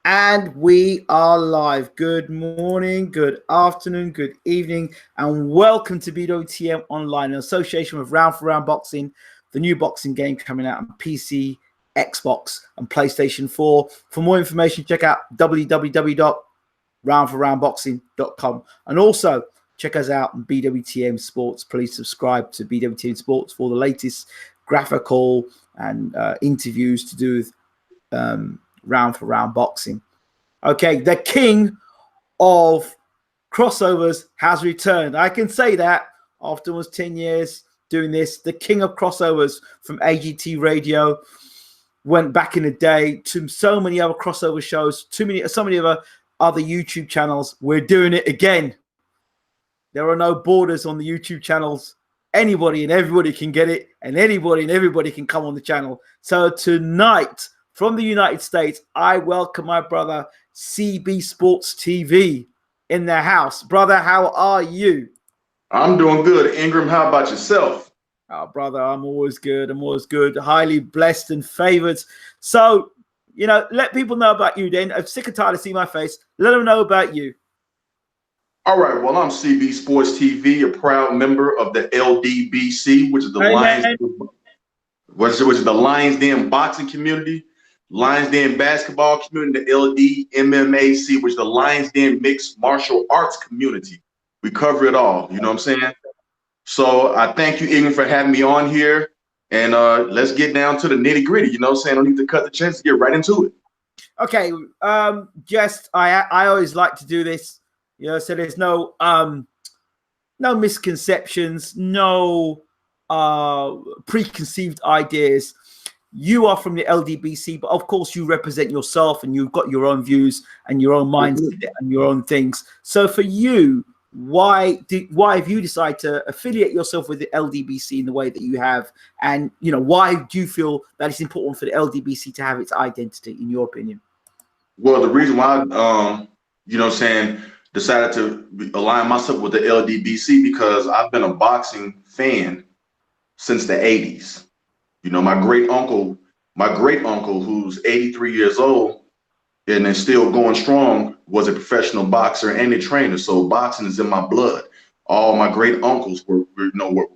And we are live. Good morning, good afternoon, good evening, and welcome to BWTM Online, in association with Round for Round Boxing, the new boxing game coming out on PC, Xbox, and PlayStation 4. For more information, check out www.roundforroundboxing.com. And also, check us out on BWTM Sports. Please subscribe to BWTM Sports for the latest graphical and interviews to do with Round for Round Boxing. Okay, the king of crossovers has returned. I can say that after almost 10 years doing this. The king of crossovers from AGT Radio went back in the day to so many other crossover shows, so many other YouTube channels. We're doing it again. There are no borders on the YouTube channels. Anybody and everybody can get it, and anybody and everybody can come on the channel. So tonight, from the United States, I welcome my brother, CBSPORTSTV, in the house. Brother, how are you? I'm doing good. Ingram, how about yourself? Oh, brother, I'm always good. I'm always good. Highly blessed and favored. So, let people know about you then. I'm sick and tired of seeing my face. Let them know about you. All right. Well, I'm CB Sports TV, a proud member of the LDBC, which is the Lions Den boxing community, Lions Den basketball community, the LDMMAC, which is the Lions Den mixed martial arts community. We cover it all. You know what I'm saying? So I thank you, Ingram, for having me on here. And let's get down to the nitty gritty. You know what I'm saying? I don't need to cut the chance to get right into it. Okay. Just I always like to do this. So there's no misconceptions, no preconceived ideas. You are from the LDBC, but of course you represent yourself and you've got your own views and your own mindset and your own things. So for you, why have you decided to affiliate yourself with the LDBC in the way that you have? And, why do you feel that it's important for the LDBC to have its identity, in your opinion? Well, the reason why, decided to align myself with the LDBC because I've been a boxing fan since the 80s. My great uncle, who's 83 years old and is still going strong, was a professional boxer and a trainer. So boxing is in my blood. All my great uncles were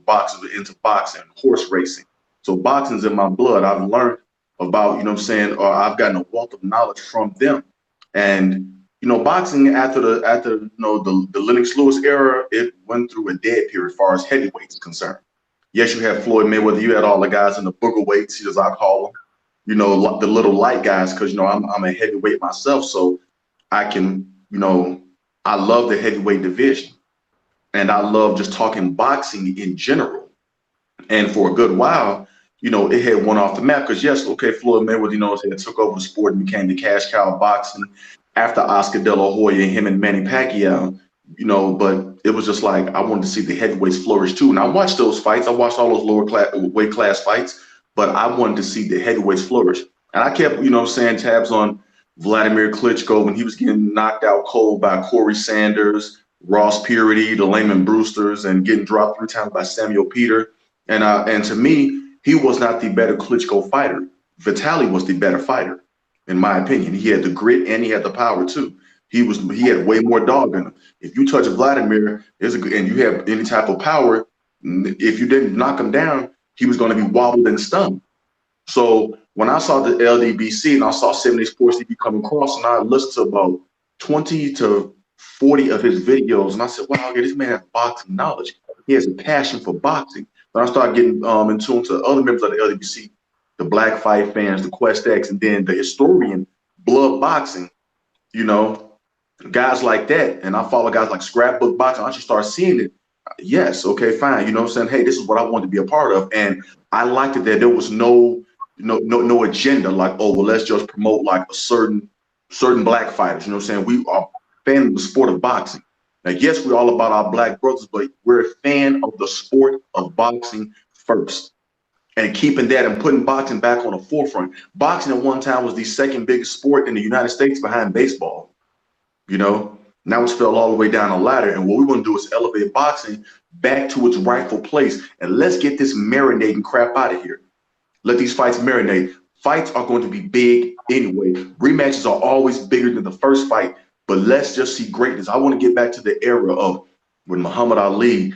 boxers, were into boxing, horse racing. So boxing is in my blood. I've learned about, or I've gotten a wealth of knowledge from them. And boxing after the Lennox Lewis era, it went through a dead period as far as heavyweights is concerned. Yes, you had Floyd Mayweather, you had all the guys in the booger weights, as I call them, the little light guys, because I'm a heavyweight myself, so I can, I love the heavyweight division, and I love just talking boxing in general. And for a good while, it had went off the map because yes, okay, Floyd Mayweather, it took over the sport and became the cash cow of boxing after Oscar De La Hoya and him and Manny Pacquiao, but it was just like I wanted to see the heavyweights flourish too. And I watched those fights. I watched all those weight class fights, but I wanted to see the heavyweights flourish. And I kept, tabs on Vladimir Klitschko when he was getting knocked out cold by Corey Sanders, Ross Purity, the Layman Brewsters, and getting dropped 3 times by Samuel Peter. And to me, he was not the better Klitschko fighter. Vitaly was the better fighter, in my opinion. He had the grit and he had the power too. He had way more dog in him. If you touch Vladimir, and you have any type of power, if you didn't knock him down, he was going to be wobbled and stunned. So when I saw the LDBC and I saw 70 Sports TV come across, and I listened to about 20 to 40 of his videos, and I said, wow, okay, this man has boxing knowledge. He has a passion for boxing. Then I started getting in tune to other members of the LDBC, the Black Fight fans, the Quest X, and then the historian, Blood Boxing, guys like that. And I follow guys like Scrapbook Boxing. I just start seeing it. Yes, okay, fine. Hey, this is what I want to be a part of. And I liked it that there was no agenda like, oh, well, let's just promote like a certain black fighters. We are fans of the sport of boxing. Now, yes, we're all about our black brothers, but we're a fan of the sport of boxing first. And keeping that and putting boxing back on the forefront. Boxing at one time was the second biggest sport in the United States behind baseball. Now it's fell all the way down the ladder. And what we want to do is elevate boxing back to its rightful place. And let's get this marinating crap out of here. Let these fights marinate. Fights are going to be big anyway. Rematches are always bigger than the first fight, but let's just see greatness. I want to get back to the era of when Muhammad Ali,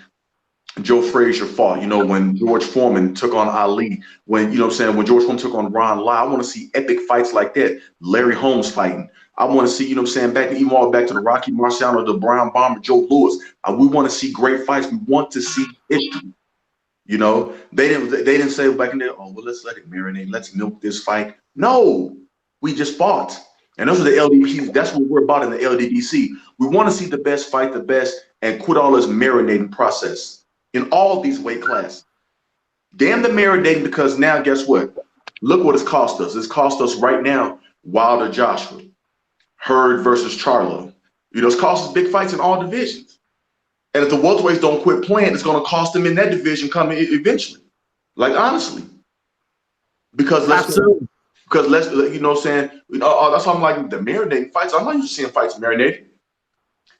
Joe Frazier fought, when George Foreman took on Ali, when, when George Foreman took on Ron Lyle. I want to see epic fights like that. Larry Holmes fighting. I want to see, even all back to the Rocky Marciano, the Brown Bomber, Joe Louis. We want to see great fights. We want to see history. They didn't say back in there, oh, well, let's let it marinate. Let's milk this fight. No, we just fought. And those are the LDBCs. That's what we're about in the LDBC. We want to see the best fight the best and quit all this marinating process in all these weight classes. Damn the marinating, because now guess what? Look what it's cost us. It's cost us right now Wilder Joshua, Hurd versus Charlo. It's cost us big fights in all divisions. And if the welterweights don't quit playing, it's going to cost them in that division coming eventually. Like, honestly. Because that's why I'm like, the marinating fights, I'm not used to seeing fights marinating.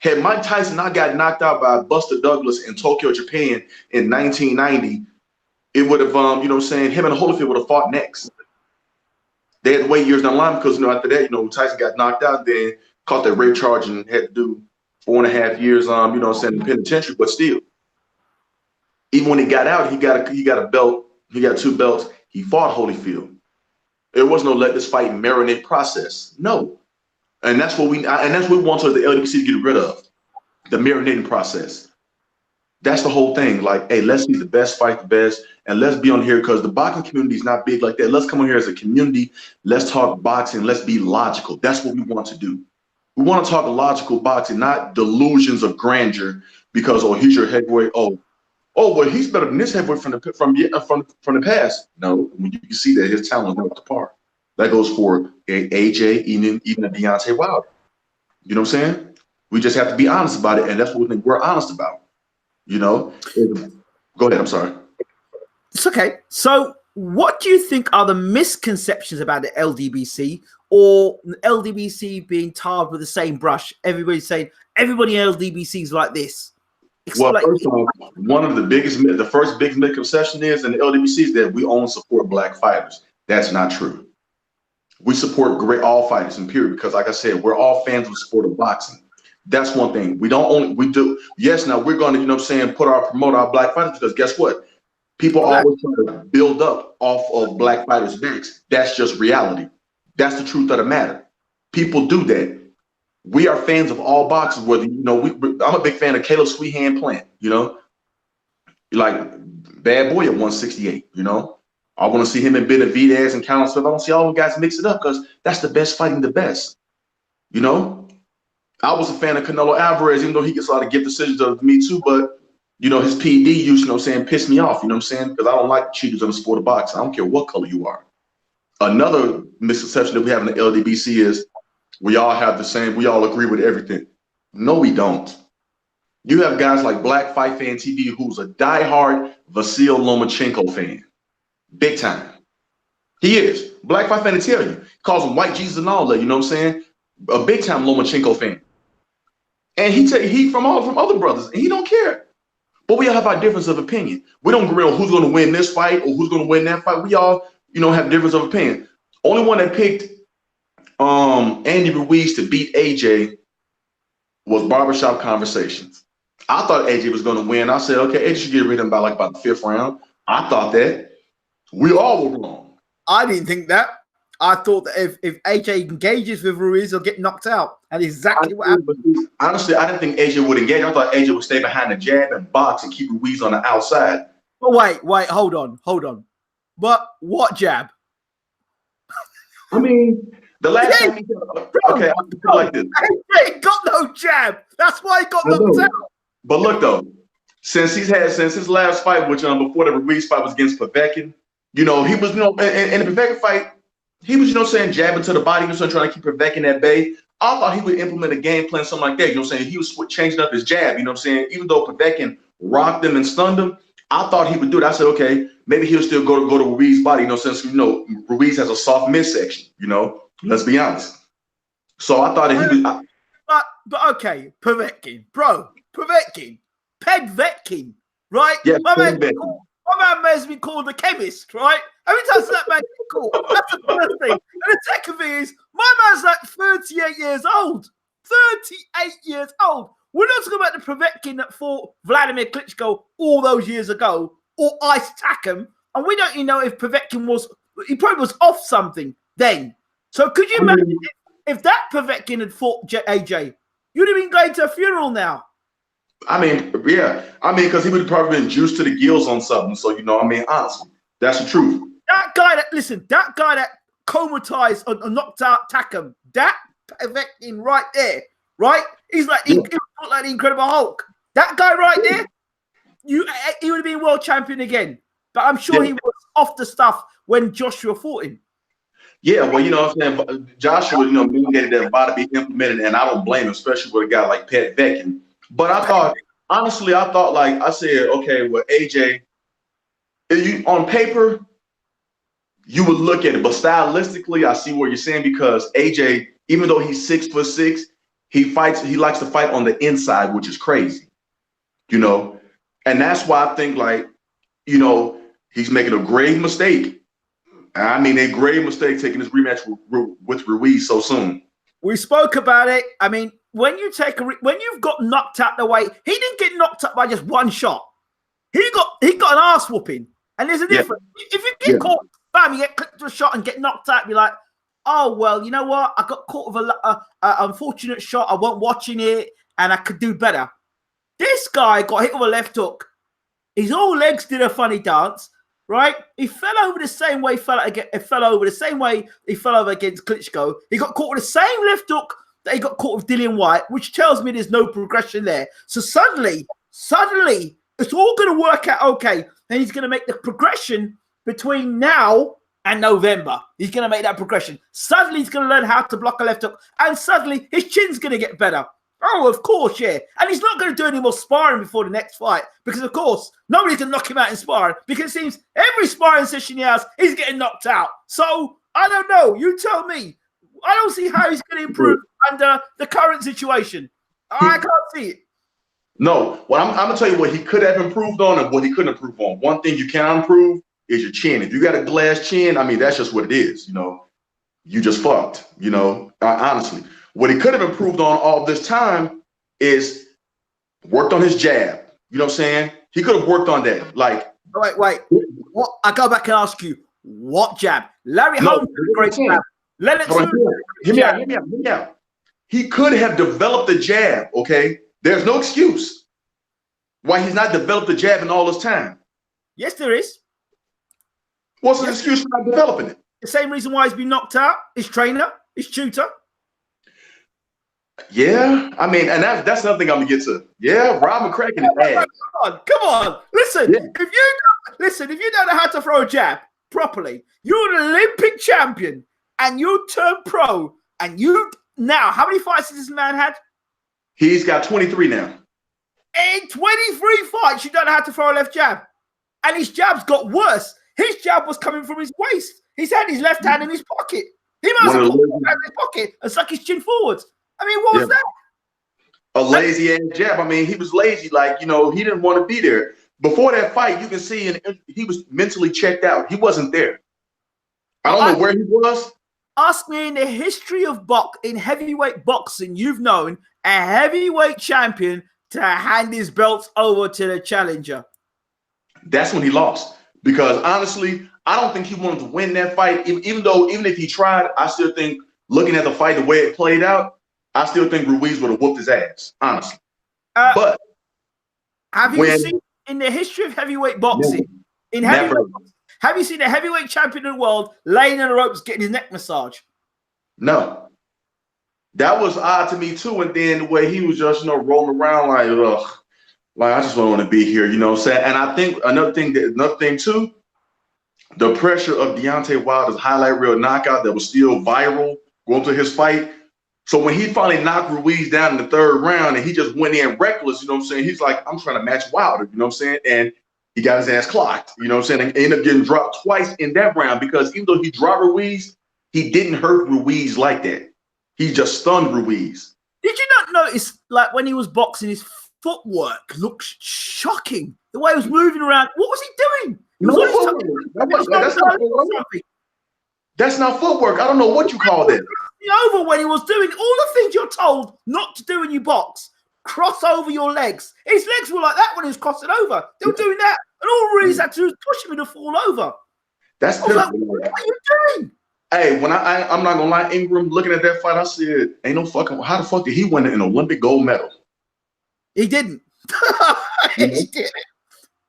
Had Mike Tyson not got knocked out by Buster Douglas in Tokyo, Japan in 1990, it would have, him and Holyfield would have fought next. They had to wait years down the line because, after that, Tyson got knocked out, then caught that rape charge and had to do 4.5 years, in the penitentiary. But still, even when he got out, he got a belt. He got 2 belts. He fought Holyfield. There was no let this fight marinate process. No. And that's what we want the LDBC to get rid of, the marinating process. That's the whole thing. Like, hey, let's see the best fight the best, and let's be on here because the boxing community is not big like that. Let's come on here as a community. Let's talk boxing. Let's be logical. That's what we want to do. We want to talk logical boxing, not delusions of grandeur. Because he's your heavyweight. Oh, well, he's better than this heavyweight from the past. No, when you can see that his talent is not up to par. That goes for AJ, even a Deontay Wilder. You know what I'm saying? We just have to be honest about it, and that's what we think we're honest about. Go ahead. I'm sorry. It's okay. So, what do you think are the misconceptions about the LDBC, or LDBC being tarred with the same brush? Everybody's saying everybody in LDBC is like this. Well, first off, the first big misconception is in the LDBC is that we only support black fighters. That's not true. We support all fighters in period because, like I said, we're all fans of the sport of boxing. That's one thing. Yes, now we're going to, promote our black fighters because guess what? People always try to build up off of black fighters' backs. That's just reality. That's the truth of the matter. People do that. We are fans of all boxers. Whether I'm a big fan of Caleb Sweethand Plant. Like Bad Boy at 168. I want to see him and Benavidez and Count stuff. I want to see all the guys mix it up because that's the best fighting the best. I was a fan of Canelo Alvarez, even though he gets a lot of gift decisions of me too. But his PD used, pissed me off. Because I don't like cheaters in the sport of boxing. I don't care what color you are. Another misconception that we have in the LDBC is we all agree with everything. No, we don't. You have guys like Black Fight Fan TV, who's a diehard Vasyl Lomachenko fan. Big time. He is. Black Fight Fan to tell you. He calls him White Jesus and all that, A big time Lomachenko fan. And he from other brothers, and he don't care. But we all have our difference of opinion. We don't agree on who's going to win this fight or who's going to win that fight. We all, have difference of opinion. Only one that picked Andy Ruiz to beat AJ was Barbershop Conversations. I thought AJ was going to win. I said, okay, AJ should get rid of him by about the 5th round. I thought that. We all were wrong. I didn't think that. I thought that if AJ engages with Ruiz, he'll get knocked out. And exactly what happened. Honestly, I didn't think AJ would engage. I thought AJ would stay behind the jab and box and keep Ruiz on the outside. But wait, hold on. But what jab? I mean, the last time okay, I'll put it like this. He got no jab. That's why he got knocked out. But look though, since his last fight, which before the Ruiz fight was against Povetkin, he was, in the Povetkin fight, he was, jabbing to the body, trying to keep Povetkin at bay. I thought he would implement a game plan, something like that. He was changing up his jab. Even though Povetkin rocked him and stunned him, I thought he would do it. I said, okay, maybe he'll still go to Ruiz's body. Since Ruiz has a soft midsection. Let's be honest. So I thought that he was. But okay, Povetkin, Pegvetkin, right? Yeah, My man may as be called the chemist, right? Every time that man gets caught, that's the first thing. And the second thing is, my man's like 38 years old. 38 years old. We're not talking about the Povetkin that fought Vladimir Klitschko all those years ago, or Ice Takam. And we don't even know if Povetkin he probably was off something then. So could you imagine if that Povetkin had fought AJ, you'd have been going to a funeral now. I mean, yeah. I mean, because he would have probably been juiced to the gills on something. So, you know, I mean, honestly, that's the truth. That guy that comatized or knocked out Takam, that Povetkin right there, right? He's like, he looked like the Incredible Hulk. That guy right there, he would have been world champion again. But I'm sure he was off the stuff when Joshua fought him. Yeah, well, you know what I'm saying? Joshua, you know, mandated that body be implemented, and I don't blame him, especially with a guy like Povetkin. But I thought, honestly, like, I said, okay, well, AJ, on paper, you would look at it, but stylistically, I see what you're saying, because AJ, even though he's 6'6", he likes to fight on the inside, which is crazy, you know? And that's why I think, like, you know, he's making a grave mistake. I mean, a grave mistake taking this rematch with Ruiz so soon. We spoke about it. I mean, when you've got knocked out the way, he didn't get knocked out by just one shot. He got an ass whooping, and there's a difference. If you get caught, bam, you get clipped to a shot and get knocked out, be like, oh well, you know what? I got caught with a unfortunate shot. I wasn't watching it, and I could do better. This guy got hit with a left hook. His whole legs did a funny dance. Right, he fell over the same way. He fell over against Klitschko. He got caught with the same left hook that he got caught with Dillian Whyte, which tells me there's no progression there. So suddenly, it's all going to work out okay. And he's going to make the progression between now and November. He's going to make that progression. Suddenly, he's going to learn how to block a left hook, and suddenly his chin's going to get better. Oh, of course, yeah. And he's not going to do any more sparring before the next fight because, of course, nobody's going to knock him out in sparring because it seems every sparring session he has, he's getting knocked out. So, I don't know. You tell me. I don't see how he's going to improve under the current situation. I can't see it. No. Well, I'm going to tell you what he could have improved on and what he couldn't improve on. One thing you can improve is your chin. If you got a glass chin, I mean, that's just what it is, you know. You just fucked, you know, honestly. What he could have improved on all this time is worked on his jab. You know what I'm saying? He could have worked on that. Like, wait. What? I go back and ask you, what jab? Larry Holmes did a great jab. Hear me out. He could have developed the jab, okay? There's no excuse why he's not developed the jab in all this time. Yes, there is. What's the excuse for not developing it? The same reason why he's been knocked out. His trainer, his tutor. Yeah, I mean, and that's another thing I'm gonna get to. Yeah, Rob McCracken is ass. Come on. Listen, if you don't know how to throw a jab properly, you're an Olympic champion and you turn pro, and how many fights has this man had? He's got 23 now. In 23 fights, you don't know how to throw a left jab. And his jab's got worse. His jab was coming from his waist. He's had his left hand in his pocket. He must have put his hand in his pocket and stuck his chin forwards. I mean, what was that? A lazy ass jab. I mean, he was lazy. Like, you know, he didn't want to be there. Before that fight, you can see he was mentally checked out. He wasn't there. I don't know where he was. Ask me in the history of in heavyweight boxing, you've known a heavyweight champion to hand his belts over to the challenger. That's when he lost. Because honestly, I don't think he wanted to win that fight. Even if he tried, I still think, looking at the fight, the way it played out, I still think Ruiz would have whooped his ass, honestly. But have you seen in the history of heavyweight boxing, have you seen a heavyweight champion of the world laying in the ropes getting his neck massage? No. That was odd to me too. And then the way he was just, you know, rolling around like, ugh, like I just don't want to be here, you know what I'm saying? And I think another thing too, the pressure of Deontay Wilder's highlight reel knockout that was still viral going to his fight. So when he finally knocked Ruiz down in the third round and he just went in reckless, you know what I'm saying? He's like, I'm trying to match Wilder, you know what I'm saying? And he got his ass clocked, you know what I'm saying? And ended up getting dropped twice in that round because even though he dropped Ruiz, he didn't hurt Ruiz like that. He just stunned Ruiz. Did you not notice, like, when he was boxing, his footwork looks shocking. The way he was moving around. What was he doing? He was That's not footwork. I don't know what you call that. Over when he was doing all the things you're told not to do when you box. Cross over your legs. His legs were like that when he was crossing over. They were doing that. And all Ruiz had to do was push him to fall over. That's like, what are you doing? Hey, when I'm not gonna lie, Ingram, looking at that fight, I said, ain't no fucking, how the fuck did he win an Olympic gold medal? He didn't. He didn't.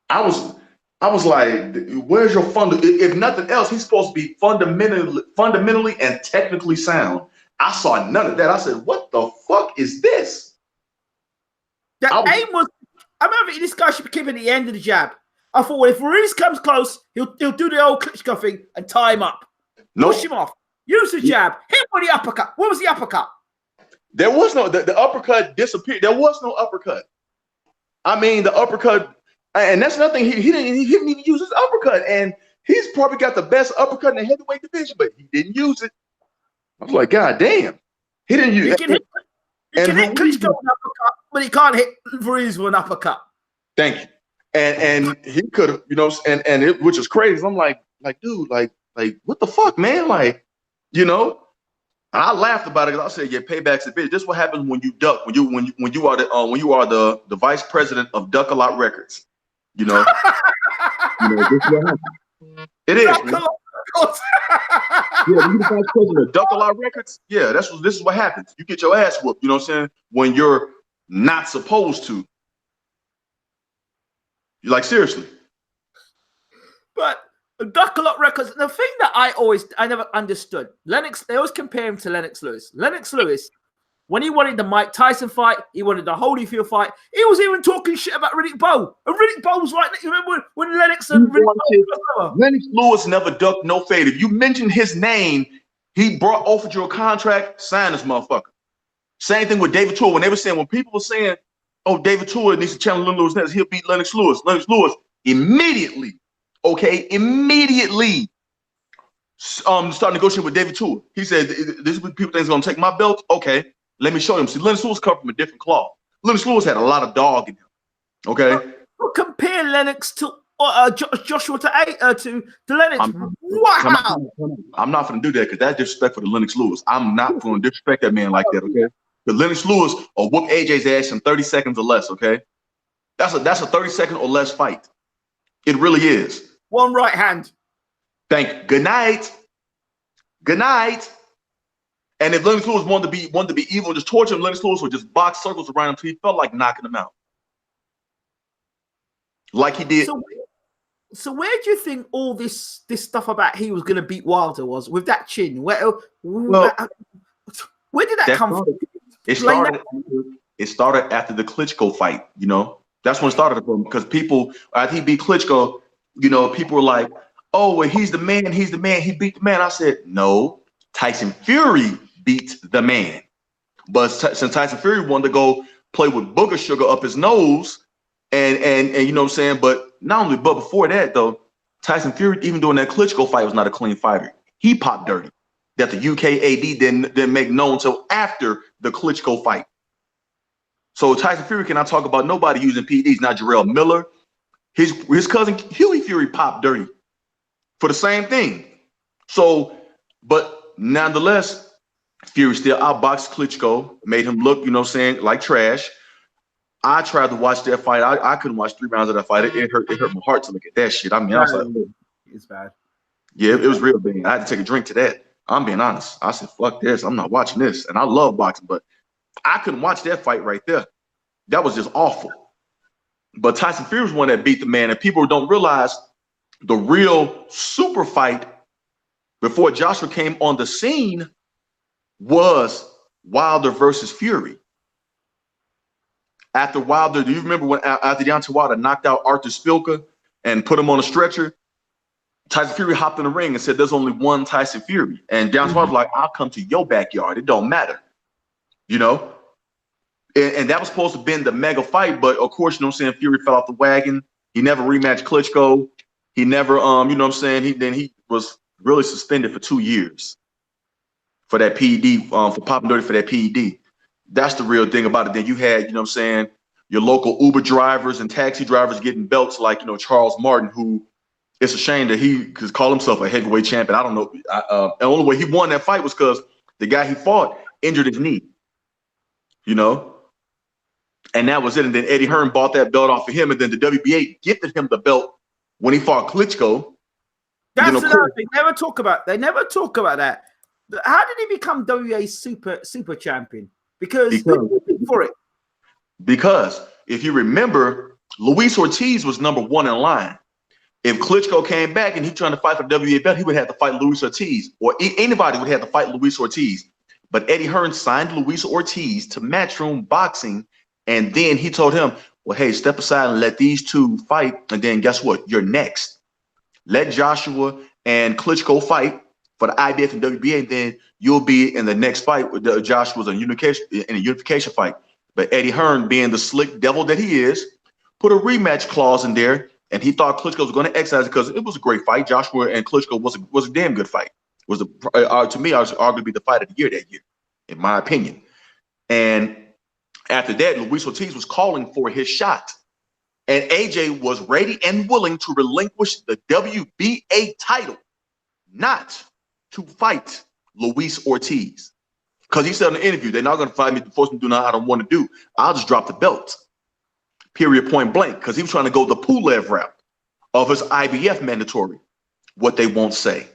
I was like, where's your if nothing else, he's supposed to be fundamentally and technically sound. I saw none of that. I said, what the fuck is this? I remember this guy should be keeping the end of the jab. I thought, well, if Ruiz comes close, he'll do the old Klitschko thing and tie him up. Nope. Push him off. Use the jab. Hit with the uppercut. What was the uppercut? There was no, the uppercut disappeared. There was no uppercut. I mean, the uppercut, and that's nothing. He didn't even use his uppercut. And he's probably got the best uppercut in the heavyweight division, but he didn't use it. I was like, God damn. He didn't use it. He can hit Klitschko with an uppercut, but he can't hit Ruiz with an uppercut. Thank you. And he could have, which is crazy. I'm like, dude, like, what the fuck, man? Like, I laughed about it because I said, yeah, payback's a bitch. This is what happens when you duck, when you are the vice president of Duck a Lot Records. This is what happens. It is. Yeah, you the vice president of Duck a Lot Records. Yeah, this is what happens. You get your ass whooped, you know what I'm saying? When you're not supposed to. You're like, seriously. But Duck a Lot Records, the thing that I never understood, they always compare him to Lennox Lewis. Lennox Lewis, when he wanted the Mike Tyson fight, he wanted the Holyfield fight, he was even talking shit about Riddick Bowe. And Riddick Bowe was right. You remember when Lennox and Lennox Lewis never ducked no fade. If you mentioned his name, he offered you a contract, sign this motherfucker. Same thing with David Tua. When people were saying, oh, David Tua needs to challenge Lennox Lewis, he'll beat Lennox Lewis. Lennox Lewis immediately start negotiating with David Tua. He said, this is what people think is going to take my belt. Okay, let me show him. See, Lennox Lewis come from a different cloth. Lennox Lewis had a lot of dog in him. Okay? Compare Lennox to Joshua to Lennox. Wow. I'm not going to do that because that's disrespectful to Lennox Lewis. I'm not going to disrespect that man like that, okay? Because Lennox Lewis will whoop AJ's ass in 30 seconds or less, okay? That's a 30-second or less fight. It really is. One right hand. Thank you. Good night. Good night. And if Lennox Lewis wanted to be evil and just torture him, Lennox Lewis would just box circles around him until he felt like knocking him out. Like he did. So where do you think all this stuff about he was going to beat Wilder was with that chin? Where did that come from? It started after the Klitschko fight, That's when it started from, because people, after he beat Klitschko, people were like, oh, well, he's the man, he beat the man. I said, no, Tyson Fury beat the man. But since Tyson Fury wanted to go play with booger sugar up his nose, and you know what I'm saying, but before that, though, Tyson Fury, even during that Klitschko fight, was not a clean fighter. He popped dirty. That the UKAD didn't make known until after the Klitschko fight. So Tyson Fury cannot talk about nobody using PEDs, not Jarrell Miller. His cousin Huey Fury popped dirty for the same thing. So, but nonetheless, Fury still outboxed Klitschko, made him look, like trash. I tried to watch that fight. I couldn't watch 3 rounds of that fight. It hurt my heart to look at that shit. I mean, I was like, it's bad. Yeah, it was real bad. I had to take a drink to that. I'm being honest. I said, fuck this. I'm not watching this. And I love boxing, but I couldn't watch that fight right there. That was just awful. But Tyson Fury was one that beat the man, and people don't realize the real super fight before Joshua came on the scene was Wilder versus Fury. After Wilder, do you remember when after Deontay Wilder knocked out Arthur Spilka and put him on a stretcher? Tyson Fury hopped in the ring and said, there's only one Tyson Fury. And Deontay Wilder was like, I'll come to your backyard. It don't matter. And that was supposed to have been the mega fight. But of course, Fury fell off the wagon. He never rematched Klitschko. He never, he was really suspended for 2 years for that PED, for popping dirty for that PED. That's the real thing about it. Then you had, your local Uber drivers and taxi drivers getting belts like, Charles Martin, who it's a shame that he could call himself a heavyweight champion. I don't know. The only way he won that fight was because the guy he fought injured his knee, and that was it. And then Eddie Hearn bought that belt off of him, and then the WBA gifted him the belt when he fought Klitschko. That's another thing. They never talk about that. How did he become WBA super champion? Because for it. Because if you remember, Luis Ortiz was number 1 in line. If Klitschko came back and he trying to fight for the WBA belt, he would have to fight Luis Ortiz, or anybody would have to fight Luis Ortiz. But Eddie Hearn signed Luis Ortiz to Matchroom Boxing, and then he told him, well, hey, step aside and let these two fight, and then guess what? You're next. Let Joshua and Klitschko fight for the IBF and WBA, and then you'll be in the next fight with Joshua's in a unification fight. But Eddie Hearn, being the slick devil that he is, put a rematch clause in there, and he thought Klitschko was going to exercise it because it was a great fight. Joshua and Klitschko was a damn good fight. To me, I was arguably the fight of the year that year, in my opinion. And after that, Luis Ortiz was calling for his shot. And AJ was ready and willing to relinquish the WBA title, not to fight Luis Ortiz. Because he said in the interview, they're not going to fight me to force me to do nothing I don't want to do. I'll just drop the belt. Period, point blank. Because he was trying to go the Pulev route of his IBF mandatory, what they won't say.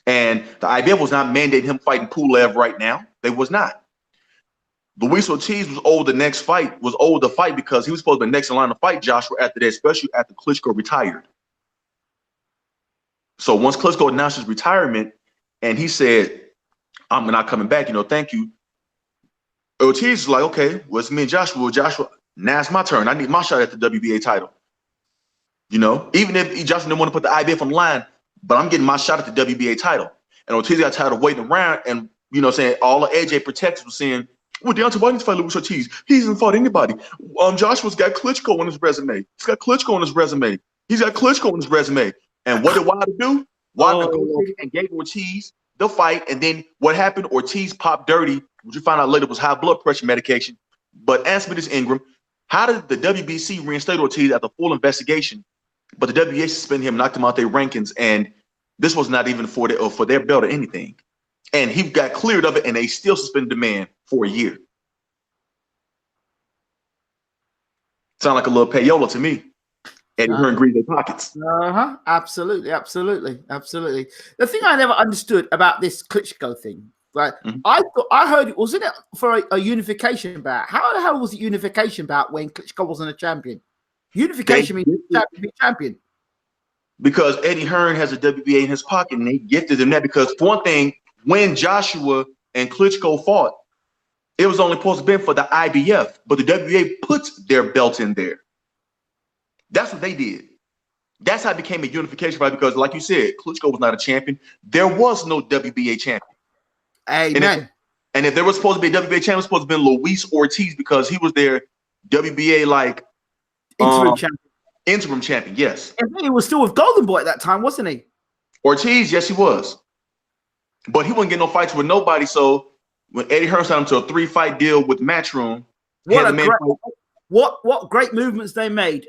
And the IBF was not mandating him fighting Pulev right now. They was not. Luis Ortiz was owed the fight because he was supposed to be next in line to fight Joshua after that, especially after Klitschko retired. So once Klitschko announced his retirement and he said, I'm not coming back, thank you. Ortiz is like, okay, well, it's me and Joshua. Joshua, now it's my turn. I need my shot at the WBA title. Even if Joshua didn't want to put the IBF on the line, but I'm getting my shot at the WBA title. And Ortiz got tired of waiting around, and, saying all the AJ protectors were saying, well, Deontay, why didn't you fight Luis Ortiz? He hasn't fought anybody. Joshua's got Klitschko on his resume. He's got Klitschko on his resume. He's got Klitschko on his resume. And what did Wilder do? Wilder go and gave Ortiz the fight. And then what happened? Ortiz popped dirty, which you find out later was high blood pressure medication. But answer me this, Ingram. How did the WBC reinstate Ortiz after full investigation? But the WBA suspended him, knocked him out their rankings. And this was not even for their belt or anything. And he got cleared of it, and they still suspended the man for a year. Sound like a little payola to me. Eddie Hearn greased their pockets. Absolutely. The thing I never understood about this Klitschko thing, right? I heard it wasn't it for a unification bout. How the hell was it unification bout when Klitschko wasn't a champion? Unification means champion. Because Eddie Hearn has a WBA in his pocket, and they gifted him that because, for one thing, when Joshua and Klitschko fought, it was only supposed to be for the IBF, but the WBA put their belt in there. That's what they did. That's how it became a unification fight because, like you said, Klitschko was not a champion. There was no WBA champion. Amen. And if there was supposed to be a WBA champion, it was supposed to be Luis Ortiz because he was their WBA interim champion. Yes. And he was still with Golden Boy at that time, wasn't he? Ortiz, yes, he was. But he wouldn't get no fights with nobody. So when Eddie Hearn signed him to a 3-fight deal with Matchroom, what great movements they made.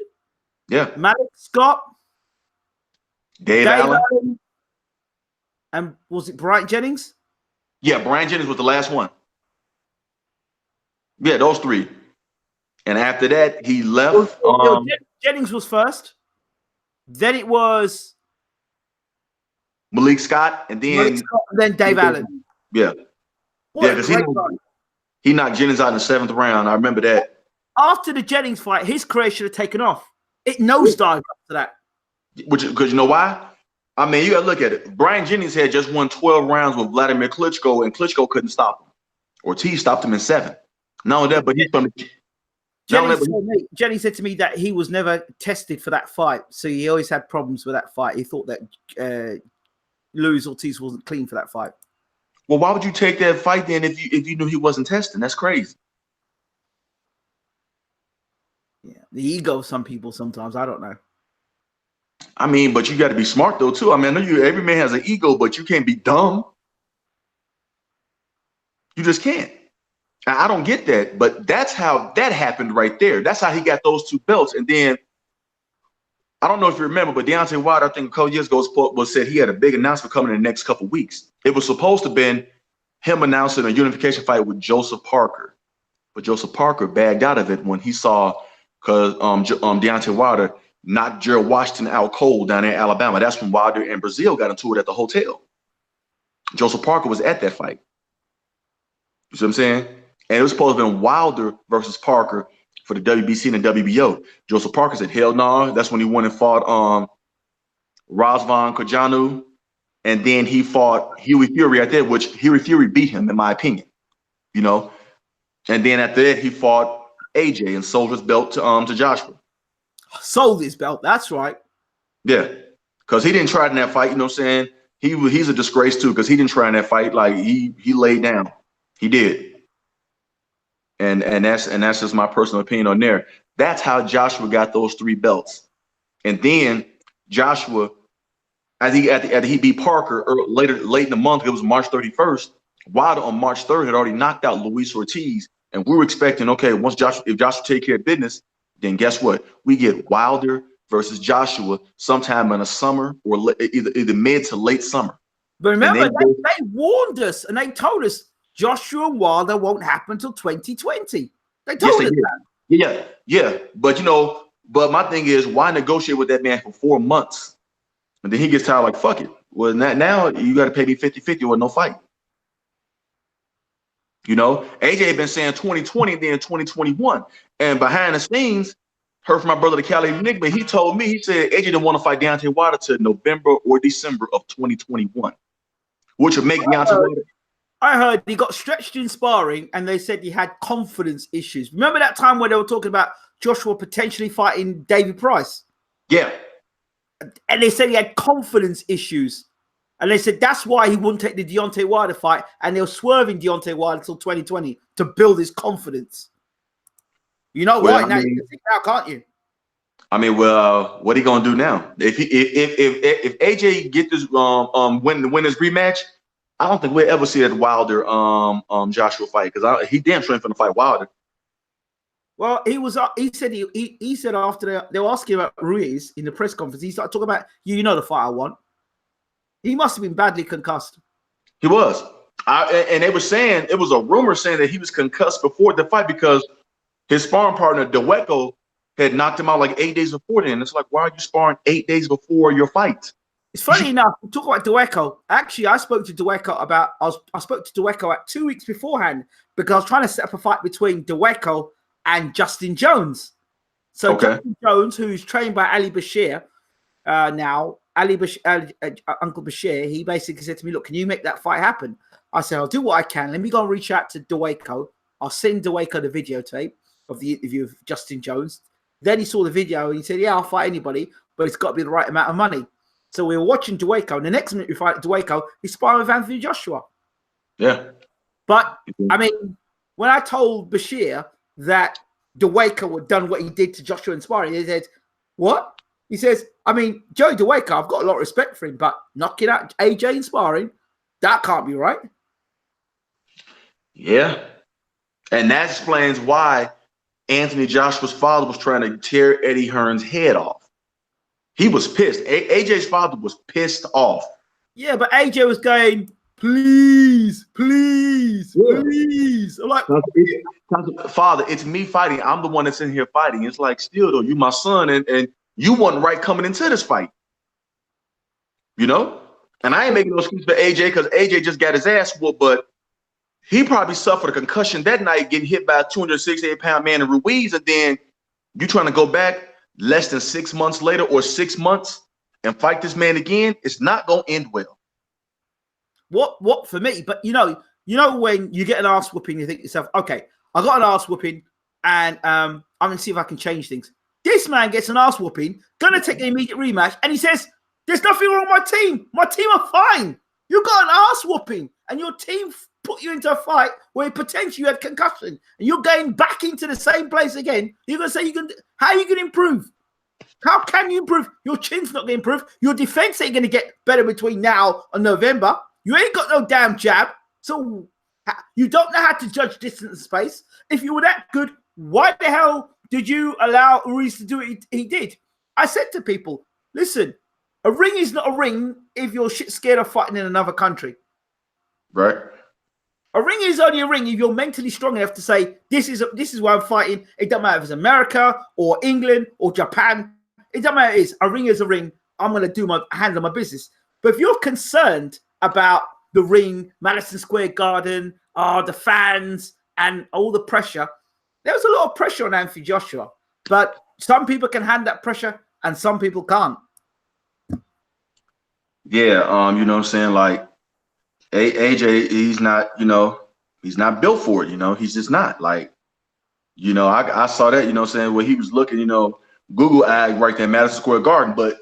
Yeah. Malik Scott, Dave Allen, and was it Brian Jennings? Yeah, Brian Jennings was the last one. Yeah, those 3. And after that, he left. Jennings was first. Then it was Malik Scott, and then Dave Allen. Yeah. Because he knocked Jennings out in the 7th round. I remember that. After the Jennings fight, his career should have taken off. It nosedived after that. Because you know why? I mean, you got to look at it. Brian Jennings had just won 12 rounds with Vladimir Klitschko, and Klitschko couldn't stop him. Ortiz stopped him in 7. Not only that, but he's from Jenny said to me that he was never tested for that fight, so he always had problems with that fight. He thought that Luis Ortiz wasn't clean for that fight. Well, why would you take that fight then if you knew he wasn't testing? That's crazy. Yeah, the ego of some people sometimes. I don't know. I mean, but you got to be smart though too. I mean, I know every man has an ego, but you can't be dumb. You just can't. I don't get that, but that's how that happened right there. That's how he got those 2 belts. And then I don't know if you remember, but Deontay Wilder, I think a couple years ago, was said he had a big announcement coming in the next couple of weeks. It was supposed to have been him announcing a unification fight with Joseph Parker, but Joseph Parker bagged out of it when he saw because Deontay Wilder knocked Gerald Washington out cold down in Alabama. That's when Wilder and Brazil got into it at the hotel. Joseph Parker was at that fight. You see what I'm saying? And it was supposed to have been Wilder versus Parker for the WBC and the WBO. Joseph Parker said, hell no. That's when he went and fought Razvan Kojanu. And then he fought Huey Fury at that, which Huey Fury beat him, in my opinion. You know? And then after that, he fought AJ and sold his belt to Joshua. Sold his belt, that's right. Yeah. Because he didn't try in that fight, you know what I'm saying? He's a disgrace too, because he didn't try in that fight. Like he laid down. He did. And that's just my personal opinion on there. That's how Joshua got those 3 belts. And then Joshua, after he beat Parker late in the month, it was March 31st. Wilder on March 3rd had already knocked out Luis Ortiz. And we were expecting, okay, if Joshua take care of business, then guess what? We get Wilder versus Joshua sometime in the summer or either mid to late summer. But remember, they warned us and they told us Joshua and Wilder won't happen until 2020. They told us that. Yeah. But but my thing is, why negotiate with that man for 4 months? And then he gets tired, like, fuck it. Well, now you got to pay me 50-50 or no fight. AJ had been saying 2020, then 2021. And behind the scenes, heard from my brother, the Cali Enigma, he told me, he said AJ didn't want to fight Deontay Wilder till November or December of 2021, which would make Deontay Wilder. I heard he got stretched in sparring and they said he had confidence issues. Remember that time where they were talking about Joshua potentially fighting David Price? Yeah. And they said he had confidence issues. And they said that's why he wouldn't take the Deontay Wilder fight. And they were swerving Deontay Wilder until 2020 to build his confidence. You know what? Now you can think now, can't you? I mean, well, what are you gonna do now? If AJ get this win this rematch, I don't think we'll ever see that Wilder Joshua fight, because he damn sure ain't finna fight Wilder. Well, he said after they were asking about Ruiz in the press conference, he started talking about you know the fight I want. He must have been badly concussed. He was. And they were saying, it was a rumor saying that he was concussed before the fight because his sparring partner, DeWeco, had knocked him out like 8 days before then. It's like, why are you sparring 8 days before your fight? It's funny enough, talk about DeWeco. Actually, I spoke to DeWeco at 2 weeks beforehand because I was trying to set up a fight between DeWeco and Justin Jones. So okay. Justin Jones, who's trained by Ali Bashir now, Uncle Bashir, he basically said to me, look, can you make that fight happen? I said, I'll do what I can. Let me go and reach out to DeWeco. I'll send DeWeco the videotape of the interview of Justin Jones. Then he saw the video and he said, yeah, I'll fight anybody, but it's got to be the right amount of money. So we were watching DeWeco, and the next minute we fight DeWeco, he's sparring with Anthony Joshua. Yeah. But, I mean, when I told Bashir that DeWeco had done what he did to Joshua in sparring, he said, what? He says, I mean, Joey DeWeco, I've got a lot of respect for him, but knocking out AJ in sparring, that can't be right. Yeah. And that explains why Anthony Joshua's father was trying to tear Eddie Hearn's head off. He was pissed. AJ's father was pissed off. Yeah, but AJ was going, please. I'm like, Father, it's me fighting. I'm the one that's in here fighting. It's like, still though, you my son, and you wasn't right coming into this fight. And I ain't making no excuse for AJ because AJ just got his ass whooped, but he probably suffered a concussion that night getting hit by a 268-pound man in Ruiz, and then you trying to go back less than 6 months later or 6 months and fight this man again, it's not going to end well. What for me? But you know when you get an ass whooping, you think to yourself, okay, I got an ass whooping and I'm going to see if I can change things. This man gets an ass whooping, going to take an immediate rematch, and he says, there's nothing wrong with my team. My team are fine. You got an ass whooping and your team put you into a fight where potentially you had concussion and you're going back into the same place again. You're going to say, how are you going to improve? How can you improve? Your chin's not going to improve. Your defense ain't going to get better between now and November. You ain't got no damn jab. So You don't know how to judge distance and space. If you were that good, why the hell did you allow Ruiz to do what he did? I said to people, listen, a ring is not a ring if you're shit scared of fighting in another country. Right. A ring is only a ring if you're mentally strong enough to say, this is why I'm fighting. It doesn't matter if it's America or England or Japan. It doesn't matter. A ring is a ring. I'm going to handle my business. But if you're concerned about the ring, Madison Square Garden, the fans, and all the pressure, there was a lot of pressure on Anthony Joshua. But some people can handle that pressure and some people can't. Yeah, you know what I'm saying? Like, AJ, he's not, he's not built for it, he's just not. Like, I saw that, what I'm saying, where he was looking, Google ad right there, Madison Square Garden. But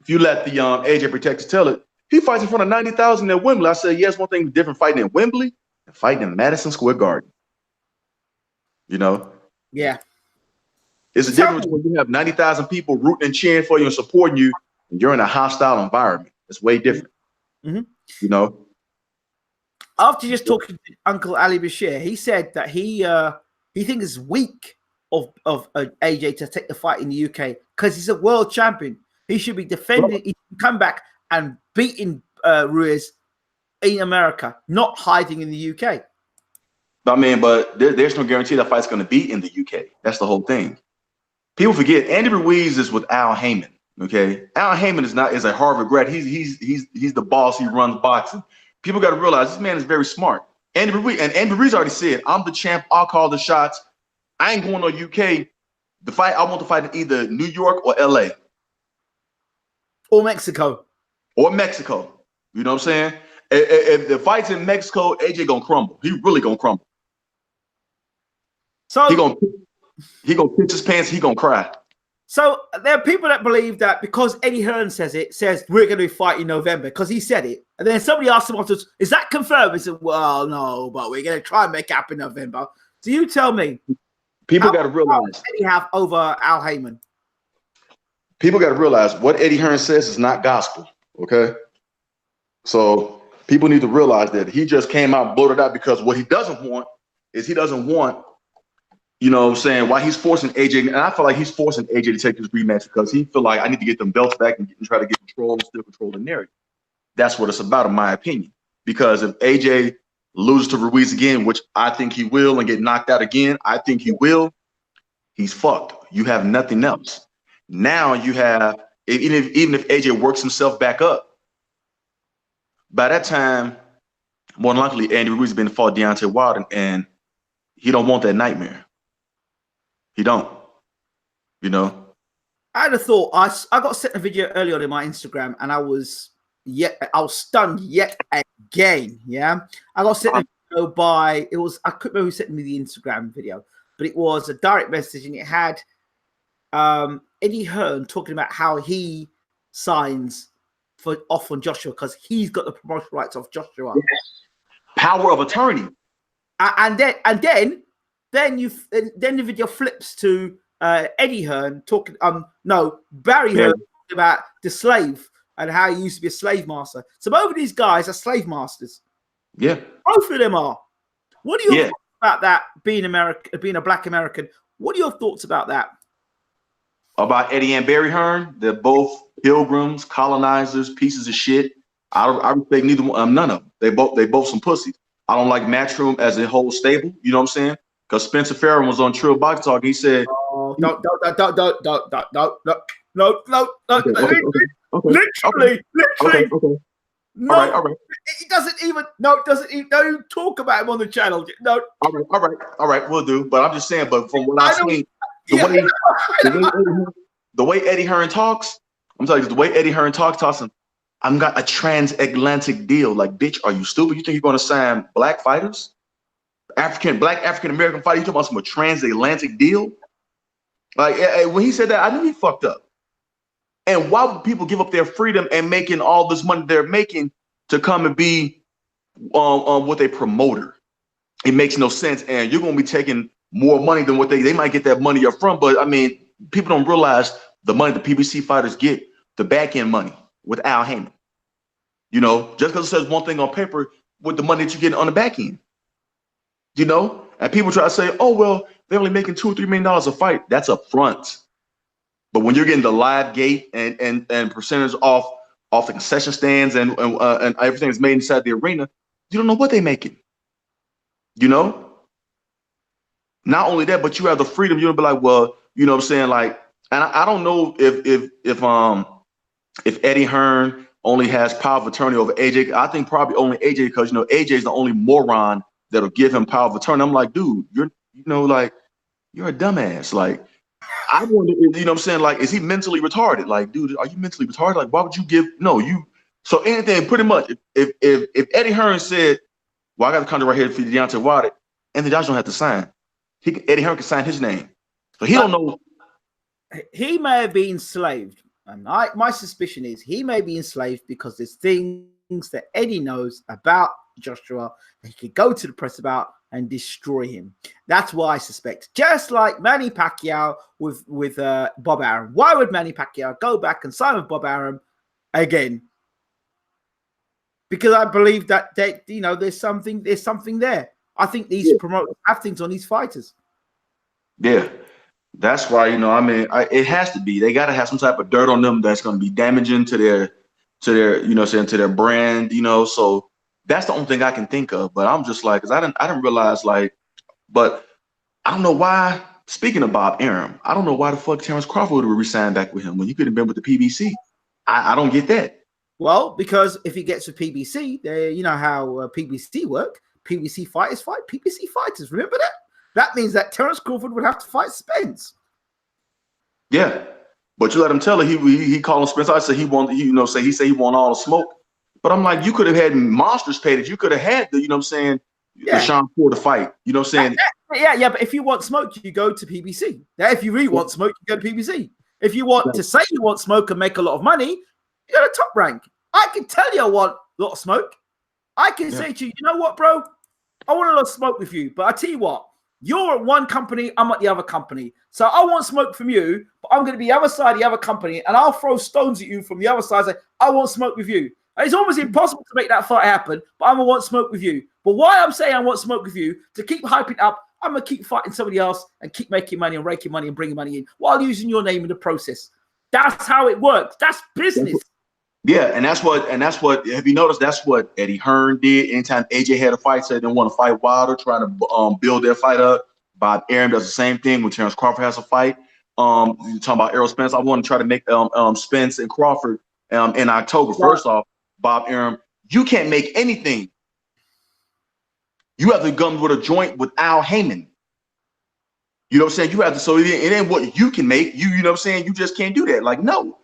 if you let the AJ Protectors tell it, he fights in front of 90,000 at Wembley. I said, yes, one thing different fighting in Wembley and fighting in Madison Square Garden. Yeah. It's a difference when you have 90,000 people rooting and cheering for you and supporting you, and you're in a hostile environment. It's way different. Mm-hmm. After just talking to Uncle Ali Bashir, he said that he thinks it's weak of AJ to take the fight in the UK because he's a world champion. He should be defending. He can come back and beating Ruiz in America, not hiding in the UK. But there's no guarantee that fight's going to be in the UK. That's the whole thing. People forget Andy Ruiz is with Al Heyman. Okay, Al Heyman is a Harvard grad. He's the boss. He runs boxing. People got to realize this man is very smart. Andy Ruiz already said, "I'm the champ. I'll call the shots. I ain't going to UK. The fight I want to fight in either New York or LA or Mexico. You know what I'm saying? If the fight's in Mexico, AJ gonna crumble. He really gonna crumble. So he gonna pitch his pants. He gonna cry. So there are people that believe that because Eddie Hearn says we're going to fight in November because he said it. And then somebody asked him afterwards, is that confirmed? He said, well, no, but we're going to try and make it up in November. So you tell me. People got to realize. Eddie have over Al Heyman? People got to realize what Eddie Hearn says is not gospel. Okay. So people need to realize that he just came out and bloated out because what he doesn't want is why he's forcing AJ, and I feel like he's forcing AJ to take this rematch because he feel like I need to get them belts back and try to get control and still control the narrative. That's what it's about, in my opinion. Because if AJ loses to Ruiz again, which I think he will, and get knocked out again, I think he will, he's fucked. You have nothing else. Now you have, even if AJ works himself back up, by that time, more than likely, Andy Ruiz has been to fought Deontay Wilder, and he don't want that nightmare. He don't, I had a thought. I got sent a video earlier on in my Instagram, and I was stunned yet again. Yeah, I got sent a video I couldn't remember who sent me the Instagram video, but it was a direct message, and it had Eddie Hearn talking about how he signs off on Joshua because he's got the promotional rights of Joshua. Yes. Power of attorney. And then the video flips to Eddie Hearn talking. Barry Hearn talking about the slave and how he used to be a slave master. So both of these guys are slave masters. Yeah, both of them are. What are your thoughts about that? Being a Black American. What are your thoughts about that? About Eddie and Barry Hearn? They're both pilgrims, colonizers, pieces of shit. I respect neither one. None of them. They both some pussies. I don't like Matchroom as a whole stable. You know what I'm saying? Because Spencer Farron was on Trill Box Talk. He said, no. Okay. Literally. Okay. No, all right. It doesn't even don't talk about him on the channel. No. All right, we'll do. But I'm just saying, but from what I've seen, the way Eddie Hearn talks, I'm telling you, the way Eddie Hearn talks, I've got a transatlantic deal. Like, bitch, are you stupid? You think you're gonna sign black fighters? Black African American fighter, you talking about some transatlantic deal? Like, when he said that, I knew he fucked up. And why would people give up their freedom and making all this money they're making to come and be with a promoter? It makes no sense. And you're gonna be taking more money than what they might get that money up front. But I mean, people don't realize the money the PBC fighters get, the back end money with Al Heyman. Just because it says one thing on paper with the money that you get on the back end. You know, and people try to say, oh, well, they're only making $2 or $3 million a fight. That's up front. But when you're getting the live gate and percentage off the concession stands and everything that's made inside the arena, you don't know what they're making. You know, not only that, but you have the freedom. You don't be like, well, you know what I'm saying, like, and I don't know if Eddie Hearn only has power of attorney over AJ. I think probably only AJ because, you know, AJ is the only moron that'll give him power of attorney. I'm like, dude, you're a dumbass. Like, I wonder, you know what I'm saying? Like, is he mentally retarded? Like, dude, are you mentally retarded? Like, why would you give? No, you. So anything, pretty much. If Eddie Hearn said, well, I got the contract right here for Deontay Wilder, Anthony Joshua don't have to sign. Eddie Hearn can sign his name, so he don't know. He may have been enslaved, and my suspicion is he may be enslaved because there's things that Eddie knows about Joshua that he could go to the press about and destroy him. That's what I suspect. Just like Manny Pacquiao with Bob Arum. Why would Manny Pacquiao go back and sign with Bob Arum again? Because I believe that there's something there. I think these promoters have things on these fighters. Yeah, that's why, you know, I mean, it has to be. They got to have some type of dirt on them that's going to be damaging to their, you know, saying to their brand, you know. So that's the only thing I can think of. But I'm just like, because I didn't realize, like, but I don't know why. Speaking of Bob Arum, I don't know why the fuck Terrence Crawford would re-sign back with him when you could have been with the PBC. I don't get that. Well, because if he gets with PBC, you know how PBC work. PBC fighters fight PBC fighters. Remember that? That means that Terrence Crawford would have to fight Spence. Yeah, but you let him tell her he called him Spence. I said he want, you know, he said he want all the smoke. But I'm like, you could have had monsters paid. You could have had the, you know what I'm saying, the Sean Ford to fight. You know what I'm saying? Yeah, but if you want smoke, you go to PBC. Now, if you really want smoke, you go to PBC. If you want to say you want smoke and make a lot of money, you go to Top Rank. I can tell you I want a lot of smoke. I can say to you, you know what, bro? I want a lot of smoke with you. But I tell you what, you're at one company, I'm at the other company. So I want smoke from you, but I'm going to be the other side of the other company, and I'll throw stones at you from the other side. Say, I want smoke with you. And it's almost impossible to make that fight happen, but I'm going to want smoke with you. But why I'm saying I want smoke with you, to keep hyping up, I'm going to keep fighting somebody else and keep making money and raking money and bringing money in while using your name in the process. That's how it works. That's business. Yeah, and that's what have you noticed? That's what Eddie Hearn did. Anytime AJ had a fight, said they didn't want to fight Wilder, trying to build their fight up. Bob Arum does the same thing when Terrence Crawford has a fight. You're talking about Errol Spence. I want to try to make Spence and Crawford in October. First off, Bob Arum, you can't make anything. You have to come with a joint with Al Heyman. You know what I'm saying? You have to, so it ain't what you can make. You know what I'm saying? You just can't do that. Like, no.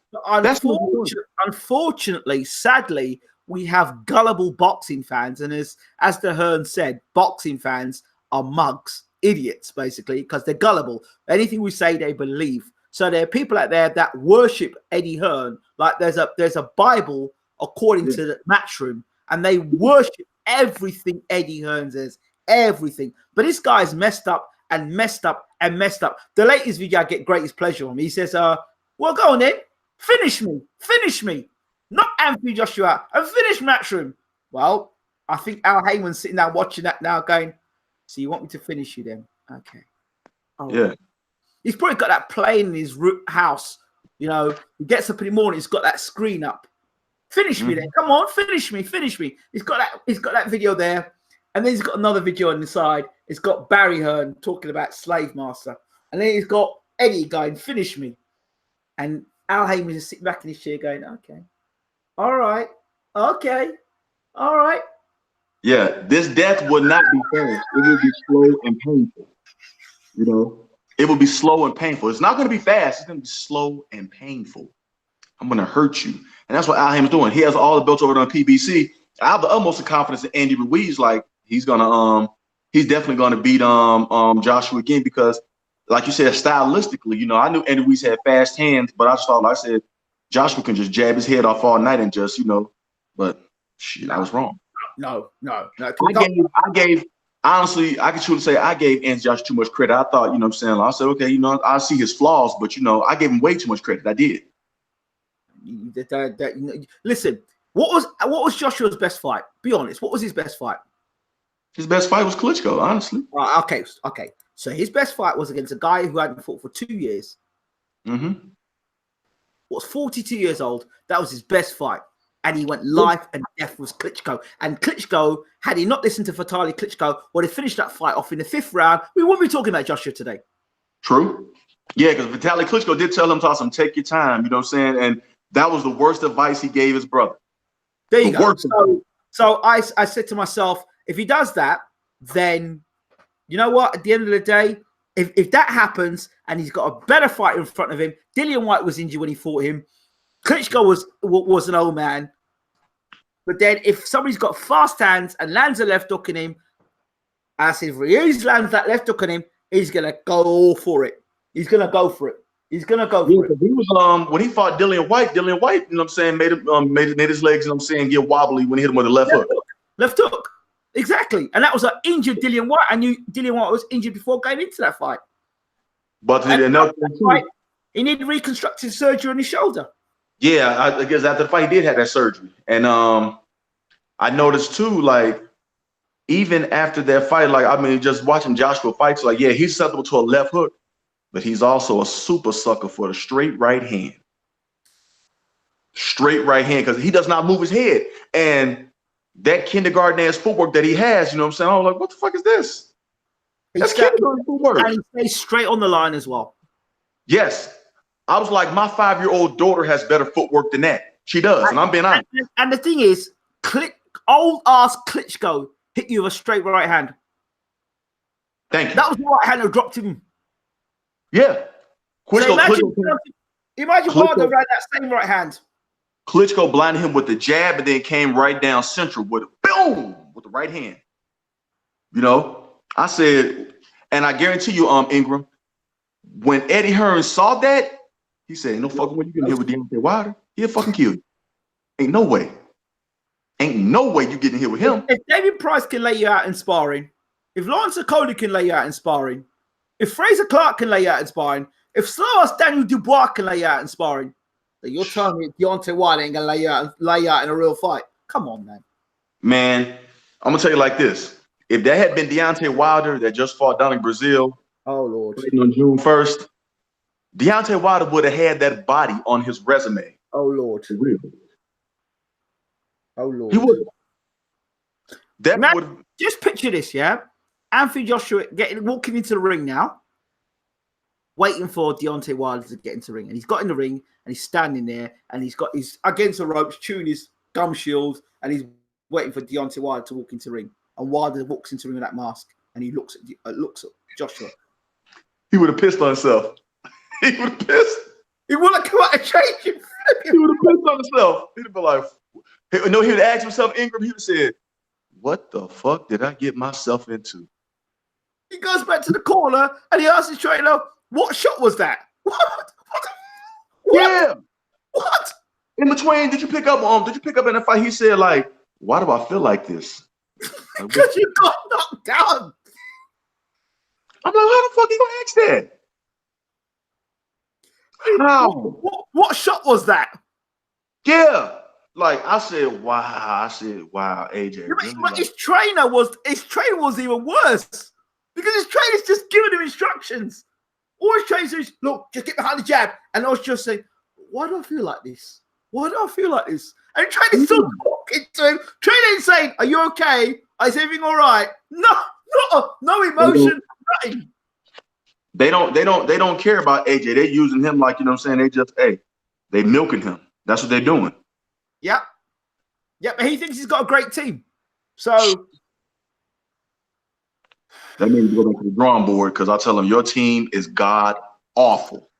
Unfortunately, sadly, we have gullible boxing fans, and as the Hearn said, boxing fans are mugs, idiots, basically, because they're gullible. Anything we say, they believe. So there are people out there that worship Eddie Hearn like there's a Bible according to the Matchroom, and they worship everything Eddie Hearn says, everything. But this guy's messed up and messed up and messed up. The latest video I get greatest pleasure on. He says, well, go on then. Finish me. Knock Anthony Joshua out and finish Matchroom. Well, I think Al Heyman's sitting there watching that now going, so you want me to finish you then? Okay. All right. Yeah. He's probably got that playing in his house. You know, he gets up in the morning, he's got that screen up. Finish me then. Come on, finish me. He's got that video there. And then he's got another video on the side. It's got Barry Hearn talking about Slave Master. And then he's got Eddie going, finish me. And Al Heyman is sitting back in his chair going, okay. All right. Okay. All right. Yeah, this death would not be fast. It would be slow and painful. You know, it would be slow and painful. It's not going to be fast. It's going to be slow and painful. I'm going to hurt you. And that's what Al Heyman's doing. He has all the belts over on PBC. I have the utmost of confidence in Andy Ruiz. Like, he's definitely gonna beat Joshua again, because, like you said, stylistically, you know, I knew Andy Ruiz had fast hands, but I just thought, like I said, Joshua can just jab his head off all night and just, you know, but shit, I was wrong. No. Honestly, I can truly say I gave Andy Joshua too much credit. I thought, you know what I'm saying? I said, okay, you know, I see his flaws, but, you know, I gave him way too much credit. I did. Listen, what was Joshua's best fight? Be honest. What was his best fight? His best fight was Klitschko, honestly. Right, okay. So his best fight was against a guy who hadn't fought for 2 years. Mm-hmm. Was 42 years old. That was his best fight. And he went life and death with Klitschko. And Klitschko, had he not listened to Vitaly Klitschko, would have finished that fight off in the 5th round. We won't be talking about Joshua today. True. Yeah, because Vitaly Klitschko did tell him, take your time, you know what I'm saying? And that was the worst advice he gave his brother. There you go. So I said to myself, if he does that, then you know what? At the end of the day, if that happens and he's got a better fighter in front of him, Dillian White was injured when he fought him. Klitschko was an old man. But then if somebody's got fast hands and lands a left hook in him, as if Ruiz lands that left hook on him, he's going to go for it. He's going to go for it. He's going to go for it. He was when he fought Dillian White, you know what I'm saying, made his legs, you know what I'm saying, get wobbly when he hit him with a left hook. Left hook. Exactly. And that was an injured Dillian White. I knew Dillian White was injured before going into that fight. But he needed reconstructive surgery on his shoulder. Yeah, I guess after the fight, he did have that surgery. And I noticed too, like, even after that fight, like, I mean, just watching Joshua fights, like, yeah, he's susceptible to a left hook, but he's also a super sucker for the straight right hand. Straight right hand, because he does not move his head. And that kindergarten-ass footwork that he has, you know what I'm saying? I was like, what the fuck is this? That's kindergarten footwork. And he stays straight on the line as well. Yes. I was like, my 5-year-old daughter has better footwork than that. She does, and I'm being honest. And the thing is, old ass Klitschko hit you with a straight right hand. Thank you. That was the right hand that dropped him. Yeah. Imagine Wilder ran that same right hand. Klitschko blinded him with the jab and then came right down central with a boom with the right hand. You know, I said, and I guarantee you, Ingram, when Eddie Hearn saw that, he said, ain't no fucking way you getting here with Deontay Wilder. He'll fucking kill you. Ain't no way. Ain't no way you getting here with him. If David Price can lay you out in sparring, if Lawrence Okolie can lay you out in sparring, if Fraser Clark can lay you out in sparring, if slow-ass Daniel Dubois can lay you out in sparring, then you're telling me Deontay Wilder ain't gonna lay you out in a real fight. Come on, man. Man, I'm gonna tell you like this. If that had been Deontay Wilder that just fought down in Brazil, oh Lord, on June 1st, Deontay Wilder would have had that body on his resume. Oh Lord. Really? Oh Lord. He would. That man, would just picture this, yeah? Anthony Joshua walking into the ring now, waiting for Deontay Wilder to get into the ring. And he's got in the ring and he's standing there and he's against the ropes, chewing his gum shield, and he's waiting for Deontay Wilder to walk into the ring. And Wilder walks into the ring with that mask and he looks at Joshua. He would have pissed on himself. He would have pissed. He would have come out and changed him. He would have pissed on himself. He'd be like, no, he would have asked himself, Ingram, he would have said, what the fuck did I get myself into? He goes back to the corner and he asks his trainer, what shot was that? What? Yeah. What? In between, did you pick up in the fight? He said, like, why do I feel like this? Because you got knocked down. I'm like, how the fuck you gonna ask that? How? What shot was that? Yeah. Like I said, wow, AJ. Yeah, but his trainer was even worse. Because his trainer's just giving him instructions. All his trainer says, look, just get behind the jab. And I was just saying, why do I feel like this? Why do I feel like this? And trainer's still talking to him. Trainer ain't saying, are you okay? Is everything all right? No emotion, nothing. They don't care about AJ. They're using him like, you know what I'm saying? They milking him. That's what they're doing. Yep. But he thinks he's got a great team. So that means go back to the drawing board because I tell him your team is god awful.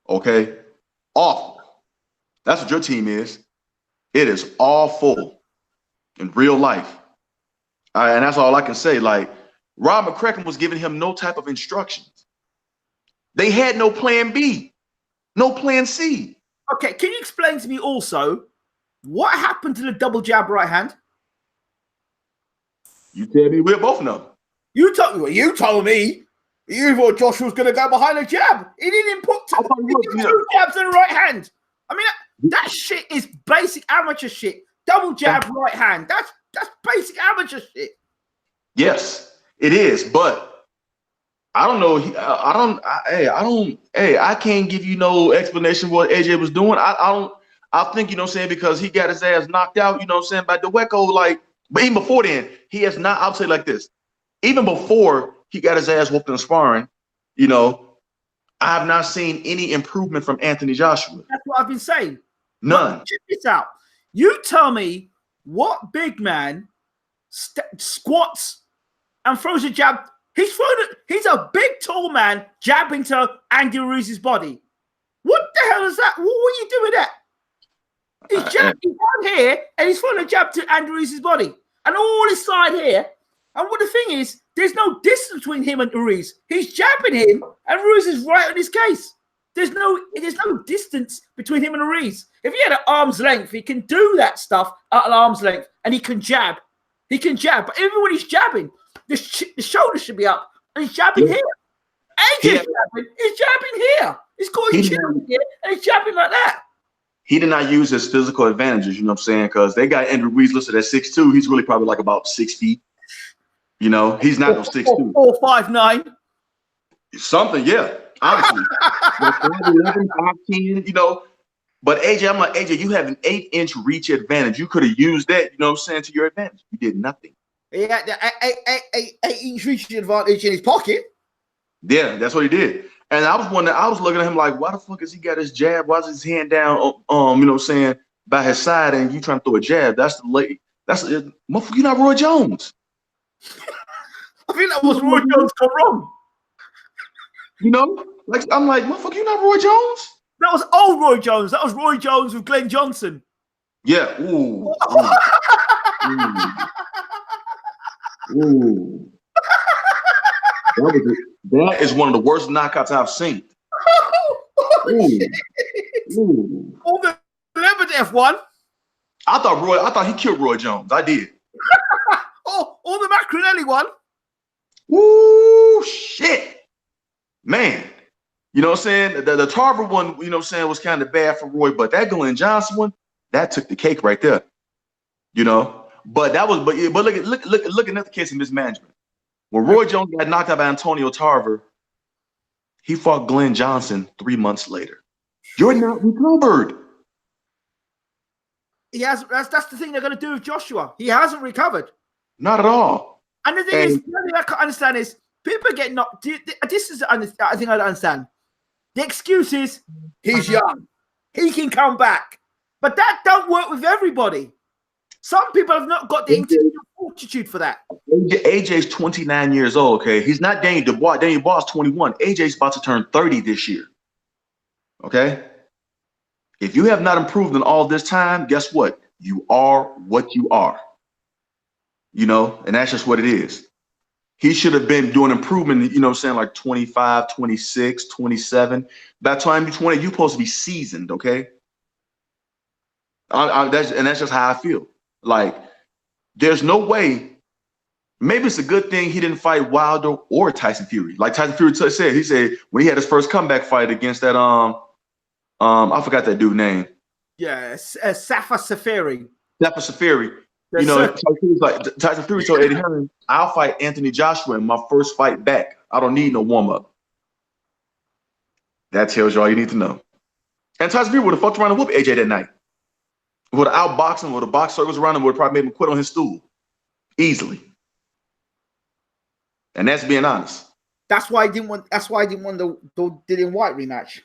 Okay? Awful. That's what your team is. It is awful in real life. And that's all I can say. Like, Rob McCracken was giving him no type of instructions. They had no plan B, no plan C. Okay, can you explain to me also what happened to the double jab right hand? You tell me, we'll both know. You told me. You thought Josh was going to go behind a jab. He didn't put two jabs in the right hand. I mean, that shit is basic amateur shit. Double jab right hand. That's basic amateur shit. Yes, it is. But I don't know. I can't give you no explanation what AJ was doing. I don't. I think, you know what I'm saying, because he got his ass knocked out, you know what I'm saying, by DeWeco. Like, but even before then, he has not. I'll say like this. Even before he got his ass whooped in sparring, you know, I have not seen any improvement from Anthony Joshua. That's what I've been saying. None. But check this out. You tell me what big man squats and throws a jab. He's a big, tall man jabbing to Andy Ruiz's body. What the hell is that? What are you doing that? He's jabbing down here and he's throwing a jab to Andy Ruiz's body. And all his side here. And what the thing is, there's no distance between him and Ruiz. He's jabbing him and Ruiz is right on his case. There's no distance between him and Ruiz. If he had an arm's length, he can do that stuff at an arm's length and he can jab. He can jab. But even when he's jabbing, the shoulder should be up and he's jabbing here. AJ's jabbing. He's jabbing here. He's got his chin here and he's jabbing like that. He did not use his physical advantages, you know what I'm saying? Because they got Andy Ruiz listed at 6'2". He's really probably like about 6 feet. You know, he's not no 6'2". 4, 5, 9. Something, yeah. Obviously. 5'11", 5'10", you know. But AJ, I'm like, AJ, you have an 8-inch reach advantage. You could have used that, you know what I'm saying, to your advantage. You did nothing. He had the 8-inch reach advantage in his pocket. Yeah, that's what he did. And I was wondering, I was looking at him like, why the fuck has he got his jab? Why is his hand down, you know what I'm saying, by his side and you trying to throw a jab? That's the late. That's motherfucker, you're not Roy Jones. I think that was Roy Jones gone wrong. You know, like I'm like, motherfucker, you not Roy Jones? That was old Roy Jones. That was Roy Jones with Glenn Johnson. Yeah. Ooh. Ooh. That is one of the worst knockouts I've seen. Ooh. All the Lebedev one. I thought he killed Roy Jones. I did. All the Macronelli one. Ooh, shit. Man. You know what I'm saying? The Tarver one, you know what I'm saying, was kind of bad for Roy, but that Glenn Johnson one, that took the cake right there. You know? But that was but look at another case of mismanagement. When Roy Jones got knocked out by Antonio Tarver, he fought Glenn Johnson 3 months later. You're not recovered. He has. That's the thing they're going to do with Joshua. He hasn't recovered. Not at all. And the thing is, the thing I can't understand is people get knocked. This is I think I don't understand. The excuse is he's young, he can come back, but that don't work with everybody. Some people have not got the intellectual fortitude for that. AJ's 29 years old. Okay, he's not Daniel Dubois. Daniel Dubois is 21. AJ's about to turn 30 this year. Okay. If you have not improved in all this time, guess what? You are what you are. You know, and that's just what it is. He should have been doing improvement, you know what I'm saying, like 25, 26, 27. By the time you're 20, you're supposed to be seasoned, okay? That's just how I feel. Like, there's no way. Maybe it's a good thing he didn't fight Wilder or Tyson Fury. Like Tyson Fury said, he said when he had his first comeback fight against that, I forgot that dude's name. Yeah, Safa Safari. Safa Safari. You know, Tyson Fury told Eddie Hearn, I'll fight Anthony Joshua in my first fight back. I don't need no warm-up. That tells you all you need to know. And Tyson Fury would have fucked around and whooped AJ that night. Would have outboxed him, would have boxed circles around him, would have probably made him quit on his stool. Easily. And that's being honest. That's why I didn't want the Dillian White rematch.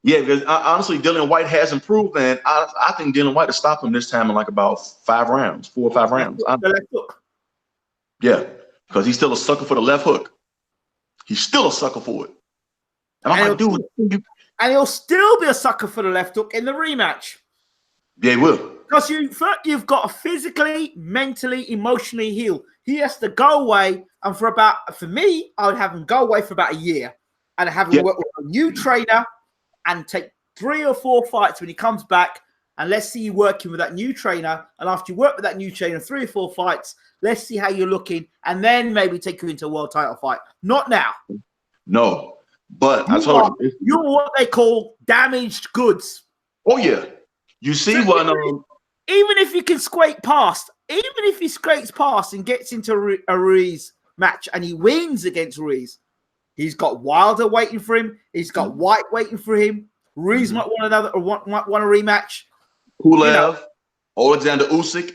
Yeah, because honestly, Dillian White has improved, and I think Dillian White to stop him this time in like about 4 or 5 rounds. The left hook. Yeah, because he's still a sucker for the left hook. He's still a sucker for it. And I'm like, dude. And he'll still be a sucker for the left hook in the rematch. Yeah, he will. Because you've got to physically, mentally, emotionally heal. He has to go away, and for me, I would have him go away for about a year and have him work with a new trainer and take 3 or 4 fights when he comes back. And let's see you working with that new trainer. And after you work with that new trainer, 3 or 4 fights, let's see how you're looking. And then maybe take you into a world title fight. Not now. No. But I told you. You're what they call damaged goods. Oh, yeah. You see when even if he can scrape past, even if he scrapes past and gets into a Ruiz match and he wins against Ruiz, he's got Wilder waiting for him. He's got White waiting for him. Ruiz might want another, or want a rematch. Pulev, Alexander Usyk.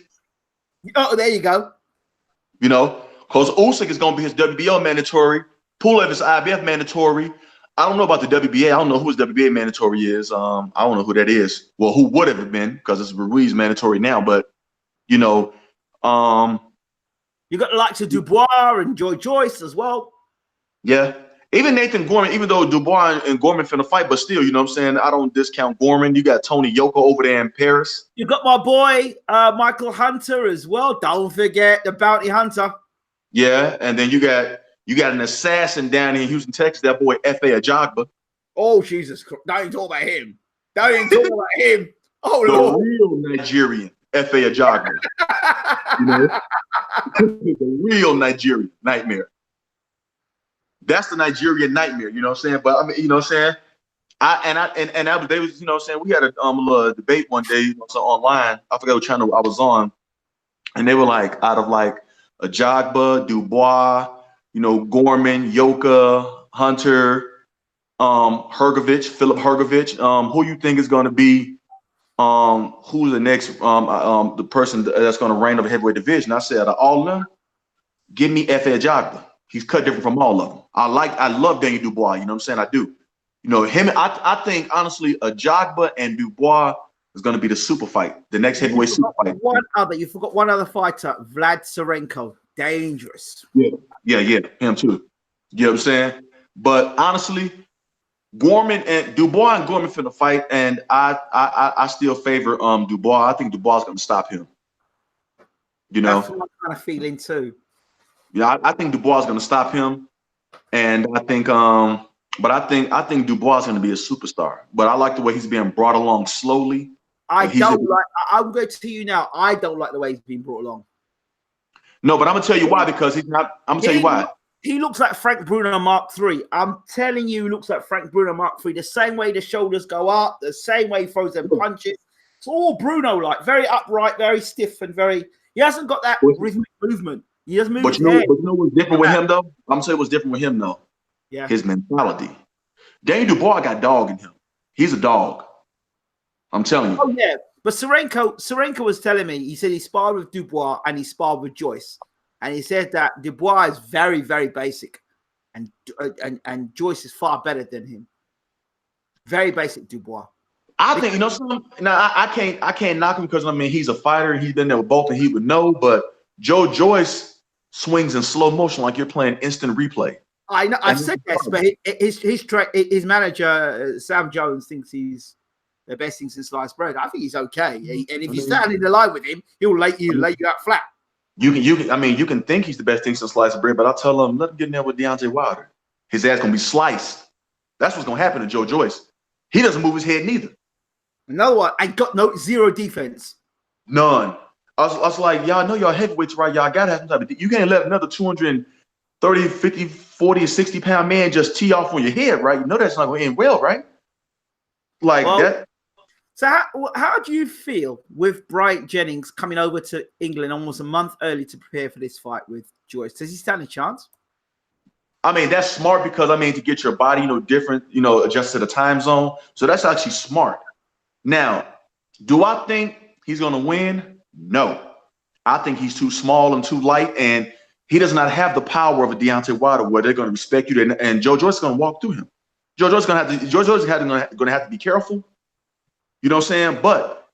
Oh, there you go. You know, because Usyk is going to be his WBO mandatory. Pulev is IBF mandatory. I don't know about the WBA. I don't know who his WBA mandatory is. I don't know who that is. Well, who would have been, because it's Ruiz mandatory now. But, you know, you got the likes of Dubois and Joyce as well. Yeah. Even Nathan Gorman, even though Dubois and Gorman finna fight, but still, you know what I'm saying? I don't discount Gorman. You got Tony Yoka over there in Paris. You got my boy, Michael Hunter as well. Don't forget the bounty hunter. Yeah. And then you got an assassin down here in Houston, Texas, that boy F.A. Ajagba. Oh, Jesus Christ. Don't even talk about him. Don't even talk about him. Oh, the Lord. real Nigerian F.A. Ajagba. You know? The real Nigerian nightmare. That's the Nigerian nightmare, you know what I'm saying? But I mean, you know what I'm saying? They was, you know what I'm saying? We had a little debate one day, you know, so online. I forgot what channel I was on. And they were like, out of like Ajagba, Dubois, you know, Gorman, Yoka, Hunter, Philip Hergovich, who you think is going to be, who's the next, the person that's going to reign over heavyweight division? I said, all of them, give me F.A. Ajagba. He's cut different from all of them. I love Daniel Dubois. You know what I'm saying? I do. You know, him, I think, honestly, Ajagba and Dubois is going to be the super fight, the next heavyweight super fight. You forgot one other fighter, Vlad Tsarenko. Dangerous. Yeah, him too. You know what I'm saying? But honestly, Gorman and Dubois and Gorman finna fight, and I still favor Dubois. I think Dubois is going to stop him. You know? That's what I'm kind of feeling too. Yeah, I think Dubois is going to stop him, and I think, but I think Dubois is going to be a superstar. But I like the way he's being brought along slowly. I'm going to tell you now. I don't like the way he's being brought along. No, but I'm going to tell you why, because he's not. I'm going to tell you why. He looks like Frank Bruno Mark III. I'm telling you, he looks like Frank Bruno Mark III. The same way the shoulders go up, the same way he throws them punches. It's all Bruno-like, very upright, very stiff, and very. He hasn't got that rhythmic movement. He doesn't move. But you know what's different with him though? I'm gonna tell you what's different with him though. Yeah. His mentality. Daniel Dubois got dog in him. He's a dog. I'm telling you. Oh yeah. But Tsarenko was telling me, he said he sparred with Dubois and he sparred with Joyce. And he said that Dubois is very, very basic. And Joyce is far better than him. Very basic Dubois. I think, you know, now I can't knock him because I mean he's a fighter and he's been there with both and he would know, but Joe Joyce swings in slow motion like you're playing instant replay. I know. I've said this, but his manager Sam Jones thinks he's the best thing since sliced bread. I think he's okay, and if you stand in the line with him, he'll lay you out flat. You can think he's the best thing since sliced bread, but I'll tell him let him get in there with Deontay Wilder. His ass gonna be sliced. That's what's gonna happen to Joe Joyce. He doesn't move his head neither. Another one. I got zero defense. None. I was like, y'all know y'all heavyweights, right? Y'all gotta have some type of. You can't let another 230, 50, 40, 60 pound man just tee off on your head, right? You know that's not gonna end well, right? Like that. So how do you feel with Bryant Jennings coming over to England almost a month early to prepare for this fight with Joyce? Does he stand a chance? I mean, that's smart because I mean to get your body, different, adjust to the time zone. So that's actually smart. Now, do I think he's gonna win? No, I think he's too small and too light, and he does not have the power of a Deontay Wilder where they're going to respect you. And Joe Joyce is going to walk through him. Joe Joyce is going to have to be careful. You know what I'm saying? But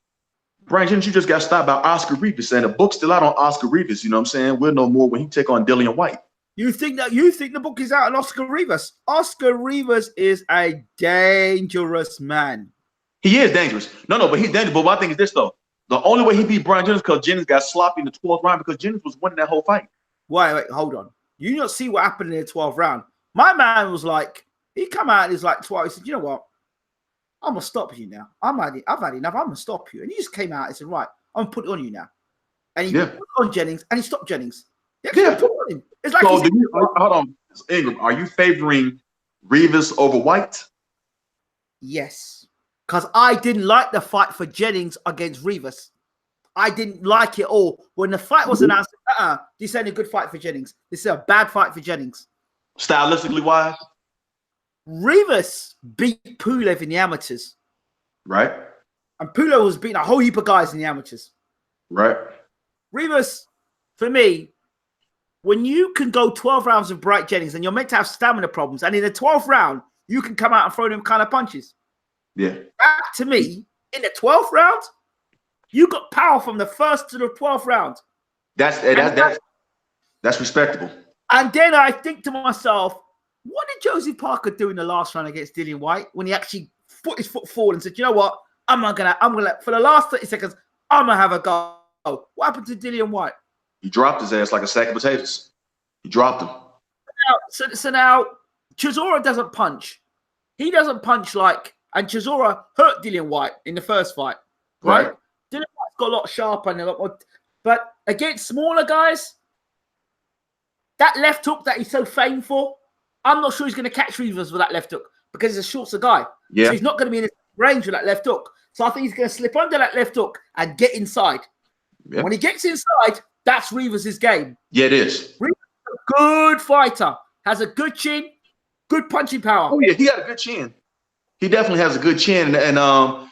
Brian Jennings, you just got stopped by Oscar Rivas, and the book's still out on Oscar Rivas. You know what I'm saying? We'll know more when he take on Dillian White. You think the book is out on Oscar Rivas? Oscar Rivas is a dangerous man. He is dangerous. No, but he's dangerous. But what I think is this though. The only way he beat Brian Jennings because Jennings got sloppy in the 12th round because Jennings was winning that whole fight. Wait, hold on. You not see what happened in the 12th round. My man was like, he come out and he's like twice. He said, you know what? I'm going to stop you now. I've had enough. I'm going to stop you. And he just came out and said, right, I'm going to put it on you now. And he put it on Jennings and he stopped Jennings. Put it on him. It's like so hold on. Ingram, are you favoring Rivas over White? Yes. Because I didn't like the fight for Jennings against Rivas. I didn't like it all. When the fight was announced, this ain't a good fight for Jennings. This is a bad fight for Jennings. Stylistically wise? Rivas beat Pulev in the amateurs. Right. And Pulev was beating a whole heap of guys in the amateurs. Right. Rivas, for me, when you can go 12 rounds with Bright Jennings and you're meant to have stamina problems, and in the 12th round, you can come out and throw them kind of punches. Yeah. That, to me, in the 12th round, you got power from the 1st to the 12th round. That's respectable. And then I think to myself, what did Josie Parker do in the last round against Dillian Whyte when he actually put his foot forward and said, you know what? I'm gonna for the last 30 seconds, I'm gonna have a go. What happened to Dillian Whyte? He dropped his ass like a sack of potatoes. He dropped him. So now Chisora doesn't punch. He doesn't punch and Chisora hurt Dillian Whyte in the first fight, right? Dillian Whyte's got a lot sharper and a lot more, but against smaller guys, that left hook that he's so famed for, I'm not sure he's going to catch Rivas with that left hook because he's a shorter guy. Yeah. So he's not going to be in his range with that left hook. So I think he's going to slip under that left hook and get inside. Yeah. When he gets inside, that's Rivas' game. Yeah, it is. Rivas is a good fighter, has a good chin, good punching power. Oh, yeah, he had a good chin. He definitely has a good chin. And I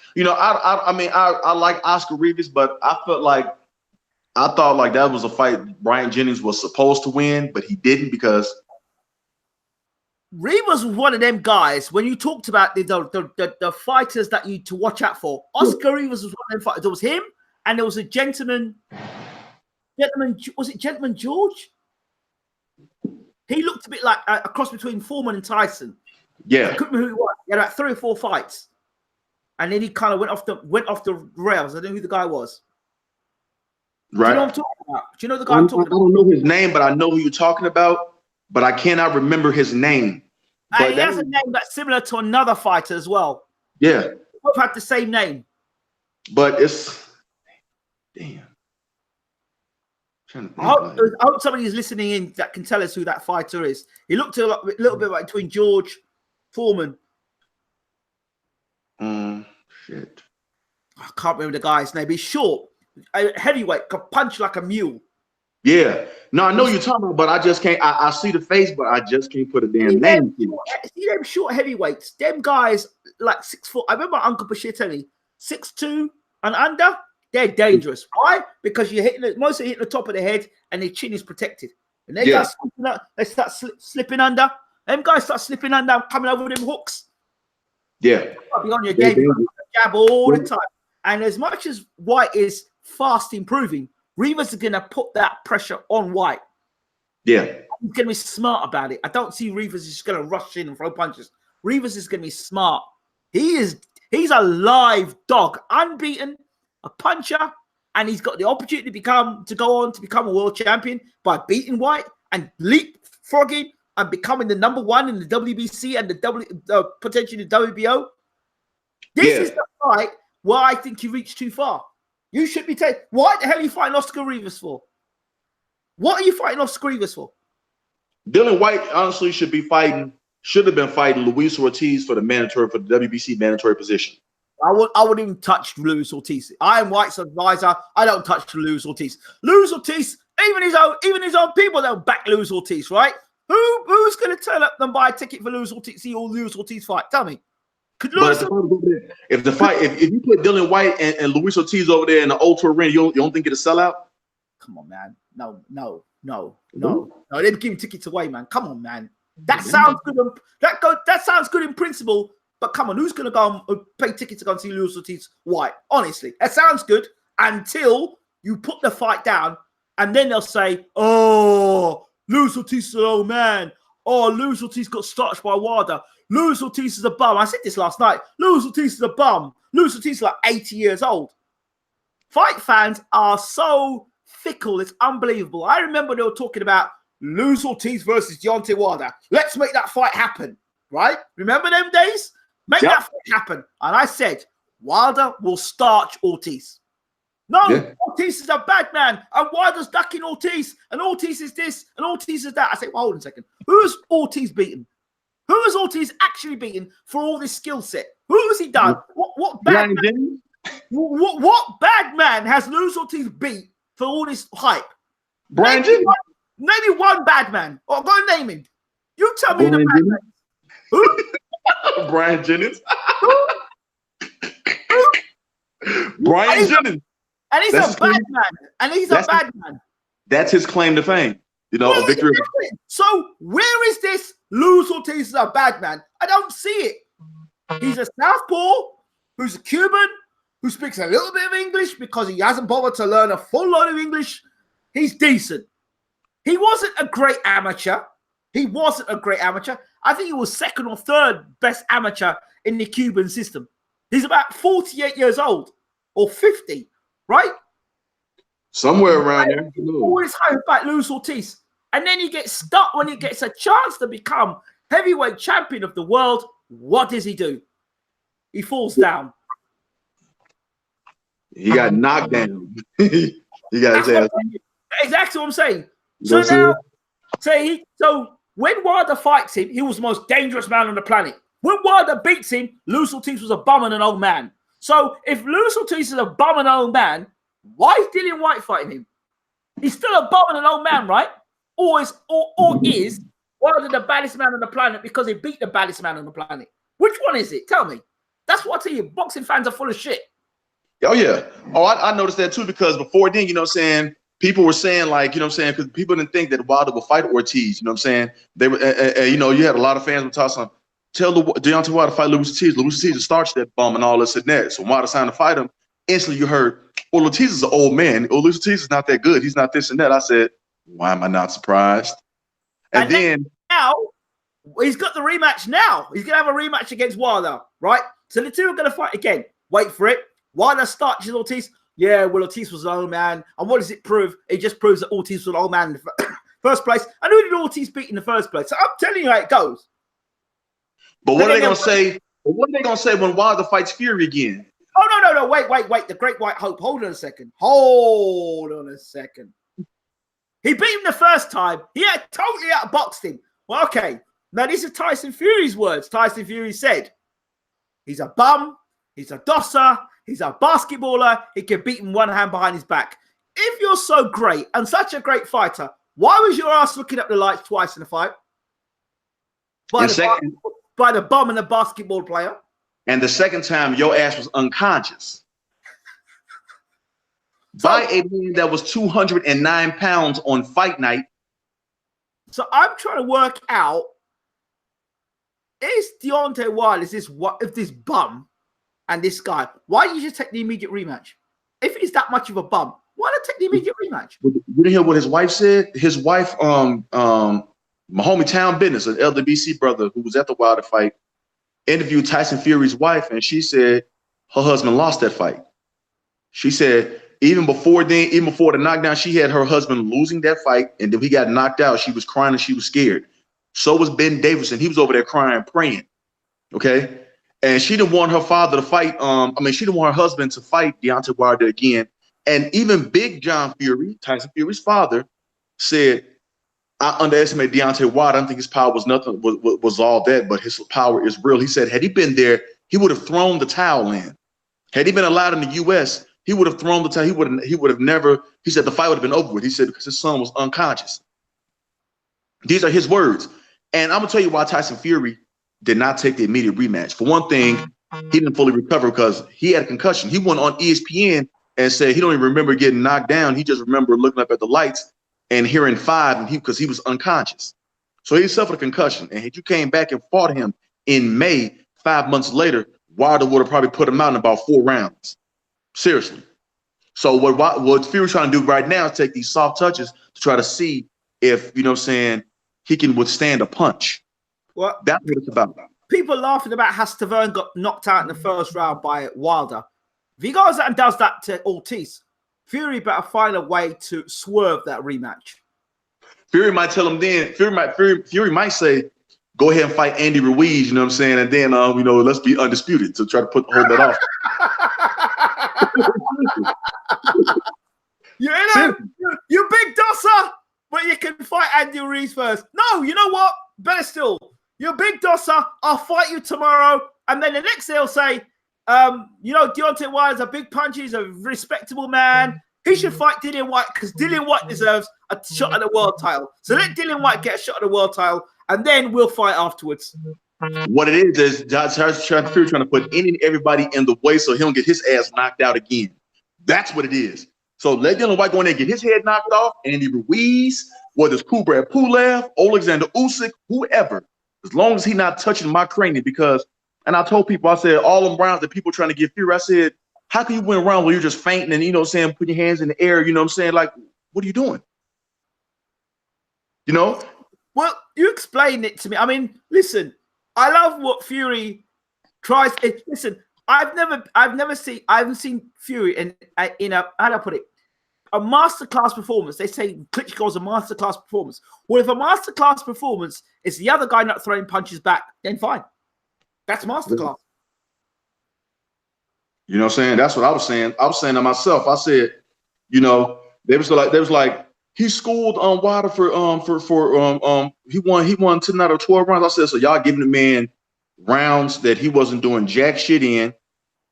like Oscar Rivas, but I thought like that was a fight Brian Jennings was supposed to win, but he didn't because Rivas was one of them guys. When you talked about the fighters that you to watch out for, Oscar Rivas was one of them fighters. There was him, and there was a gentleman. Was it Gentleman George? He looked a bit like a cross between Foreman and Tyson. Yeah, I couldn't remember who he was. He had about 3 or 4 fights, and then he kind of went off the rails. I don't know who the guy was. Right. Do you know what I'm talking about? Do you know the guy I'm talking about? I don't know his name, but I know who you're talking about. But I cannot remember his name. And he has a name that's similar to another fighter as well. Yeah. They both have the same name. But it's damn. I hope somebody is listening in that can tell us who that fighter is. He looked a little bit like between George Foreman. Shit. I can't remember the guy's name. He's short, a heavyweight, could punch like a mule. Yeah. No, I know you're talking about, but I just can't. I see the face, but I just can't put a damn name. See them short heavyweights. Them guys like 6 foot. I remember Uncle Bashir telling me 6'2" and under. They're dangerous. Why? Because you're mostly hitting the top of the head and their chin is protected. And they start slipping under. Them guys start slipping under, coming over them hooks. Yeah. Be on your game, jab all the time. And as much as White is fast improving, Rivas is going to put that pressure on White. Yeah. He's going to be smart about it. I don't see Rivas just going to rush in and throw punches. Rivas is going to be smart. He's a live dog, unbeaten, a puncher, and he's got the opportunity to go on to become a world champion by beating White and leapfrogging and becoming the #1 in the WBC and potentially the WBO. This is the fight where I think you reached too far. You should be taking. Why the hell are you fighting Oscar Rivas for? What are you fighting Oscar Rivas for? Dillian Whyte honestly should have been fighting Luis Ortiz for the WBC mandatory position. I wouldn't even touch Luis Ortiz. I am White's advisor. I don't touch Luis Ortiz. Luis Ortiz, even his own people don't back Luis Ortiz, right? Who's going to turn up and buy a ticket for Luis Ortiz? See all Luis Ortiz fight? Tell me. If you put Dillian Whyte and Luis Ortiz over there in the Ultra Arena, you don't think it'll sell out? Come on, man. No. They're giving tickets away, man. Come on, man. That sounds good. That sounds good in principle, but come on, who's going to go and pay tickets to go and see Luis Ortiz White? Honestly, that sounds good until you put the fight down, and then they'll say, "Oh, Luis Ortiz is an old man. Oh, Luis Ortiz got starched by Wilder. Luis Ortiz is a bum." I said this last night. Luis Ortiz is a bum. Luis Ortiz is like 80 years old. Fight fans are so fickle. It's unbelievable. I remember they were talking about Luis Ortiz versus Deontay Wilder. Let's make that fight happen, right? Remember them days? Make that fight happen. And I said, Wilder will starch Ortiz. No, Ortiz is a bad man. And Wilder's ducking Ortiz. And Ortiz is this. And Ortiz is that. I said, well, hold on a second. Who is Ortiz beaten? Who has Ortiz actually beaten for all this skill set? Who has he done? What bad man? What bad man has Lewis Ortiz beat for all this hype? Brian Jennings. Maybe one bad man. Or go and name him. You tell me the bad man. Who? Brian Jennings. Who? Brian Jennings. And he's a bad man. And he's a bad man. That's his claim to fame. You know, a victory. So where is this Lewis Ortiz is a bad man? I don't see it. He's a southpaw who's a Cuban who speaks a little bit of English because he hasn't bothered to learn a full load of English. He's decent. He wasn't a great amateur. I think he was second or third best amateur in the Cuban system. He's about 48 years old or 50, right? Somewhere around there. Always hype about Lewis Ortiz. And then he gets stuck when he gets a chance to become heavyweight champion of the world. What does he do? He falls down. He got knocked down. He got his ass. Exactly what I'm saying. So now, so when Wilder fights him, he was the most dangerous man on the planet. When Wilder beats him, Lewis Ortiz was a bum and an old man. So if Lewis Ortiz is a bum and an old man, why is Dillian Whyte fighting him? He's still a bum and an old man, right? Or is Wilder the baddest man on the planet because he beat the baddest man on the planet? Which one is it? Tell me. That's what I tell you. Boxing fans are full of shit. Oh, yeah. Oh, I noticed that too because before then, you know what I'm saying, people were saying like, you know what I'm saying, because people didn't think that Wilder would fight Ortiz, you know what I'm saying? They were, you know, you had a lot of fans were talking, tell Deontay Wilder to fight Luis Ortiz. Luis Ortiz starts that bum and all this and that. So Wilder signed to fight him. Instantly you heard, well, Ortiz is an old man. Oh, Luis Ortiz is not that good. He's not this and that. I said, why am I not surprised? And then now he's got the rematch now. He's going to have a rematch against Wilder, right? So the two are going to fight again. Wait for it. Wilder starts Ortiz. Yeah, well, Ortiz was an old man. And what does it prove? It just proves that Ortiz was an old man in the first place. And who did Ortiz beat in the first place? So I'm telling you how it goes. But what are they going to say? What are they going to say when Wilder fights Fury again? Oh, no. Wait. The Great White Hope. Hold on a second. He beat him the first time. He had totally outboxed him. Well, okay. Now, this is Tyson Fury's words. Tyson Fury said, he's a bum. He's a dosser. He's a basketballer. He can beat him one hand behind his back. If you're so great and such a great fighter, why was your ass looking up the lights twice in the fight? By the bum and the basketball player. And the second time, your ass was unconscious. By a man that was 209 pounds on fight night. So I'm trying to work out, is Deontay Wilder, if this bum and this guy, why did you just take the immediate rematch? If he's that much of a bum, why not take the immediate rematch? You didn't hear what his wife said? His wife, my homie Town Business, an LWBC brother who was at the Wilder fight, interviewed Tyson Fury's wife, and she said her husband lost that fight. She said even before the knockdown, she had her husband losing that fight, and then he got knocked out. She was crying and she was scared. So was Ben Davison. He was over there crying, praying. Okay. And she didn't want her father to fight. She didn't want her husband to fight Deontay Wilder again. And even Big John Fury, Tyson Fury's father, said, I underestimate Deontay Wilder. I don't think his power was nothing, was all that, but his power is real. He said, had he been there, he would have thrown the towel in. Had he been allowed in the U.S., he would have thrown the towel. He would have never, he said the fight would have been over with. He said, because his son was unconscious. These are his words. And I'm going to tell you why Tyson Fury did not take the immediate rematch. For one thing, he didn't fully recover because he had a concussion. He went on ESPN and said he don't even remember getting knocked down. He just remembered looking up at the lights and hearing 5, and because he was unconscious. So he suffered a concussion. And if you came back and fought him in May, 5 months later, Wilder would have probably put him out in about 4 rounds. Seriously. So what Fury's trying to do right now is take these soft touches to try to see if, you know what I'm saying, he can withstand a punch. Well, that's what it's about. People laughing about how Stavern got knocked out in the first round by Wilder. If he goes out and does that to Ortiz, Fury better find a way to swerve that rematch. Fury might tell him then, Fury might say, go ahead and fight Andy Ruiz, you know what I'm saying? And then, let's be undisputed to try to hold that off. You big dosser, but you can fight Andy Ruiz first. No, you know what? Better still, you're big dosser. I'll fight you tomorrow. And then the next day he'll say, You know, Deontay Wilder's a big puncher. He's a respectable man. He should fight Dillian White because Dillian White deserves a shot at the world title. So let Dillian White get a shot at the world title, and then we'll fight afterwards. What it is Tyson Fury trying to put any and everybody in the way so he don't get his ass knocked out again. That's what it is. So let Dillian White go in there and get his head knocked off. Andy Ruiz, whether it's Kubrat Pulev, Alexander Usyk, whoever, as long as he's not touching my cranium. Because, and I told people, I said, all them rounds that people trying to get Fury, I said, how can you win around where you're just fainting and, you know what I'm saying, putting your hands in the air, you know what I'm saying? Like, what are you doing? You know? Well, you explained it to me. I mean, listen, I love what Fury tries. Listen, I haven't seen Fury in a, how do I put it? A masterclass performance. They say Klitschko's a masterclass performance. Well, if a masterclass performance is the other guy not throwing punches back, then fine. That's masterclass. You know what I'm saying? That's what I was saying. I was saying to myself, I said, you know, they was like, he schooled Wilder for he won 10 out of 12 rounds. I said, so y'all giving the man rounds that he wasn't doing jack shit in,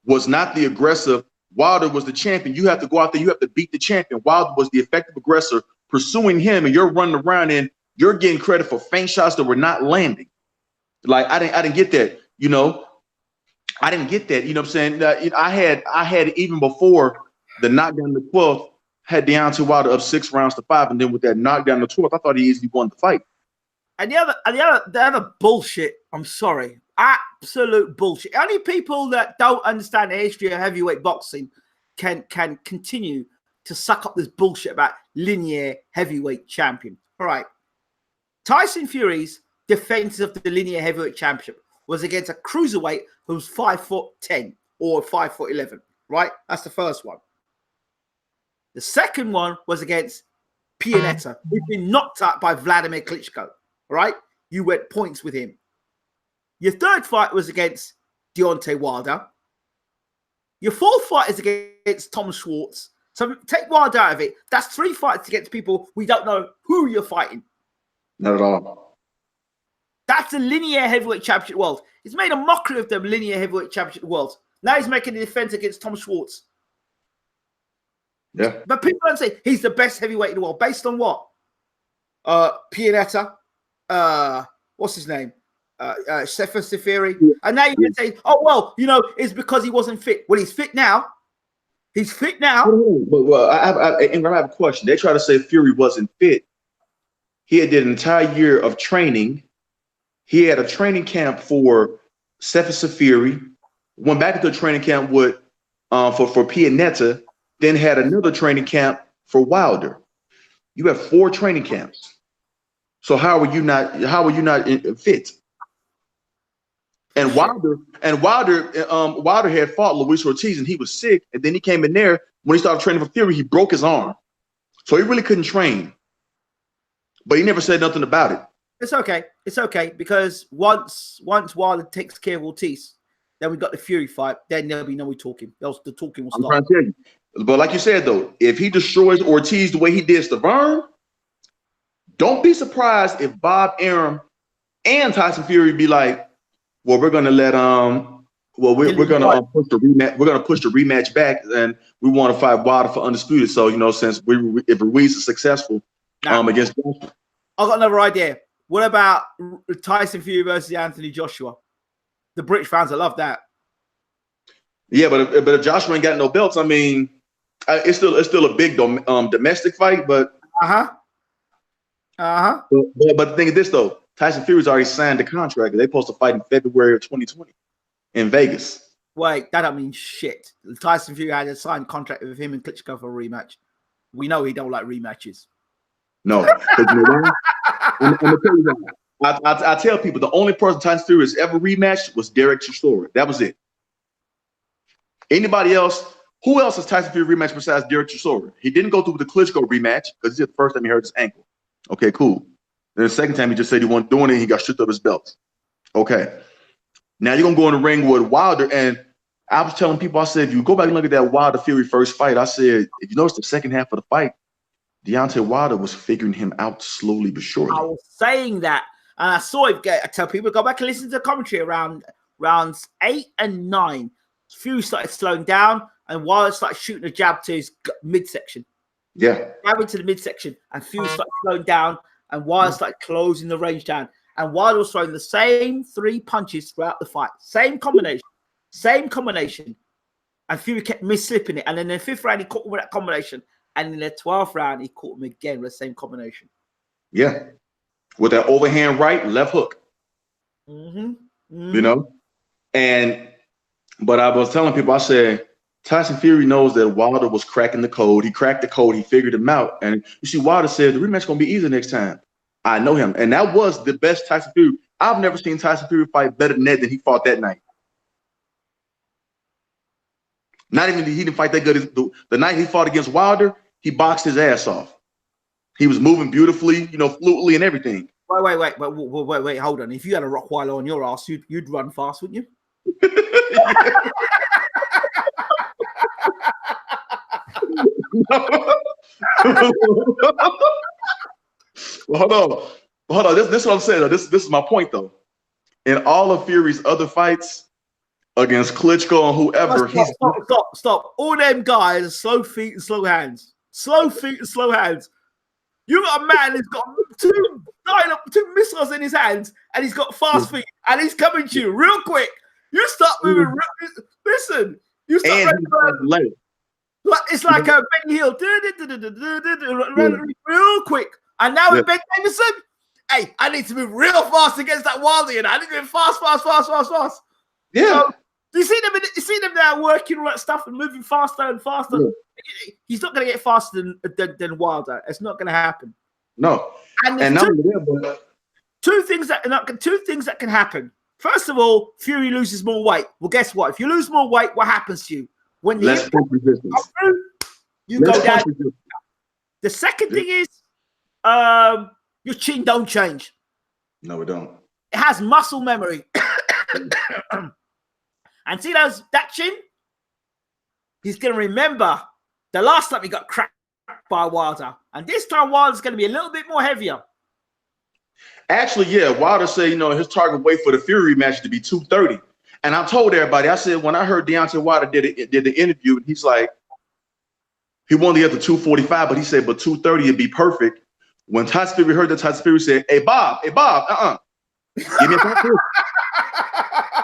was not the aggressive. Wilder was the champion. You have to go out there, you have to beat the champion. Wilder was the effective aggressor pursuing him, and you're running around and you're getting credit for feint shots that were not landing. Like I didn't get that, you know. I didn't get that, you know what I'm saying? I had even before the knockdown in the 12th, had Deontay Wilder up 6 rounds to 5, and then with that knockdown in the 12th, I thought he easily won the fight. And the other bullshit, I'm sorry, absolute bullshit. Only people that don't understand the history of heavyweight boxing can continue to suck up this bullshit about linear heavyweight champion. All right. Tyson Fury's defense of the linear heavyweight championship was against a cruiserweight who was 5'10" or 5'11", right? That's the first one. The second one was against Pianetta, who'd been knocked out by Vladimir Klitschko, right? You went points with him. Your third fight was against Deontay Wilder. Your fourth fight is against Tom Schwartz. So take Wilder out of it. That's 3 fights against people we don't know who you're fighting. Not at all. That's the linear heavyweight championship world. He's made a mockery of the linear heavyweight championship world. Now he's making a defense against Tom Schwartz. Yeah. But people don't say he's the best heavyweight in the world. Based on what? Pianetta. What's his name? Sefer Seferi. Yeah. And now you're going to say, oh, well, you know, it's because he wasn't fit. Well, he's fit now. He's fit now. Well, I have a question. They try to say Fury wasn't fit. He had did an entire year of training. He had a training camp for Sefer Seferi, went back to the training camp with for Pianetta, then had another training camp for Wilder. You have 4 training camps. So how are you not fit? And Wilder had fought Luis Ortiz and he was sick, and then he came in there when he started training for Fury, he broke his arm. So he really couldn't train. But he never said nothing about it. It's okay. It's okay, because once Wilder takes care of Ortiz, then we got the Fury fight, then there'll be no more talking. Else the talking will stop. I'm trying to tell you. But like you said, though, if he destroys Ortiz the way he did Stavern, don't be surprised if Bob Arum and Tyson Fury be like, well, we're gonna let we're gonna push the rematch. We're gonna push the rematch back, and we want to fight Wilder for undisputed. So you know, since if Ruiz is successful against Joshua. I got another idea. What about Tyson Fury versus Anthony Joshua? The British fans, I love that. Yeah, but if Joshua ain't got no belts, I mean, it's still a big domestic fight, but But the thing is this though, Tyson Fury's already signed the contract. They're supposed to fight in February of 2020 in Vegas. Wait, that don't mean shit. Tyson Fury had a signed contract with him and Klitschko for a rematch. We know he don't like rematches. No, you know what? I'm gonna tell you that. I tell people the only person Tyson Fury has ever rematched was Derek Chisora. That was it. Anybody else? Who else has Tyson Fury rematched besides Derek Chisora? He didn't go through the Klitschko rematch because this is the first time he hurt his ankle. Okay, cool. Then the second time he just said he wasn't doing it, he got stripped of his belts. Okay. Now you're gonna go in the ring with Wilder, and I was telling people, I said, if you go back and look at that Wilder Fury first fight, I said, if you notice the second half of the fight, Deontay Wilder was figuring him out slowly but surely. I was saying that, and I saw it. I tell people, go back and listen to the commentary around rounds 8 and 9. Fury started slowing down, and Wilder started shooting a jab to his midsection. Yeah. Jab into the midsection, and Fury started slowing down, and Wilder started closing the range down. And Wilder was throwing the same 3 punches throughout the fight. Same combination. And Fury kept mis-slipping it. And then in the 5th round, he caught him with that combination. And in the 12th round, he caught him again with the same combination. Yeah. With that overhand right, left hook. You know? But I was telling people, I said, Tyson Fury knows that Wilder was cracking the code. He cracked the code. He figured him out. And you see, Wilder said, the rematch going to be easy next time. I know him. And that was the best Tyson Fury. I've never seen Tyson Fury fight better than that than he fought that night. Not even he didn't fight that good. The night he fought against Wilder, he boxed his ass off. He was moving beautifully, you know, fluidly and everything. Wait, hold on. If you had a Rottweiler on your ass, you'd run fast, wouldn't you? Well, hold on. This is what I'm saying. This is my point, though. In all of Fury's other fights against Klitschko and whoever, Stop. All them guys are slow feet and slow hands. You got a man who's got two missiles in his hands, and he's got fast feet, and he's coming to you real quick. You start moving. Listen, you start running. It's like a Benny Hill, real quick. And now with Ben Davison, hey, I need to move real fast against that Wilder. I need to move fast. Yeah. So, you see them now working all that stuff and moving faster and faster. Yeah. He's not going to get faster than Wilder. It's not going to happen. No. And two things that can happen. First of all, Fury loses more weight. Well, guess what? If you lose more weight, what happens to you? When the less punch resistance. You go down. The second thing is, your chin don't change. No, it don't. It has muscle memory. And see that chin? He's going to remember the last time he got cracked by Wilder. And this time Wilder's going to be a little bit more heavier. Actually, yeah, Wilder said, his target weight for the Fury match to be 230. And I told everybody, I said, when I heard Deontay Wilder did the interview, and he's like, he wanted to get to 245, but he said, but 230 would be perfect. When Tyson Fury heard that, Tyson Fury said, hey, Bob, Give me a 230.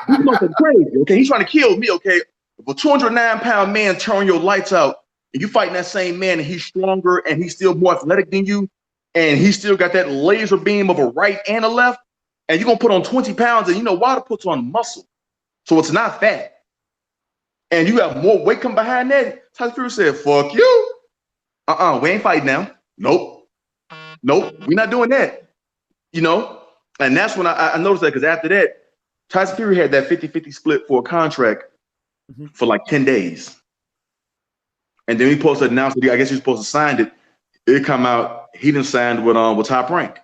He's going crazy, okay? He's trying to kill me, okay? If a 209-pound man turn your lights out, and you fighting that same man, and he's stronger, and he's still more athletic than you, and he still got that laser beam of a right and a left, and you're going to put on 20 pounds, and Wilder puts on muscle. So it's not fat. And you have more weight come behind that. Tyson Fury said, fuck you. We ain't fighting now. Nope, we're not doing that. And that's when I noticed that, because after that, Tyson Fury had that 50-50 split for a contract for like 10 days. And then he supposed to announce it. I guess he was supposed to sign it. It come out, he didn't sign with Top Rank.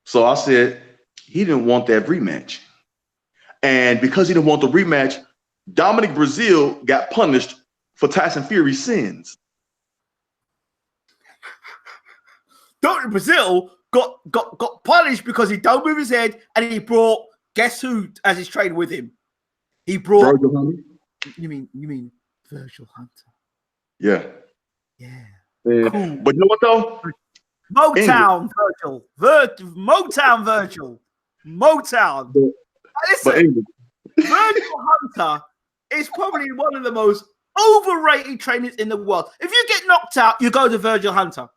So I said, he didn't want that rematch. And because he didn't want the rematch, Dominic Breazeale got punished for Tyson Fury's sins. Dominic Breazeale got punished because he don't move his head, and he brought, guess who as his trainer with him? He brought Virgil Hunter? You mean Virgil Hunter? Yeah. Cool. But you know what though? Motown Virgil. Listen, Virgil Hunter is probably one of the most overrated trainers in the world. If you get knocked out, you go to Virgil Hunter.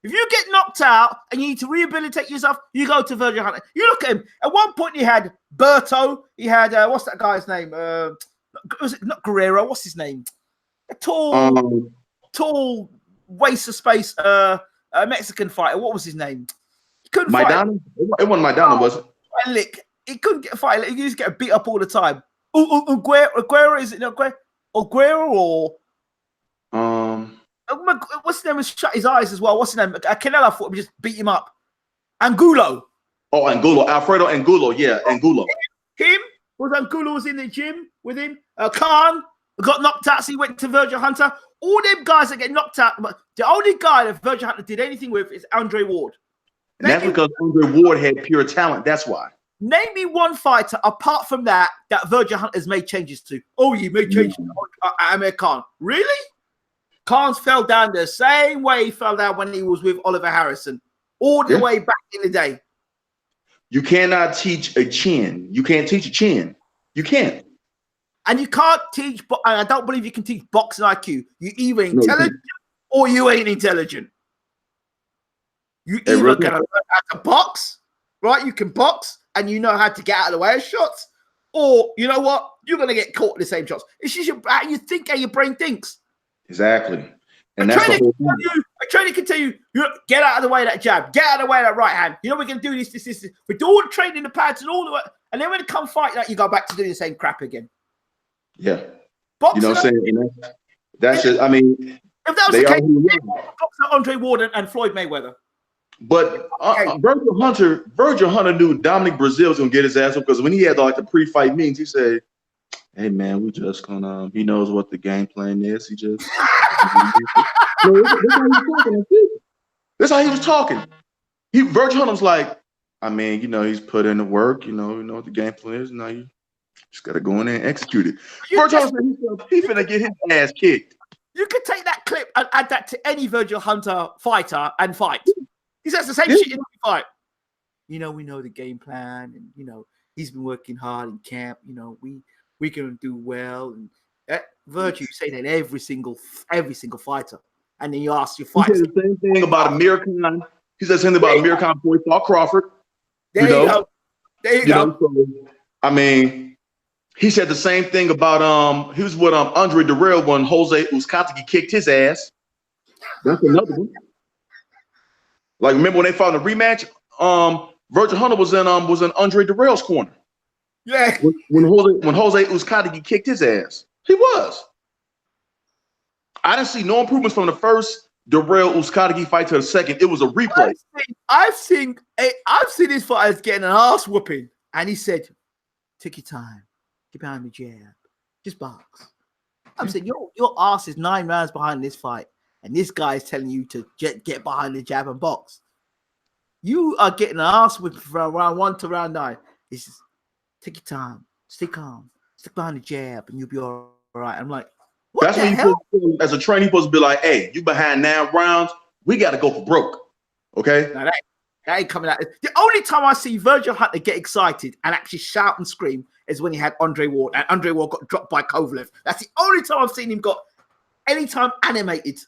If you get knocked out and you need to rehabilitate yourself, you go to Virgil Hunter. You look at him. At one point, he had Berto. He had what's that guy's name? Was it not Guerrero? What's his name? A tall waste of space. A Mexican fighter. What was his name? He couldn't fight. It wasn't Maidana, was it? Lick. He couldn't get a fight. He used to get beat up all the time. Aguero, is it Aguero or what's his name? Was shut his eyes as well. What's his name? Canelo thought we just beat him up. Angulo. Oh, Angulo. Alfredo Angulo. Yeah, Angulo. Angulo was in the gym with him. Khan got knocked out, so he went to Virgil Hunter. All them guys that get knocked out, but the only guy that Virgil Hunter did anything with is Andre Ward. And that's because Andre Ward had pure talent. That's why. Name me one fighter apart from that Virgil Hunter's made changes to. Oh, you made changes to Amir Khan. Really? Khan's fell down the same way he fell down when he was with Oliver Harrison, all the way back in the day. You cannot teach a chin. You can't teach a chin. You can't. And you can't teach, and I don't believe you can teach boxing IQ. You either intelligent or you ain't intelligent. You either can learn how to box, right? You can box and you know how to get out of the way of shots, or you know what? You're going to get caught in the same shots. It's just how you think, how your brain thinks. Exactly. And a trainer can tell you, get out of the way of that jab, get out of the way of that right hand. You know, we're going to do this. We do all the training in the pads and all the way. And then when it come fight, you go back to doing the same crap again. Yeah. Boxing, you know what I'm saying? That's just, I mean, if that was the case, boxing Andre Ward and Floyd Mayweather. But Virgil Hunter knew Dominic Brazil was gonna get his ass up, because when he had the pre-fight meetings, he said, "Hey man, we just gonna." He knows what the game plan is. He just. That's how he was talking. Virgil Hunter was like, I mean, he's put in the work. You know what the game plan is. Now you just gotta go in there and execute it. Virgil Hunter, he's finna get his ass kicked. You could take that clip and add that to any Virgil Hunter fighter and fight. He says the same shit in every fight. We know the game plan, and he's been working hard in camp. We can do well. And Virgil, you say that every single fighter, and then you ask your fighter. He said the same thing about Amir Khan. He said something about Amir Khan before he fought Crawford. There you go. There you go. So, I mean, he said the same thing about he was with Andre Durrell when Jose Uzcategui kicked his ass. That's another one. Like, remember when they fought in the rematch? Virgil Hunter was in Andre Durrell's corner. Yeah. When Jose Uzcategui kicked his ass, he was. I didn't see no improvements from the first Durrell Uzcategui fight to the second. It was a replay. I've seen his fighters getting an ass whooping, and he said, "Take your time, get behind the jab, just box." I'm saying your ass is 9 rounds behind this fight. And this guy is telling you to get behind the jab and box. You are getting an ass whipped from round 1 to round 9. He says, take your time, stay calm, stick behind the jab, and you'll be all right. I'm like, what the hell? As a trainer, you're supposed to be like, hey, you behind 9 rounds, we got to go for broke. Okay? Now that ain't coming out. The only time I see Virgil Hunter get excited and actually shout and scream is when he had Andre Ward, and Andre Ward got dropped by Kovalev. That's the only time I've seen him got any time animated.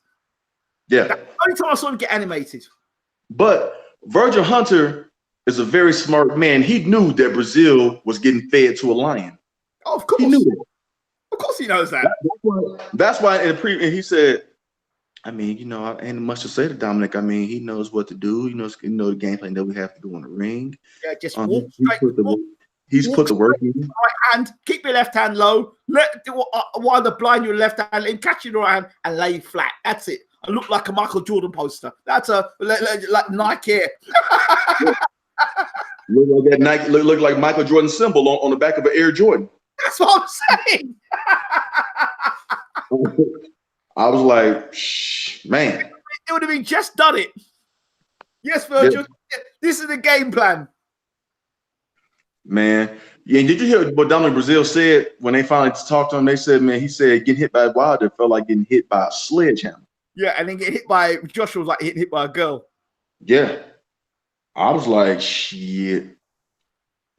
Yeah. That's the only time I saw him get animated. But Virgil Hunter is a very smart man. He knew that Brazil was getting fed to a lion. Oh, of course. He knew that. Of course he knows that. That's why in the he said, I mean, I ain't much to say to Dominic. I mean, he knows what to do. He knows the game plan that we have to do in the ring. Yeah, just walk straight. He's put the work in. Right hand, keep your left hand low. While the blind your left hand, and catch your right hand and lay flat. That's it. I look like a Michael Jordan poster. That's like Nike here. Look like that Nike. Look like Michael Jordan symbol on the back of an Air Jordan. That's what I'm saying. I was like, shh, man. It would have been just done it. Yes, Virgil. Yeah. This is the game plan. Man. Yeah, and did you hear what Dominic Brazil said when they finally talked to him? They said, man, he said getting hit by Wilder felt like getting hit by a sledgehammer. Yeah, and then get hit by Joshua was like getting hit by a girl. Yeah. I was like, shit.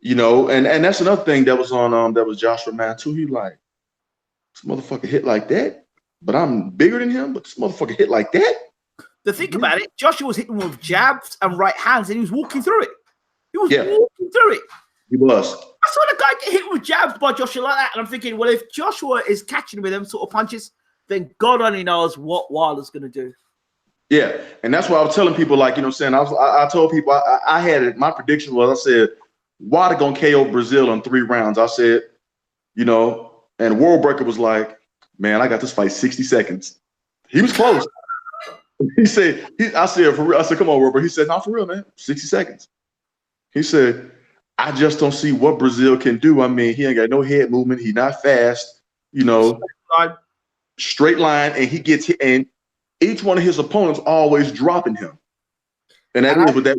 And that's another thing that was on that was Joshua Man too. He like, this motherfucker hit like that, but I'm bigger than him, but this motherfucker hit like that. The thing about it, Joshua was hitting with jabs and right hands, and he was walking through it. He was walking through it. He was. I saw the guy get hit with jabs by Joshua like that, and I'm thinking, well, if Joshua is catching with them sort of punches, then God only knows what Wilder's going to do. Yeah, and that's why I was telling people, like, I told people I had it. My prediction was, I said, Wilder gonna KO Brazil in 3 rounds. I said, and World Breaker was like, man, I got this fight 60 seconds. He was close. I said, for real. I said, come on, World Breaker. He said, not for real, man. 60 seconds. He said, I just don't see what Brazil can do. I mean, he ain't got no head movement. He's not fast, straight line, and he gets hit, and each one of his opponents always dropping him. And that is with that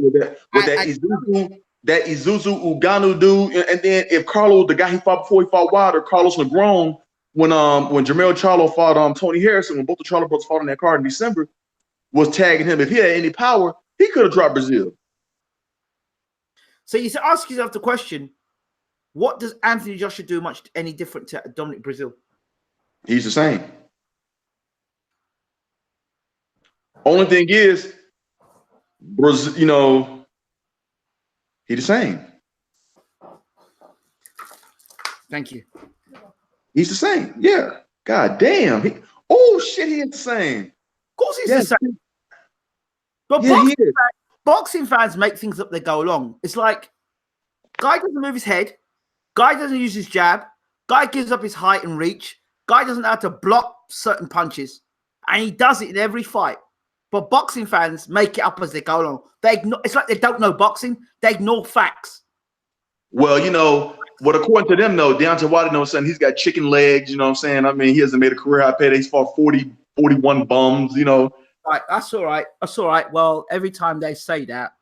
that Isuzu Uganu dude, and then if Carlo, the guy he fought before he fought Wilder, Carlos Negron, when Jermell Charlo fought Tony Harrison, when both the Charlo brothers fought on that card in December, was tagging him. If he had any power, he could have dropped Brazil. So you ask yourself the question: what does Anthony Joshua do any different to Dominic Brazil? He's the same. Only thing is, Brazil, you know, he's the same. Thank you. He's the same. Yeah. God damn. Oh shit, he is the same. Of course he's the same. But yeah, boxing fans make things up they go along. It's like, guy doesn't move his head. Guy doesn't use his jab. Guy gives up his height and reach. Guy doesn't know how to block certain punches. And he does it in every fight. But boxing fans make it up as they go along. It's like they don't know boxing. They ignore facts. Well, you know, what according to them, though, Deontay Wilder, you know what I'm saying, he's got chicken legs, you know what I'm saying? I mean, he hasn't made a career high payday. He's fought 41 bums, you know. Right, that's all right. That's all right. Well, every time they say that,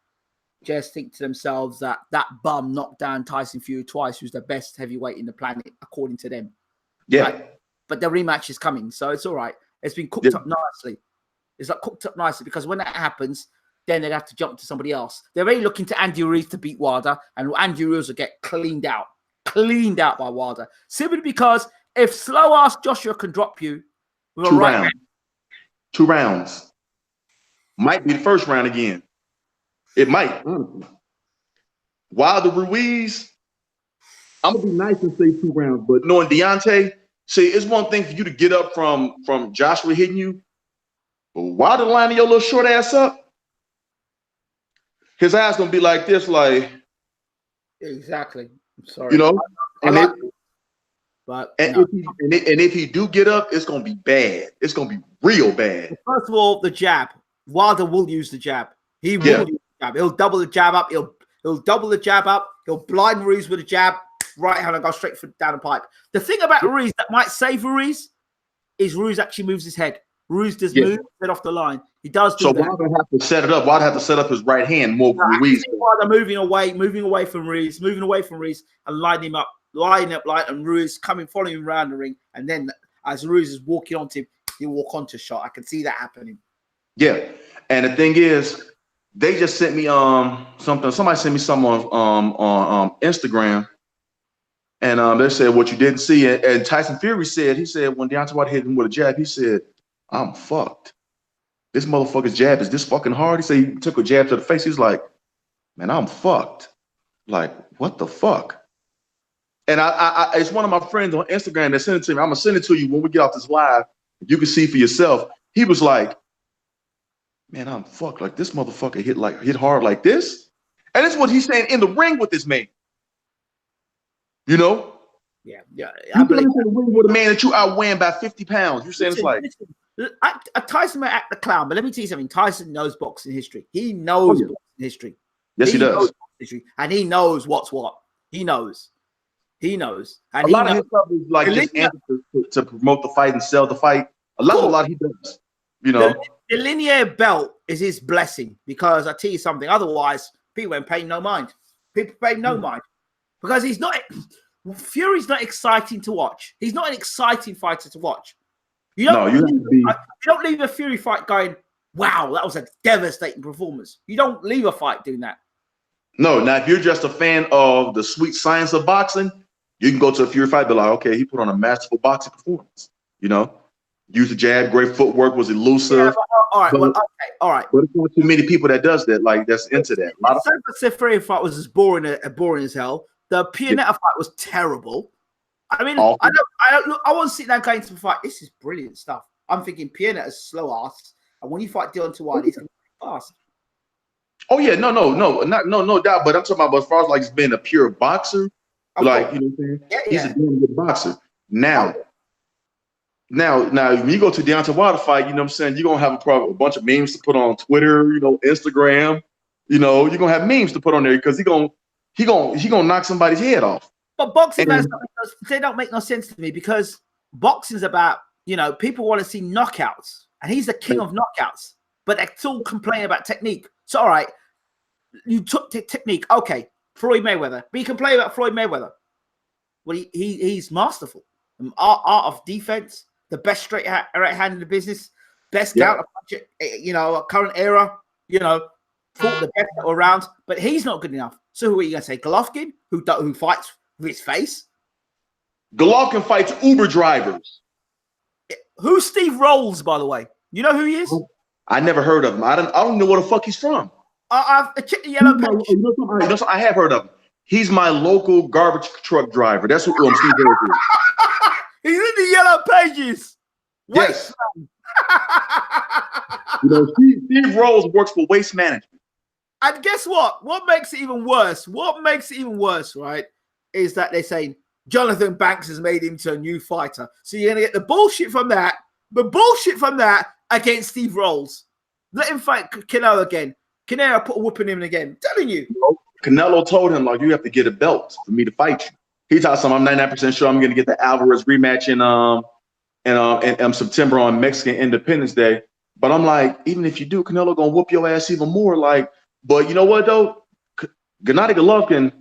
just think to themselves that bum knocked down Tyson Fury twice, who's the best heavyweight in the planet, according to them. Yeah. Right? But the rematch is coming, so it's all right. It's been cooked up nicely. It's like cooked up nicely, because when that happens, then they'd have to jump to somebody else. They're really looking to Andy Ruiz to beat Wilder, and Andy Ruiz will get cleaned out by Wilder. Simply because if slow-ass Joshua can drop you with Two a right rounds. hand, 2 rounds. Might be the first round again. It might, honestly. Wilder Ruiz, I'm gonna be nice and say 2 rounds, but knowing Deontay, see, it's one thing for you to get up from Joshua hitting you, but Wilder lining your little short ass up, his eyes gonna be like this, like exactly. I'm sorry, you know. But if he do get up, it's gonna be bad. It's gonna be real bad. First of all, the jab. Wilder will use the jab. He will use the jab. He'll double the jab up. He'll double the jab up. He'll blind Ruiz with a jab, right hand, and go straight down the pipe. The thing about Ruiz that might save Ruiz is Ruiz actually moves his head. Ruiz does move his head off the line. He does do that. So Wilder have to set it up. Wilder have to set up his right hand more than Ruiz. Wilder moving away from Ruiz, and lining him up, and Ruiz following him around the ring. And then as Ruiz is walking onto him, he'll walk onto a shot. I can see that happening. Yeah. And the thing is, they just sent me something. Somebody sent me something on Instagram. And they said what you didn't see. And Tyson Fury said, when Deontay Wilder hit him with a jab, he said, I'm fucked. This motherfucker's jab is this fucking hard. He said he took a jab to the face. He's like, man, I'm fucked. Like, what the fuck? And it's one of my friends on Instagram that sent it to me. I'm gonna send it to you when we get off this live. You can see for yourself. He was like, man, I'm fucked. Like, this motherfucker hit hard like this. And that's what he's saying in the ring with this man. You know? Yeah. You believe in the ring with a man that you outweighing by 50 pounds. You're saying it's like. Tyson may act the clown, but let me tell you something. Tyson knows boxing history. He knows boxing history. Yes, he does. History, and he knows what's what. He knows. And a lot of his stuff is like just to promote the fight and sell the fight. A lot he does. You know, the linear belt is his blessing, because I tell you something. Otherwise, people ain't paying no mind. People pay no mind, because he's not. Fury's not exciting to watch. He's not an exciting fighter to watch. You don't leave a Fury fight going, wow, that was a devastating performance. You don't leave a fight doing that. No, now if you're just a fan of the sweet science of boxing, you can go to a Fury fight and be like, okay, he put on a masterful boxing performance. You know, use the jab, great footwork, was elusive. Yeah, all right. But it's not too many people that does that, like that's into that. A lot of the Fury fight was as boring as hell. The Pianetta fight was terrible. I mean, I want to sit down going to the fight. This is brilliant stuff. I'm thinking Pianetta's slow ass, and when you fight Deontay Wilder, he's going to be fast. Oh yeah, no doubt. But I'm talking about as far as like just being a pure boxer, like you know what I'm saying. Yeah. He's a damn good boxer. Now, when you go to Deontay Wilder fight, you know what I'm saying, you're gonna have a bunch of memes to put on Twitter, you know, Instagram. You know, you're gonna have memes to put on there because he gonna knock somebody's head off. But boxing fans, they don't make no sense to me, because boxing's about, you know, people want to see knockouts, and he's the king of knockouts, but they still complain about technique. So, all right, you took technique. Okay, Floyd Mayweather. But you can play about Floyd Mayweather. Well, he's masterful. Art of defense, the best right hand in the business, best counter puncher, current era, fought the best around, but he's not good enough. So who are you going to say? Golovkin, who fights with his face? Golovkin fights Uber drivers. Who's Steve Rolls, by the way? You know who he is? I never heard of him. I don't know where the fuck he's from. I've checked the yellow page. I have heard of him. He's my local garbage truck driver. That's who Steve Rolls is. He's in the yellow pages. Yes. Steve Rolls works for Waste Management. And guess what? What makes it even worse? Right, is that they're saying Jonathan Banks has made him to a new fighter. So you're going to get the bullshit from that against Steve Rolls. Let him fight Canelo again. Canelo put a whooping him again. I'm telling you. Canelo told him, like, you have to get a belt for me to fight you. He told him, I'm 99% sure I'm going to get the Alvarez rematch in September on Mexican Independence Day. But I'm like, even if you do, Canelo going to whoop your ass even more. Like, but you know what, though? Gennady Golovkin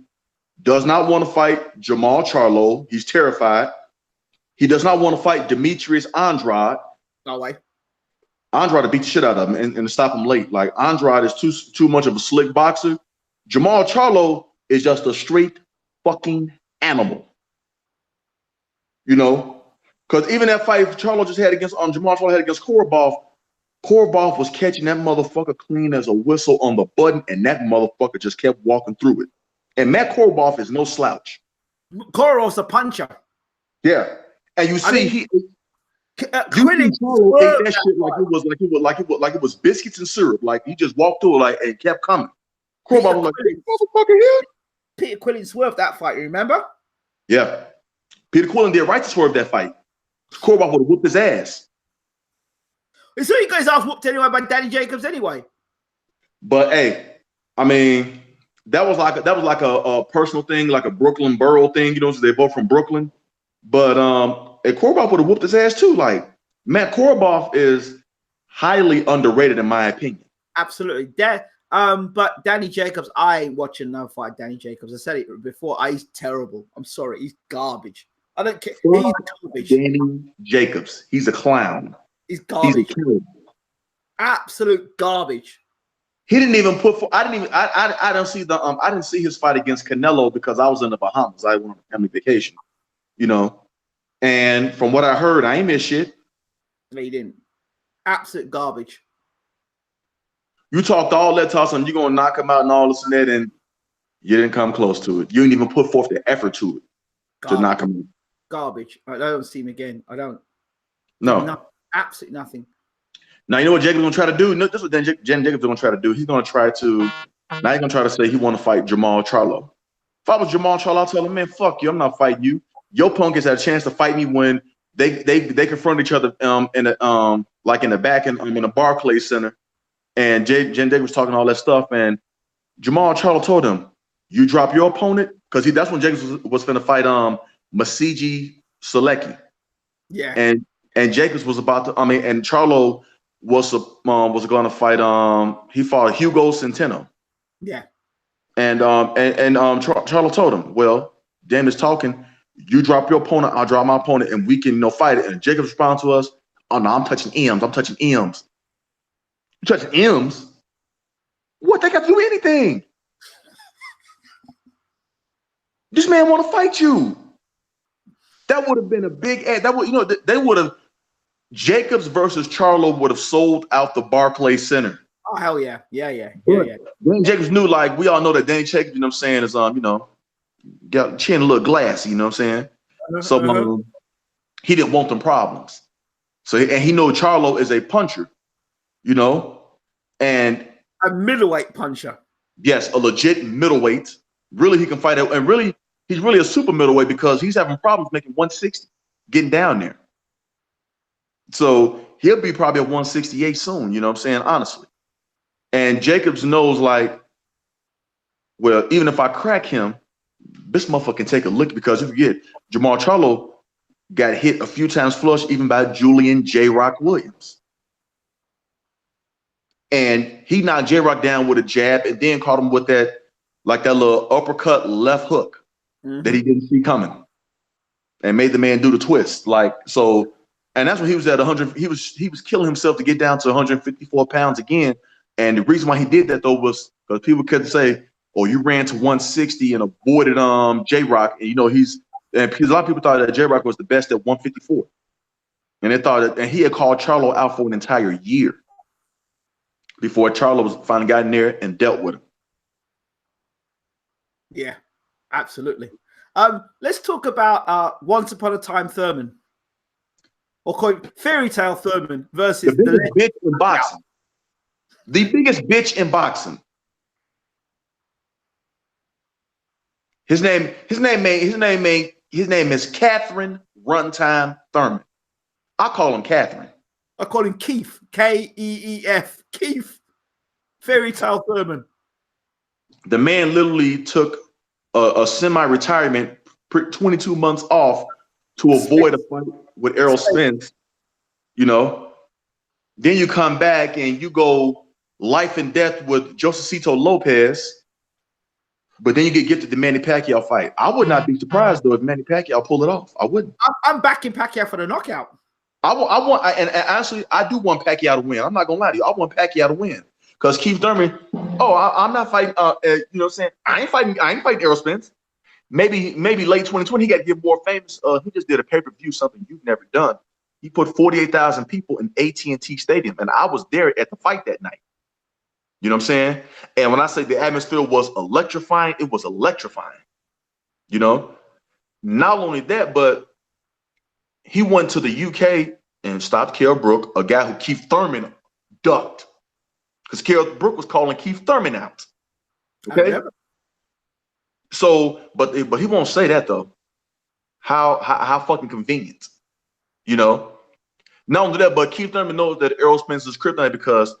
does not want to fight Jamal Charlo. He's terrified. He does not want to fight Demetrius Andrade. No way. Andrade to beat the shit out of him and to stop him late. Like, Andrade is too much of a slick boxer. Jamal Charlo is just a straight fucking animal. Because even that fight Charlo just had against Jamal Charlo had against Korobov was catching that motherfucker clean as a whistle on the button, and that motherfucker just kept walking through it. And Matt Korobov is no slouch. Korobov's a puncher. Yeah, and you see he ate that shit like it was biscuits and syrup. Like he just walked through it like and kept coming. Korobov was like, hey, motherfucker here. Peter Quillen swerved that fight. You remember? Yeah, Peter Quillen did right to swerve that fight. Korobov would have whooped his ass. So you guys asked whooped anyway by Danny Jacobs anyway. But hey, I mean, that was like a personal thing, like a Brooklyn Borough thing. So they're both from Brooklyn. But Korobov would have whooped his ass too. Like Matt Korobov is highly underrated in my opinion. Absolutely. But Danny Jacobs, I ain't watching no fight. Danny Jacobs. I said it before. He's terrible. I'm sorry. He's garbage. I don't care. He's garbage. Danny Jacobs. He's a clown. He's garbage. He's a killer. Absolute garbage. He didn't even I didn't see his fight against Canelo because I was in the Bahamas. I went on a family vacation, And from what I heard, I ain't missed shit. No, he didn't. Absolute garbage. You talked all that toss and you're gonna knock him out and all this and that, and you didn't come close to it. You didn't even put forth the effort to it to knock him out. Garbage. I don't see him again. I don't. No. Absolutely nothing. Now you know what Jacobs gonna try to do? No, this is what Jen Jacobs is gonna try to do. He's gonna try to say he want to fight Jamal Charlo. If I was Jamal Charlo, I'll tell him, man, fuck you. I'm not fighting you. Your punk has had a chance to fight me when they confront each other in the back in the Barclays Center, and Jen Jacobs was talking all that stuff, and Jamal Charlo told him, "You drop your opponent," because that's when Jacobs was going to fight Masiji Selecki. Yeah. And Jacobs was about to. And Charlo was going to fight. He fought Hugo Centeno. Yeah. And Charlo told him, "Well, damn is talking. You drop your opponent, I'll drop my opponent, and we can fight it." And Jacobs responded to us, "Oh no, I'm touching M's. I'm touching M's. You touching M's? What? They got to do anything. This man want to fight you." That would have been a big ad. That would, they would have. Jacobs versus Charlo would have sold out the Barclays Center. Oh hell yeah, yeah. Danny Jacobs knew, like we all know that Danny Jacobs, is got chin a little glassy, you know what I'm saying? So he didn't want them problems. So he knew Charlo is a puncher, and a middleweight puncher. Yes, a legit middleweight. Really, he can fight it, and really, he's really a super middleweight because he's having problems making 160, getting down there. So he'll be probably at 168 soon, you know what I'm saying? Honestly. And Jacobs knows, like, well, even if I crack him, this motherfucker can take a lick, because if you get Jamal Charlo got hit a few times flush, even by Julian J. Rock Williams. And he knocked J. Rock down with a jab and then caught him with that like that little uppercut left hook that he didn't see coming, and made the man do the twist. Like so, and that's when he was at 100. He was killing himself to get down to 154 pounds again. And the reason why he did that though was because people could say, "Oh, you ran to 160 and avoided J-Rock," and because a lot of people thought that J-Rock was the best at 154, and they thought that, and he had called Charlo out for an entire year before Charlo was finally got in there and dealt with him. Yeah, absolutely. Let's talk about Once Upon a Time Thurman, or call it Fairy Tale Thurman versus the biggest bitch in boxing. The biggest bitch in boxing. His name is Catherine Runtime Thurman. I call him Catherine. I call him Keith. Keef. Keith. Fairy Tale Thurman. The man literally took a semi-retirement, 22 months off to avoid a fight with Errol Spence. Then you come back and you go life and death with Josecito Lopez, but then you get gifted the Manny Pacquiao fight. I would not be surprised though if Manny Pacquiao pulled it off. I wouldn't. I'm backing Pacquiao for the knockout. And actually, I do want Pacquiao to win. I'm not gonna lie to you. I want Pacquiao to win because Keith Thurman. I'm not fighting. You know what I'm saying? I ain't fighting Errol Spence. Maybe late 2020 he got to get more famous. He just did a pay-per-view, something you've never done. He put 48,000 people in AT&T Stadium, and I was there at the fight that night. You know what I'm saying? And when I say the atmosphere was electrifying, it was electrifying. Not only that, but he went to the UK and stopped Kell Brook, a guy who Keith Thurman ducked, because Kell Brook was calling Keith Thurman out. Okay. So, but he won't say that though. How fucking convenient, Not only that, but Keith Thurman knows that Errol Spence is kryptonite because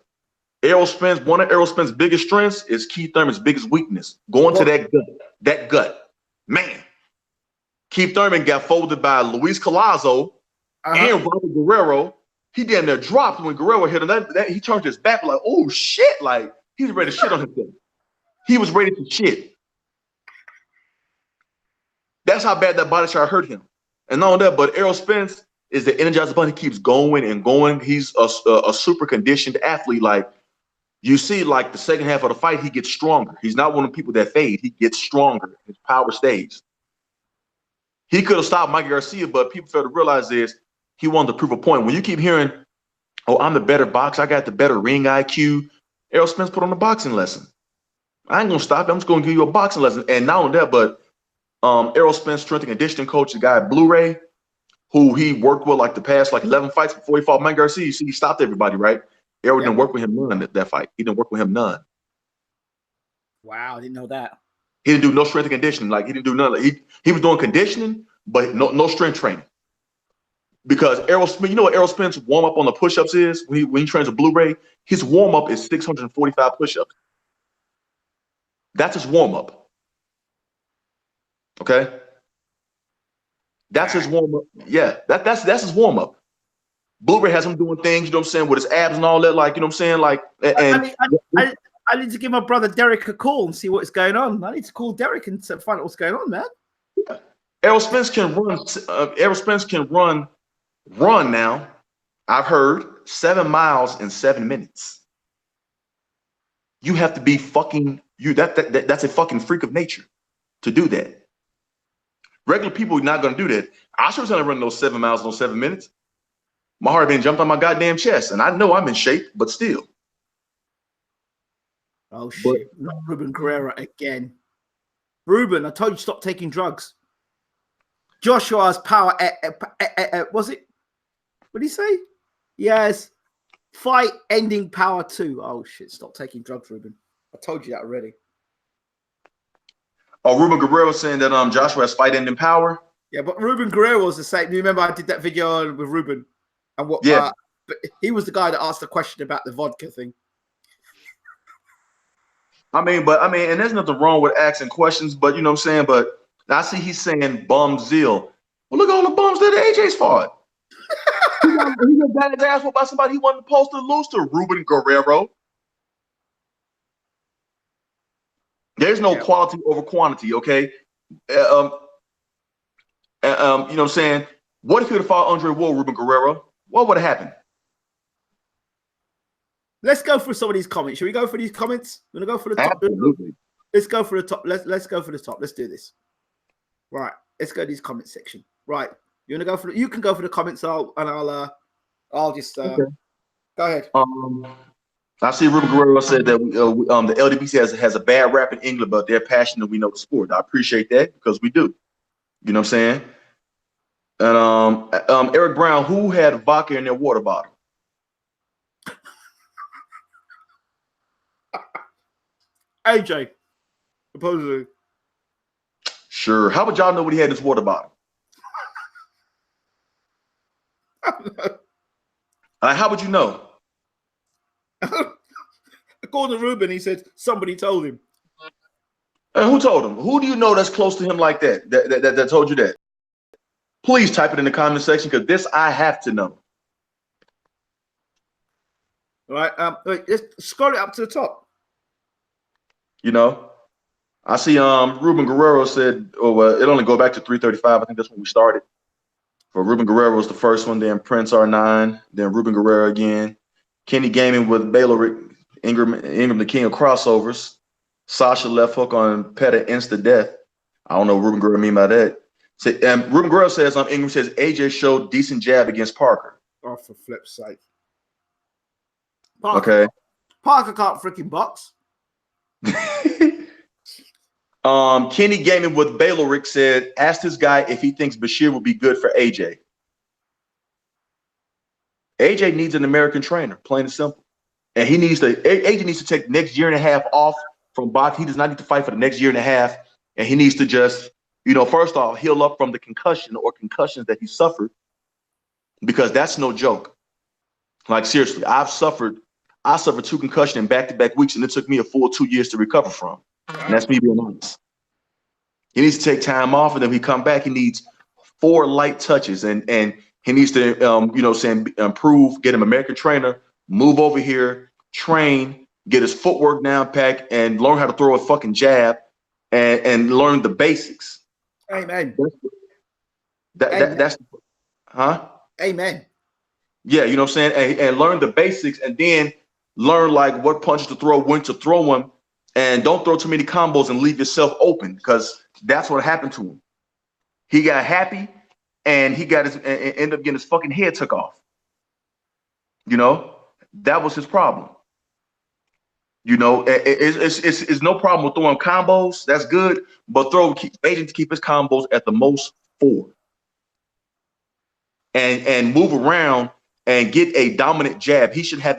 one of Errol Spence's biggest strengths is Keith Thurman's biggest weakness. Going to that gut, man. Keith Thurman got folded by Luis Collazo and Robert Guerrero. He damn near dropped when Guerrero hit him. That he turned his back like, oh shit! Like he was ready to shit on himself. He was ready to shit. That's how bad that body shot hurt him. And not only that, but Errol Spence is the energizer bunny. He keeps going and going. He's a super conditioned athlete. Like you see, like the second half of the fight, he gets stronger. He's not one of the people that fade. He gets stronger. His power stays. He could have stopped Mikey Garcia, but people fail to realize this. He wanted to prove a point. When you keep hearing, oh, I'm the better boxer, I got the better ring IQ, Errol Spence put on a boxing lesson. I ain't going to stop him. I'm just going to give you a boxing lesson. And not only that, but Errol Spence, strength and conditioning coach, the guy Blu-ray, who he worked with like the past 11 fights before he fought Mike Garcia. You see, he stopped everybody, right? Errol didn't work with him none that fight. He didn't work with him none. Wow, I didn't know that. He didn't do no strength and conditioning. Like he didn't do none. He was doing conditioning, but no strength training. Because Errol Spence, what Errol Spence warm up on the push-ups is when he trains with Blu-ray, his warm up is 645 push-ups. That's his warm up. Okay, that's his warm up. Yeah, that's his warm up. Blu-ray has him doing things, with his abs and all that. Like, I need to give my brother Derek a call and see what's going on. I need to call Derek and find out what's going on, man. Yeah. Errol Spence can run. Errol Spence can run now. I've heard 7 miles in 7 minutes. You have to be fucking you. That's a fucking freak of nature to do that. Regular people are not going to do that. I sure was going to run those 7 miles in those 7 minutes. My heart been jumped on my goddamn chest, and I know I'm in shape, but still. Oh shit! Not Ruben Guerrero again. Ruben, I told you stop taking drugs. Joshua's power. Was it? What did he say? Yes. Fight-ending power 2. Oh shit! Stop taking drugs, Ruben. I told you that already. Oh, Ruben Guerrero saying that Joshua has fight-ending power. Yeah, but Ruben Guerrero was the same. You remember I did that video with Ruben, and what? Yeah. But he was the guy that asked the question about the vodka thing. I mean, and there's nothing wrong with asking questions, but you know what I'm saying. But I see he's saying bum zeal. Well, look at all the bums that AJ's fought. He got his ass whooped by somebody he wasn't supposed to lose to, Ruben Guerrero. There's no quality over quantity, okay? You know what I'm saying? What if he would have fought Andre Ward, Ruben Guerrero? What would have happened? Let's go through some of these comments. Should we go for these comments? We're gonna go for the top. Absolutely. Let's go for the top. Let's go for the top. Let's do this. Right. Let's go to these comment section. Right. You wanna go for you can go for the comments. I'll just okay. Go ahead. I see Ruben Guerrero said that the LDBC has a bad rap in England, but they're passionate. We know the sport. I appreciate that because we do. You know what I'm saying? And Eric Brown, who had vodka in their water bottle? AJ, supposedly. Sure. How would y'all know what he had in his water bottle? How would you know? According to Ruben, he said somebody told him. And who told him? Who do you know that's close to him like that? That told you that? Please type it in the comment section because this I have to know. All right. Wait, let's scroll it up to the top. You know, I see Ruben Guerrero said, it only go back to 335. I think that's when we started. For Ruben Guerrero was the first one, then Prince R9, then Ruben Guerrero again. Kenny Gaming with Baylor, Ingram the king of crossovers. Sasha left hook on Pettit insta death. I don't know what Ruben Guerrero mean by that. Ruben Guerrero says Ingram says AJ showed decent jab against Parker. Oh, for flip's sake. Okay. Parker can't freaking box. Kenny Gaming with Baylor said, ask this guy if he thinks Bashir will be good for AJ. AJ needs an American trainer, plain and simple. And AJ needs to take the next year and a half off from boxing. He does not need to fight for the next year and a half. And he needs to just, first off, heal up from the concussion or concussions that he suffered, because that's no joke. Like, seriously, I suffered 2 concussions in back-to-back weeks, and it took me a full 2 years to recover from. And that's me being honest. He needs to take time off, and then when he come back, he needs 4 light touches, and he needs to, improve, get him an American trainer, move over here, train, get his footwork down pack, and learn how to throw a fucking jab, and learn the basics. Amen. That's huh? Amen. Yeah, you know what I'm saying? And learn the basics, and then learn like what punches to throw, when to throw them, and don't throw too many combos and leave yourself open, because that's what happened to him. He got happy and he ended up getting his fucking head took off. That was his problem. It's no problem with throwing combos. That's good, but agent to keep his combos at the most 4, and move around and get a dominant jab. He should have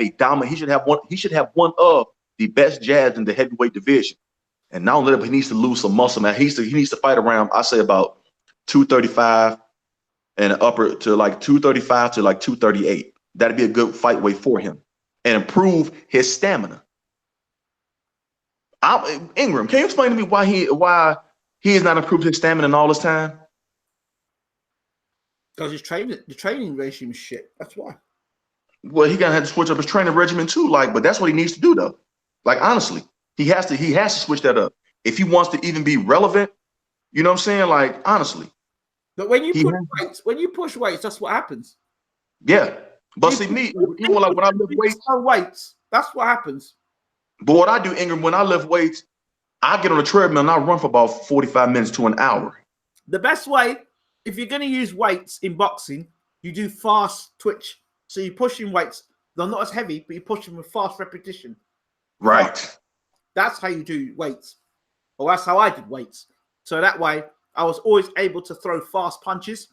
one of the best jabs in the heavyweight division. And not only that, but he needs to lose some muscle, man. He needs to fight around, I say, about 235 and upper to like 235 to like 238. That'd be a good fight weight for him and improve his stamina. Ingram, can you explain to me why he has not improved his stamina in all this time? Because the training regime is shit. That's why. Well, he gonna have to switch up his training regimen too. But that's what he needs to do, though. Like, honestly, he has to switch that up if he wants to even be relevant. You know what I'm saying? Like, honestly. But when you push weights, that's what happens. Yeah, but see me, even like when I lift weights, that's what happens. But what I do, Ingram, when I lift weights, I get on the treadmill and I run for about 45 minutes to an hour. The best way, if you're going to use weights in boxing, you do fast twitch. So you're pushing weights. They're not as heavy, but you push them with fast repetition. Right. That's how you do weights. Or that's how I did weights. So that way, I was always able to throw fast punches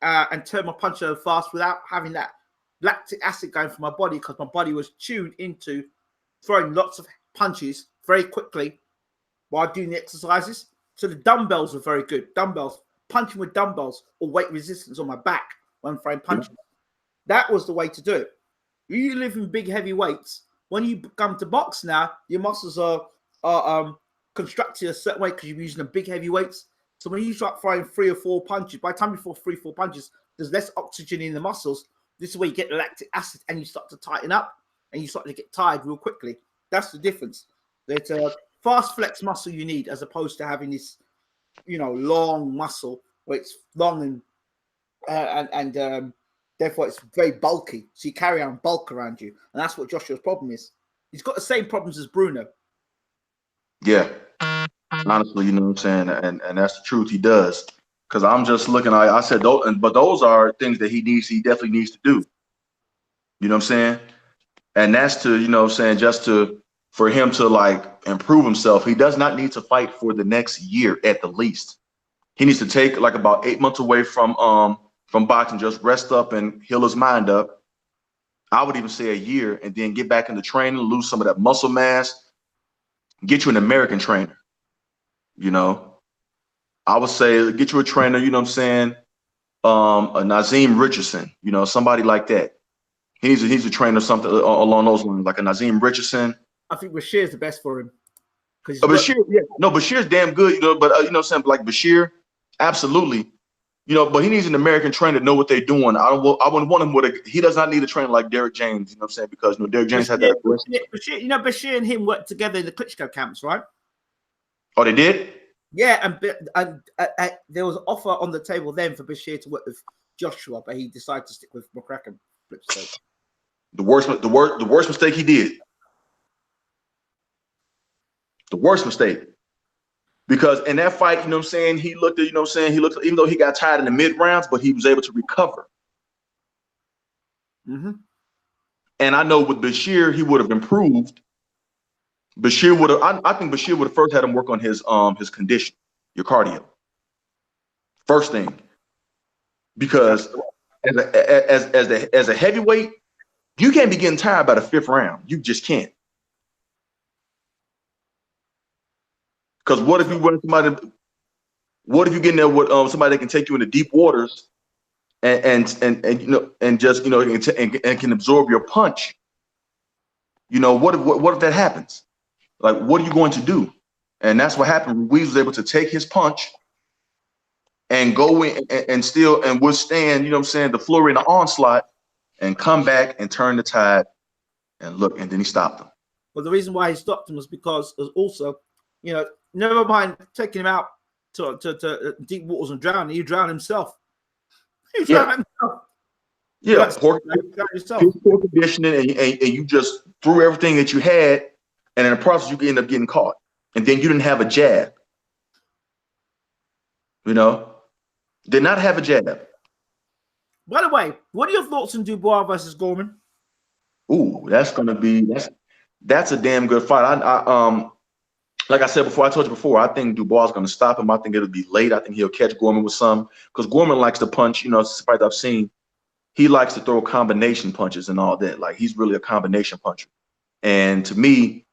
and turn my punch over fast without having that lactic acid going through my body, because my body was tuned into throwing lots of punches very quickly while doing the exercises. So the dumbbells were very good. Punching with dumbbells or weight resistance on my back when throwing punches. That was the way to do it. You live in big, heavy weights. When you come to box now, your muscles are constructed a certain way because you're using the big, heavy weights. So when you start throwing 3 or 4 punches, by the time you throw 3 or 4 punches, there's less oxygen in the muscles. This is where you get the lactic acid and you start to tighten up and you start to get tired real quickly. That's the difference. That fast flex muscle you need, as opposed to having this, long muscle where it's long and therefore it's very bulky. So you carry on bulk around you, and that's what Joshua's problem is. He's got the same problems as Bruno. Yeah, honestly, you know what I'm saying, and that's the truth. He does, because I'm just looking. I said, but those are things that he definitely needs to do. You know what I'm saying? And that's to, just for him to like improve himself. He does not need to fight for the next year at the least. He needs to take like about 8 months away from boxing, just rest up and heal his mind up. I would even say a year, and then get back into training, lose some of that muscle mass, get you an American trainer. I would say get you a trainer, you know what I'm saying? A Nazim Richardson, somebody like that. He's a trainer, something along those lines, like a Nazim Richardson. I think Bashir is the best for him. Bashir, yeah, no, Bashir's damn good, but you know what I'm saying, like Bashir, absolutely, but he needs an American trainer to know what they're doing. I wouldn't want him he does not need a trainer like Derek James, you know what I'm saying, because Derek James had that aggression. Bashir and him worked together in the Klitschko camps, right? Oh, they did? Yeah, and there was an offer on the table then for Bashir to work with Joshua, but he decided to stick with McCracken. The worst mistake he did. The worst mistake. Because in that fight, he looked, even though he got tired in the mid rounds, but he was able to recover. Mm-hmm. And I know with Bashir, he would have improved. I think Bashir would have first had him work on his condition, your cardio. First thing. Because as a heavyweight, you can't be getting tired by the 5th round. You just can't. Because what if you get in there with somebody that can take you into deep waters and can absorb your punch? What if that happens? Like, what are you going to do? And that's what happened. Ruiz was able to take his punch and go in and withstand, the flurry and the onslaught, and come back and turn the tide and then he stopped him. Well, the reason why he stopped him was because also, never mind taking him out to deep waters and drowning, he drowned himself. He drowned himself. Yeah, poor conditioning, and you just threw everything that you had, and in the process, you could end up getting caught. And then you didn't have a jab. Did not have a jab. By the way, what are your thoughts on Dubois versus Gorman? Ooh, that's a damn good fight. I like I said before, I told you before, I think Dubois is going to stop him. I think it'll be late. I think he'll catch Gorman with some, because Gorman likes to punch. It's a fight I've seen. He likes to throw combination punches and all that. Like, he's really a combination puncher. And to me,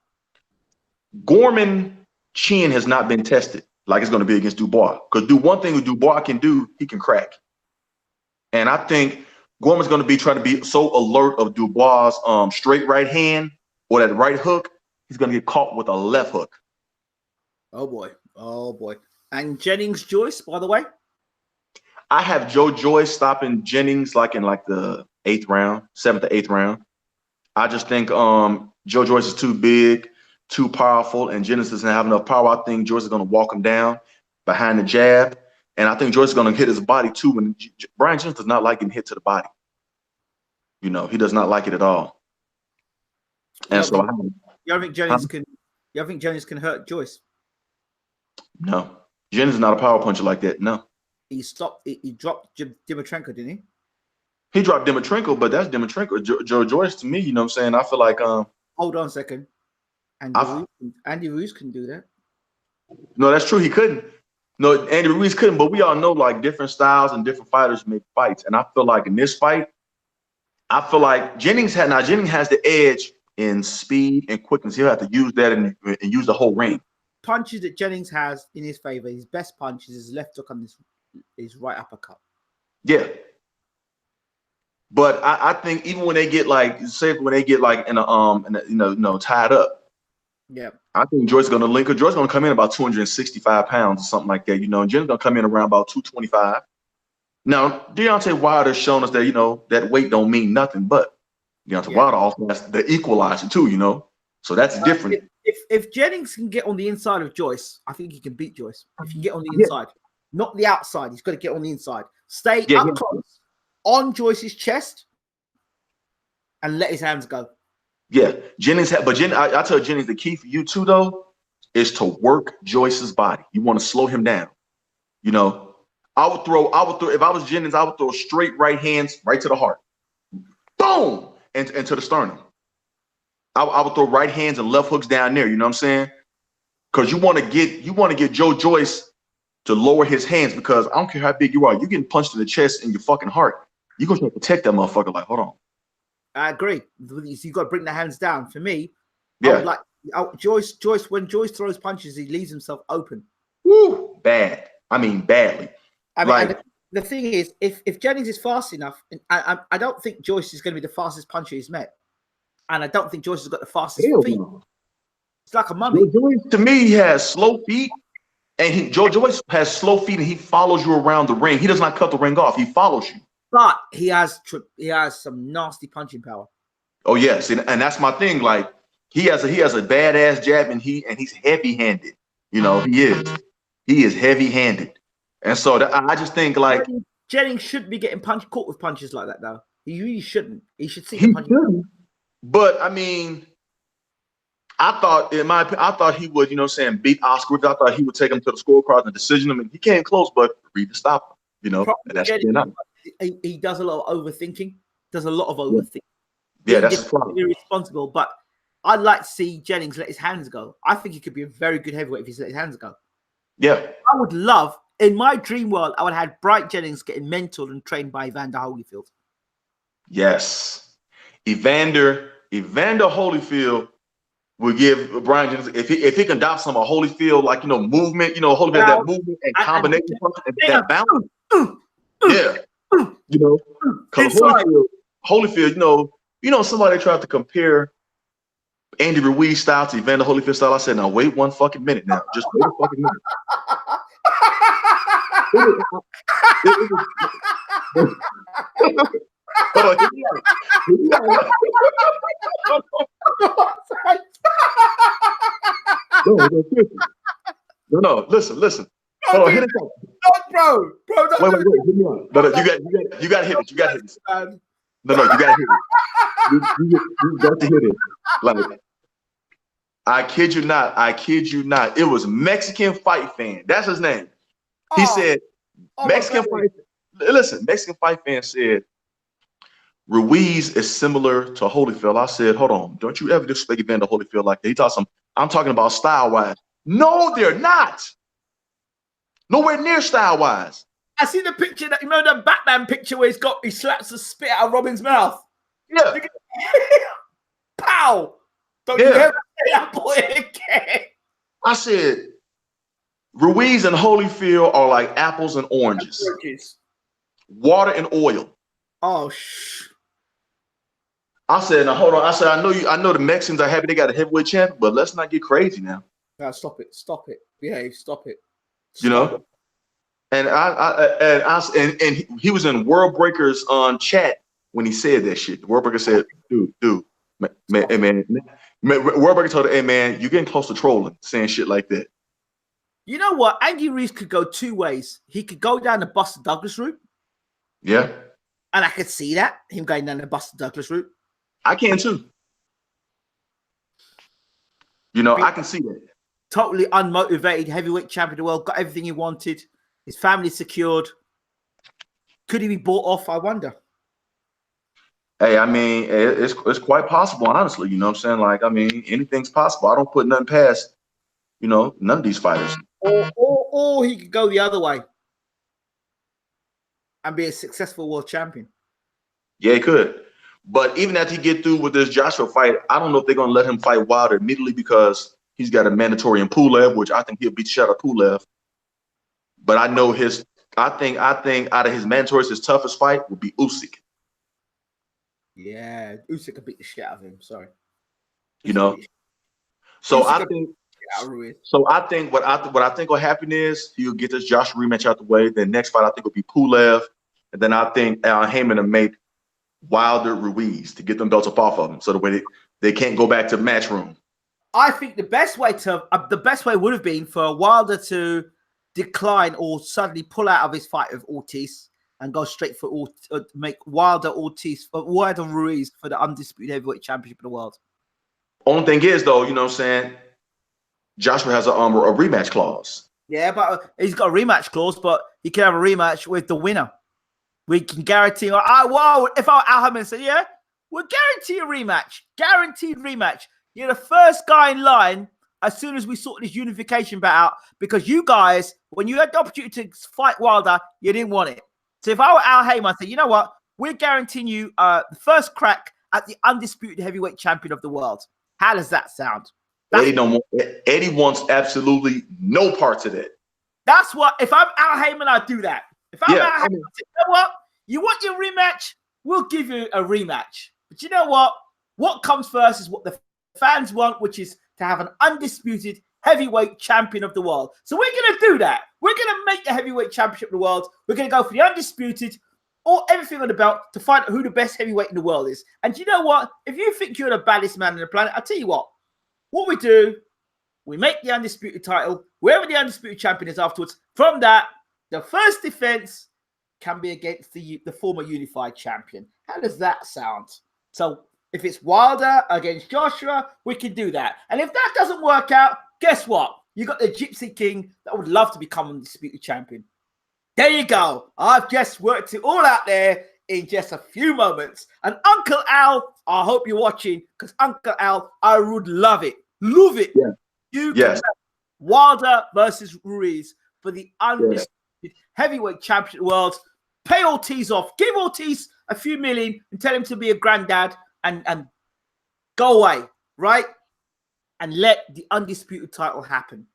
Gorman chin has not been tested like it's going to be against Dubois. Because one thing Dubois can do, he can crack. And I think Gorman's going to be trying to be so alert of Dubois' straight right hand or that right hook, he's going to get caught with a left hook. Oh boy. And Jennings Joyce, by the way? I have Joe Joyce stopping Jennings like in the 8th round, 7th to 8th round. I just think Joe Joyce is too big, too powerful, and Jennings doesn't have enough power. I think Joyce is going to walk him down behind the jab. And I think Joyce is going to hit his body too. And Brian Jennings does not like getting hit to the body. He does not like it at all. And so you don't think Jennings can hurt Joyce? No. Jennings is not a power puncher like that. No. He dropped Dimitrenko, didn't he? He dropped Dimitrenko, but that's Dimitrenko. Joe Joyce, to me, I feel like hold on a second. Andy Ruiz can do that. No, that's true. He couldn't. No, Andy Ruiz couldn't, but we all know like different styles and different fighters make fights. And I feel like in this fight, Jennings has the edge in speed and quickness. He'll have to use that and use the whole range. Punches that Jennings has in his favor, his best punch is his left hook and his right uppercut. Yeah. But I think even when they get tied up, yeah, I think Joyce is going to link her. Joyce is going to come in about 265 pounds or something like that. And Jennings going to come in around about 225. Now, Deontay Wilder has shown us that, that weight don't mean nothing, but Deontay Wilder also has the equalizer too, so that's different. if Jennings can get on the inside of Joyce, I think he can beat Joyce. If he can get on the Yeah. inside, not the outside. He's got to get on the inside. Stay Yeah, up yeah. close on Joyce's chest and let his hands go. Yeah, Jennings. But I tell Jennings the key for you too, though, is to work Joyce's body. You want to slow him down. You know, I would throw. If I was Jennings, I would throw straight right hands right to the heart. Boom, and to the sternum. I would throw right hands and left hooks down there. You know what I'm saying? Because you want to get Joe Joyce to lower his hands, because I don't care how big you are, you're getting punched in the chest and your fucking heart. You're gonna protect that motherfucker. Like, hold on. I agree. You've got to bring the hands down. For me, Yeah. I would like Joyce. When Joyce throws punches, he leaves himself open. Woo, bad. I mean, badly. I mean, like, the thing is, if Jennings is fast enough, and I don't think Joyce is going to be the fastest puncher he's met, and I don't think Joyce has got the fastest feet. No. It's like a mummy. Joyce, to me, he has slow feet, and Joe Joyce has slow feet, and he follows you around the ring. He does not cut the ring off. He follows you. But he has some nasty punching power. Oh yes, and that's my thing. Like, he has a badass jab, and he's heavy-handed. You know, he is heavy-handed, and so I just think like Jennings shouldn't be getting caught with punches like that, though. He really shouldn't. He should see the punch. But I mean, I thought he would, you know, beat Oscar. I thought he would take him to the scorecards and decision him, and he came close, but Reed to stop him. You know, and that's he does a lot of overthinking. Does a lot of overthinking. Yeah, that's his problem. Irresponsible, but I'd like to see Jennings let his hands go. I think he could be a very good heavyweight if he let his hands go. Yeah, I would love, in my dream world, I would have had Bright Jennings getting mentored and trained by Evander Holyfield. Yes, Evander Holyfield will give Brian Jennings, if he can adopt some of Holyfield, like, you know, movement, you know, Holyfield, that movement and combination, that balance. Yeah, you know, because Holyfield, you know, somebody tried to compare Andy Ruiz style to Evander Holyfield style. I said, now wait one fucking minute now. Just wait a fucking minute. No, listen. Hold on, hit it out. Bro, wait, hit me on. No, you got to hit it. You got to hit it. No, you got to hit it. You got to hit it. Like, I kid you not. It was Mexican Fight Fan. That's his name. He said, Mexican Fight Fan said, Ruiz is similar to Holyfield. I said, hold on, don't you ever disrespect Evander Holyfield like that. He thought I'm talking about style-wise. No, they're not. Nowhere near style-wise. I see the picture that, you remember the Batman picture where he slaps the spit out of Robin's mouth. Yeah. Pow! Don't you ever say that boy again. I said, Ruiz and Holyfield are like apples and oranges. Water and oil. Oh, I said, now hold on. I said, I know the Mexicans are happy they got a heavyweight champion, but let's not get crazy now. No, stop it. Yeah, stop it. You know? And he was in World Breakers on chat when he said that shit. World Breaker said, dude, man, World Breaker told him, hey man, you're getting close to trolling, saying shit like that. You know what? Andy Ruiz could go two ways. He could go down the Buster Douglas route. Yeah. And I could see that, him going down the Buster Douglas route. I can too. You know, I can see that. Totally unmotivated, heavyweight champion of the world, got everything he wanted. His family secured. Could he be bought off? I wonder. Hey, I mean, it's quite possible, honestly. You know what I'm saying? Like, I mean, anything's possible. I don't put nothing past, you know, none of these fighters. Or he could go the other way and be a successful world champion. Yeah, he could. But even after he get through with this Joshua fight, I don't know if they're going to let him fight Wilder immediately, because he's got a mandatory in Pulev, which I think he'll beat the shit out of Pulev. But I know I think out of his mandatories, his toughest fight will be Usyk. Yeah, Usyk could beat the shit out of him. Sorry. You know? So I think what I think will happen is he'll get this Joshua rematch out the way. The next fight I think will be Pulev. And then I think Al Heyman will make Wilder Ruiz to get them belts up off of him, so the way they can't go back to the match room. I think the best way would have been for Wilder to decline or suddenly pull out of his fight with Ortiz and go straight for make Wilder Ruiz for the undisputed heavyweight championship of the world. Only thing is, though, you know what I'm saying, Joshua has a rematch clause. Yeah, but he's got a rematch clause, but he can have a rematch with the winner. We can guarantee. If I Al Hammond said, yeah, we'll guarantee a rematch, guaranteed rematch. You're the first guy in line as soon as we sort this unification bat out, because you guys, when you had the opportunity to fight Wilder, you didn't want it. So if I were Al Hammond, I'd say, you know what? We're guaranteeing you the first crack at the undisputed heavyweight champion of the world. How does that sound? Eddie wants absolutely no parts of that. That's what, if I'm Al Hammond, I'd do that. If I'm Al Hammond, I'd say, you know what? You want your rematch? We'll give you a rematch. But you know what? What comes first is what the fans want, which is to have an undisputed heavyweight champion of the world. So we're going to do that. We're going to make the heavyweight championship of the world. We're going to go for the undisputed, or everything on the belt, to find out who the best heavyweight in the world is. And you know what? If you think you're the baddest man on the planet, I'll tell you what we do, we make the undisputed title, wherever the undisputed champion is afterwards. From that, the first defense can be against the former unified champion. How does that sound? So if it's Wilder against Joshua, we can do that. And if that doesn't work out, guess what? You got the Gypsy King that would love to become undisputed champion. There you go. I've just worked it all out there in just a few moments. And Uncle Al, I hope you're watching, because Uncle Al, I would love it. Love it. Yeah. Wilder versus Ruiz for the undisputed heavyweight champion of the world. Pay Ortiz off. Give Ortiz a few million and tell him to be a granddad and go away, right? And let the undisputed title happen.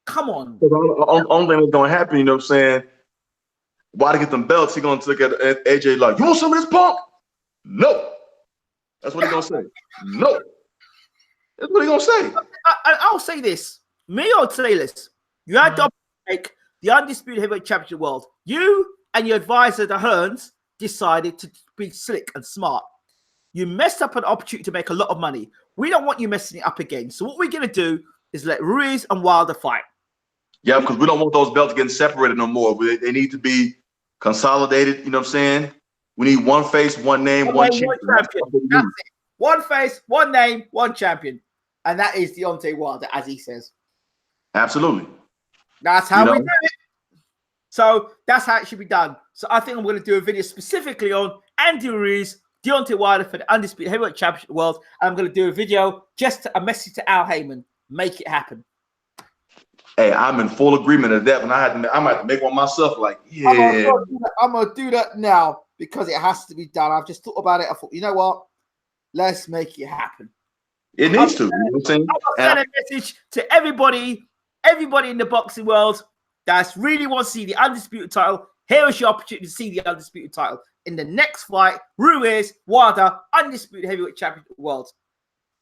Come on. The only thing that's going to happen, you know what I'm saying, why to get them belts, he's going to look at AJ like, you want some of this punk? No. That's what he's going to say. No. That's what he's going to say. I'll say this. Me or Taylor's, you had to make the undisputed heavyweight championship world. You and your advisor, the Hearns, decided to be slick and smart. You messed up an opportunity to make a lot of money. We don't want you messing it up again. So what we're going to do is let Ruiz and Wilder fight. Yeah, because we don't want those belts getting separated no more. They need to be consolidated. You know what I'm saying? We need one face, one name, one champion. That's it. One face, one name, one champion. And that is Deontay Wilder, as he says. Absolutely. That's how we do it. So that's how it should be done. So I think I'm going to do a video specifically on Andy Ruiz, Deontay Wilder for the undisputed heavyweight championship of the world. And I'm going to do a video, a message to Al Hammond. Make it happen. Hey, I'm in full agreement of that. When I might have to make one myself. Like, yeah, I'm gonna do that now because it has to be done. I've just thought about it. I thought, you know what? Let's make it happen. It needs to. You know what I'm saying? I'm sending a message to everybody in the boxing world that really wants to see the undisputed title. Here is your opportunity to see the undisputed title in the next fight. Ruiz, Wilder, undisputed heavyweight champion of the world.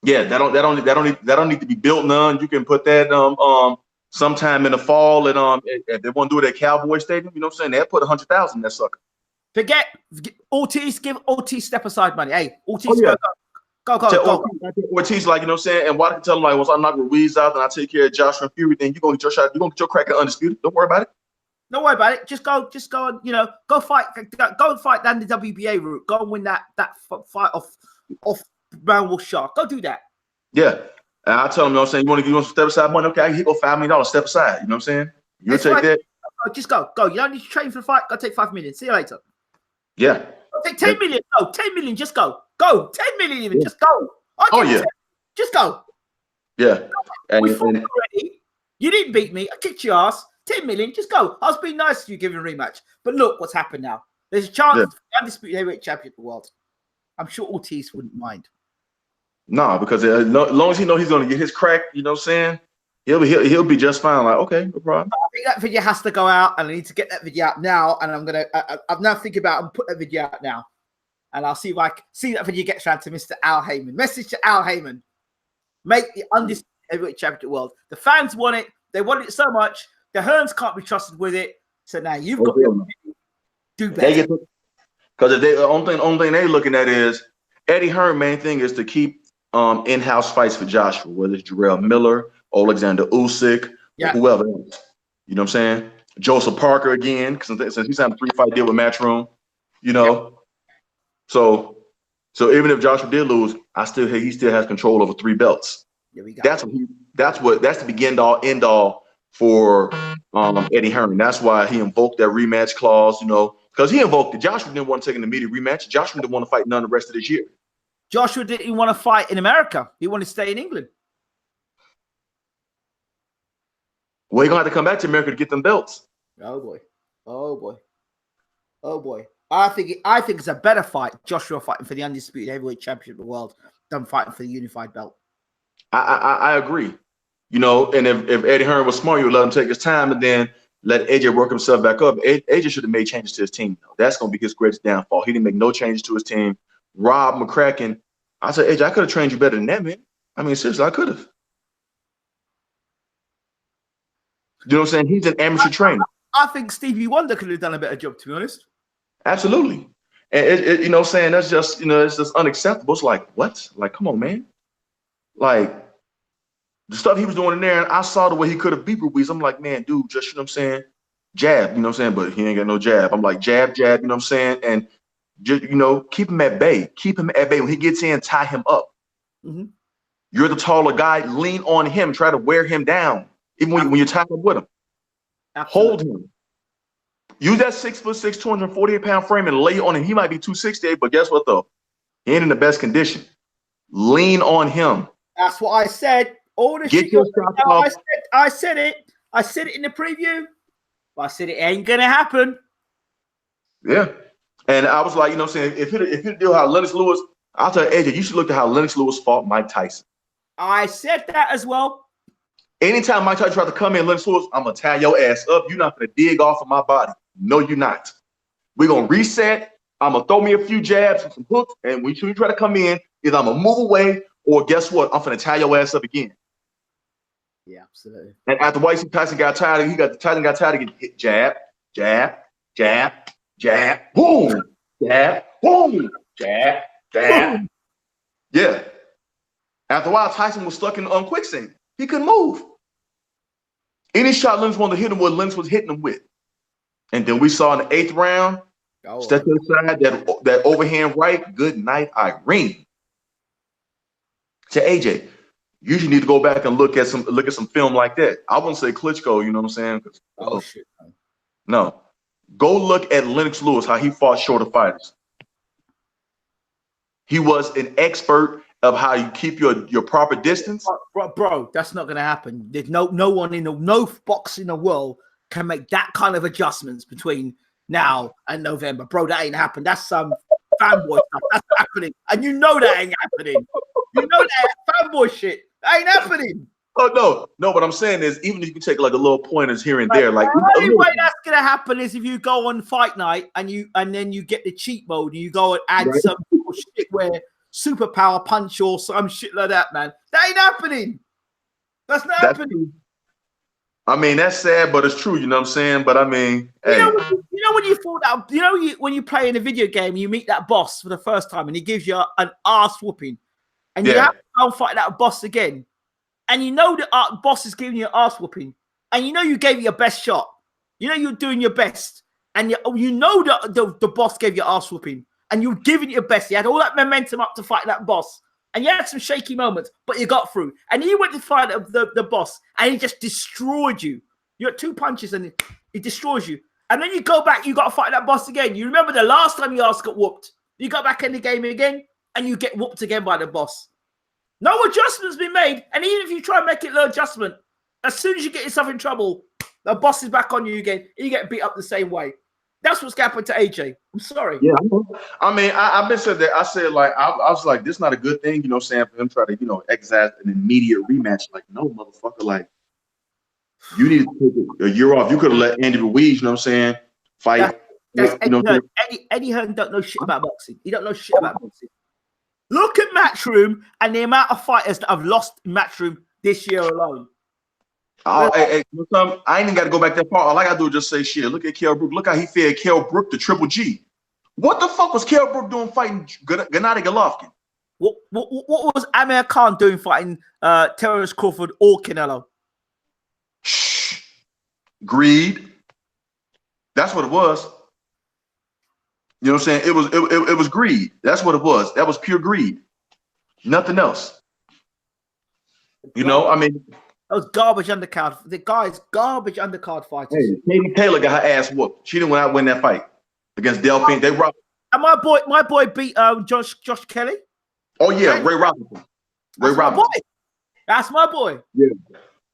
Yeah, that don't need to be built none. You can put that sometime in the fall, and if they want to do it at Cowboy Stadium, you know what I'm saying? They'll put 100,000 in that sucker. Forget Ortiz. Give Ortiz step aside money. Hey, Ortiz, go. Ortiz, like, you know what I'm saying? And why can tell him, like, once I knock Ruiz out, then I take care of Joshua and Fury, then you're gonna get your shot. You're gonna get your crack at undisputed. Don't worry about it. Don't worry about it. Just go and, you know, go and fight down the WBA route. Go and win that fight off Brown Shark. Go do that. Yeah. And I tell him, you know what I'm saying, you want to step aside money? Okay, I can go $5 million, step aside. You know what I'm saying? You'll take that. Just go. You don't need to train for the fight. Go take 5 million. See you later. Yeah. Take 10 million. No, 10 million. Just go. 10 million even. Yeah. Just go. Just go. Yeah. We fought already. You didn't beat me. I kicked your ass. 10 million. Just go. I was being nice to you giving a rematch. But look what's happened now. There's a chance for the undisputed heavyweight champion of the world. I'm sure Ortiz wouldn't mind. No, because as long as he knows he's going to get his crack, you know what I'm saying? He'll be just fine. Like, okay, no problem. I think that video has to go out, and I need to get that video out now. And I'm now thinking about and put that video out now, and I'll see if I can see that video gets around to Mr. Al Hammond. Message to Al Hammond: make the undisputed heavyweight champion of the world. The fans want it. They want it so much. The Hearns can't be trusted with it. So now you've got to do better. Because the only thing they're looking at is Eddie Hearn. Main thing is to keep in-house fights for Joshua, whether it's Jarrell Miller, Alexander Usyk, or whoever else. You know what I'm saying? Joseph Parker again, since he's signed a 3-fight deal with Matchroom, you know. So even if Joshua did lose, he still has control over 3 belts. There we go. That's the begin all end all for Eddie Hearn. That's why he invoked that rematch clause, you know, because he invoked it. Joshua didn't want to take an immediate rematch. Joshua didn't want to fight none the rest of this year. Joshua didn't want to fight in America. He wanted to stay in England. Well, he's gonna have to come back to America to get them belts. Oh boy. Oh boy. Oh boy. I think it's a better fight, Joshua fighting for the undisputed heavyweight championship of the world than fighting for the unified belt. I agree. You know, and if Eddie Hearn was smart, you would let him take his time and then let AJ work himself back up. AJ should have made changes to his team. That's going to be his greatest downfall. He didn't make no changes to his team. Rob McCracken, I said, AJ, I could have trained you better than that, man. I mean, seriously, I could have. You know what I'm saying? He's an amateur trainer. I think Stevie Wonder could have done a better job, to be honest. Absolutely. And you know what I'm saying? That's just, you know, it's just unacceptable. It's like, what? Like, come on, man. Like, the stuff he was doing in there, and I saw the way he could have beat Ruiz. I'm like, man, dude, just, you know what I'm saying? Jab, you know what I'm saying? But he ain't got no jab. I'm like, jab, you know what I'm saying? And just, you know, keep him at bay. Keep him at bay. When he gets in, tie him up. Mm-hmm. You're the taller guy. Lean on him. Try to wear him down. Even when you're tied up with him. Absolutely. Hold him. Use that 6'6", 248-pound frame and lay on him. He might be 268, but guess what, though? He ain't in the best condition. Lean on him. That's what I said. All the shit. I said it. I said it in the preview. But I said it ain't gonna happen. Yeah. And I was like, you know what I'm saying? If you deal how Lennox Lewis, I'll tell AJ, you should look at how Lennox Lewis fought Mike Tyson. I said that as well. Anytime Mike Tyson tried to come in, Lennox Lewis, I'm gonna tie your ass up. You're not gonna dig off of my body. No, you're not. We're gonna reset. I'm gonna throw me a few jabs and some hooks, and when you try to come in, either I'm gonna move away or guess what? I'm gonna tie your ass up again. Yeah, absolutely. And after Tyson got tired, Tyson got tired of getting hit. Jab, jab, jab, jab, boom, jab, boom, jab, jab. Yeah. After a while, Tyson was stuck in quicksand. He couldn't move. Any shot Lennox wanted to hit him with, Lennox was hitting him with. And then we saw in the 8th round, step to the side, that overhand right, good night, Irene. To AJ, you should need to go back and look at some film like that. I wouldn't say Klitschko, you know what I'm saying? Shit. No. Go look at Lennox Lewis, how he fought shorter fighters. He was an expert of how you keep your proper distance. Bro, that's not gonna happen. There's no one in no box in the world can make that kind of adjustments between now and November. Bro, that ain't happened. That's some fanboy stuff. That's happening. And you know that ain't happening. You know that fanboy shit. That ain't happening. Oh no. What I'm saying is, even if you can take like a little pointers here and there, like the only way that's gonna happen is if you go on fight night and then you get the cheat mode and you go and add some shit where superpower punch or some shit like that, man. That ain't happening. That's not happening. I mean, that's sad, but it's true. You know what I'm saying? But I mean, you know when you fall down, when you play in a video game, you meet that boss for the first time, and he gives you an ass whooping, and you have to go and fight that boss again, and you know the boss is giving you an ass whooping, and you know you gave it your best shot, you know you're doing your best, and you know the boss gave you an ass whooping, and you're giving it your best. You had all that momentum up to fight that boss. And you had some shaky moments, but you got through. And he went to fight the boss, and he just destroyed you. You got 2 punches, and he destroys you. And then you go back, you got to fight that boss again. You remember the last time your ass got whooped. You got back in the game again, and you get whooped again by the boss. No adjustments been made. And even if you try and make it an adjustment, as soon as you get yourself in trouble, the boss is back on you again. You get beat up the same way. That's what's happened to AJ. I'm sorry. Yeah, I mean, I've been said that. I said, like, I was like, this is not a good thing, you know what I'm saying, for him to try to, exercise an immediate rematch. Like, no, motherfucker, like, you need to take a year off. You could have let Andy Ruiz, you know what I'm saying, fight. Eddie Hearn don't know shit about boxing. He don't know shit about boxing. Look at Matchroom and the amount of fighters that have lost Matchroom this year alone. I ain't even got to go back that far. All I got to do is just say shit. Look at Kell Brook. Look how he fed Kell Brook to Triple G. What the fuck was Kell Brook doing fighting Gennady Golovkin? Well, What was Amir Khan doing fighting Terrence Crawford or Canelo? Shh. Greed. That's what it was. You know what I'm saying? It was greed. That's what it was. That was pure greed. Nothing else. You know, I mean, those garbage undercard. The guys, garbage undercard fighters. Hey, Katie Taylor got her ass whooped. She didn't win that fight against Delphine. They robbed. And my boy beat Josh Kelly. Oh yeah, Ray Robinson. Ray Robinson. That's my boy. Yeah.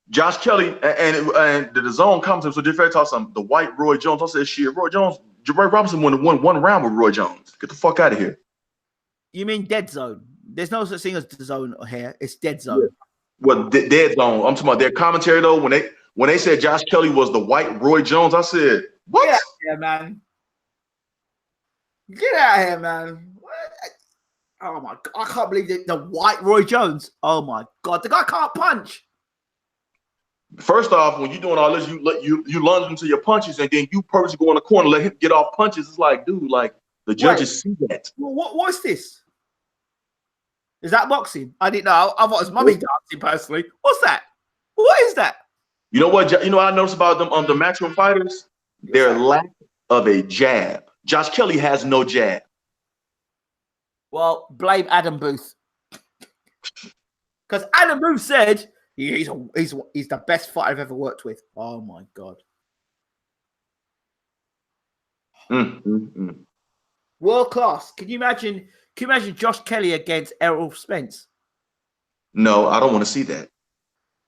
Josh Kelly and the zone comes in. So just fair talk some the white Roy Jones. I said shit. Ray Robinson won one round with Roy Jones. Get the fuck out of here. You mean dead zone? There's no such thing as the zone here. It's dead zone. Yeah. Well, dead zone. I'm talking about their commentary though. When they said Josh Kelly was the white Roy Jones, I said, what? Get out of here, man. Get out of here, man. What? Oh my God. I can't believe the white Roy Jones. Oh my God. The guy can't punch. First off, when you're doing all this, you lunge into your punches and then you purposely go in the corner, let him get off punches. It's like, dude, like the judges see that. What's this? Is that boxing? I didn't know. I thought it was mummy dancing personally. What's that? What is that? You know what? You know what I noticed about them the Matchroom fighters? Their lack of a jab. Josh Kelly has no jab. Well, blame Adam Booth. Because Adam Booth said he's the best fighter I've ever worked with. Oh my God. World class. Can you imagine Josh Kelly against Errol Spence? No, I don't want to see that.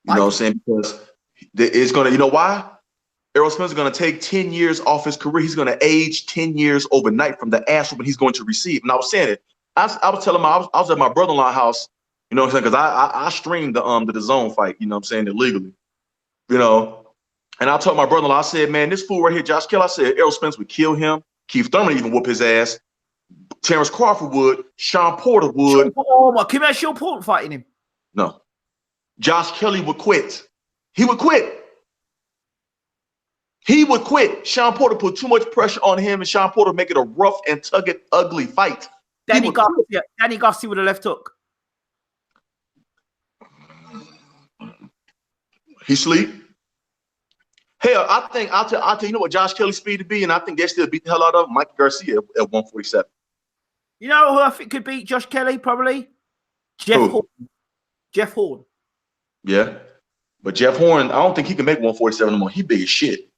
You know what I'm saying? Because it's gonna, you know why? Errol Spence is gonna take 10 years off his career. He's gonna age 10 years overnight from the ass whooping he's going to receive. And I was saying it. I was telling I was at my brother-in-law's house, you know what I'm saying? Because I streamed the zone fight, you know what I'm saying, illegally. You know, and I told my brother-in-law, I said, man, this fool right here, Josh Kelly, I said Errol Spence would kill him. Keith Thurman even whoop his ass. Terrence Crawford would. Sean Porter would. Oh my! Can you imagine Sean Porter fighting him? No. Josh Kelly would quit. He would quit. He would quit. Sean Porter put too much pressure on him, and Sean Porter make it a rough and tug-it, ugly fight. Danny Garcia with a left hook. He sleep. Hell, I think I'll tell you know what Josh Kelly's speed to be, and I think they still beat the hell out of Mike Garcia at 147. You know who I think could beat Josh Kelly? Probably Jeff Horn. Jeff Horn. Yeah, but Jeff Horn, I don't think he can make 147 no more. He big as shit.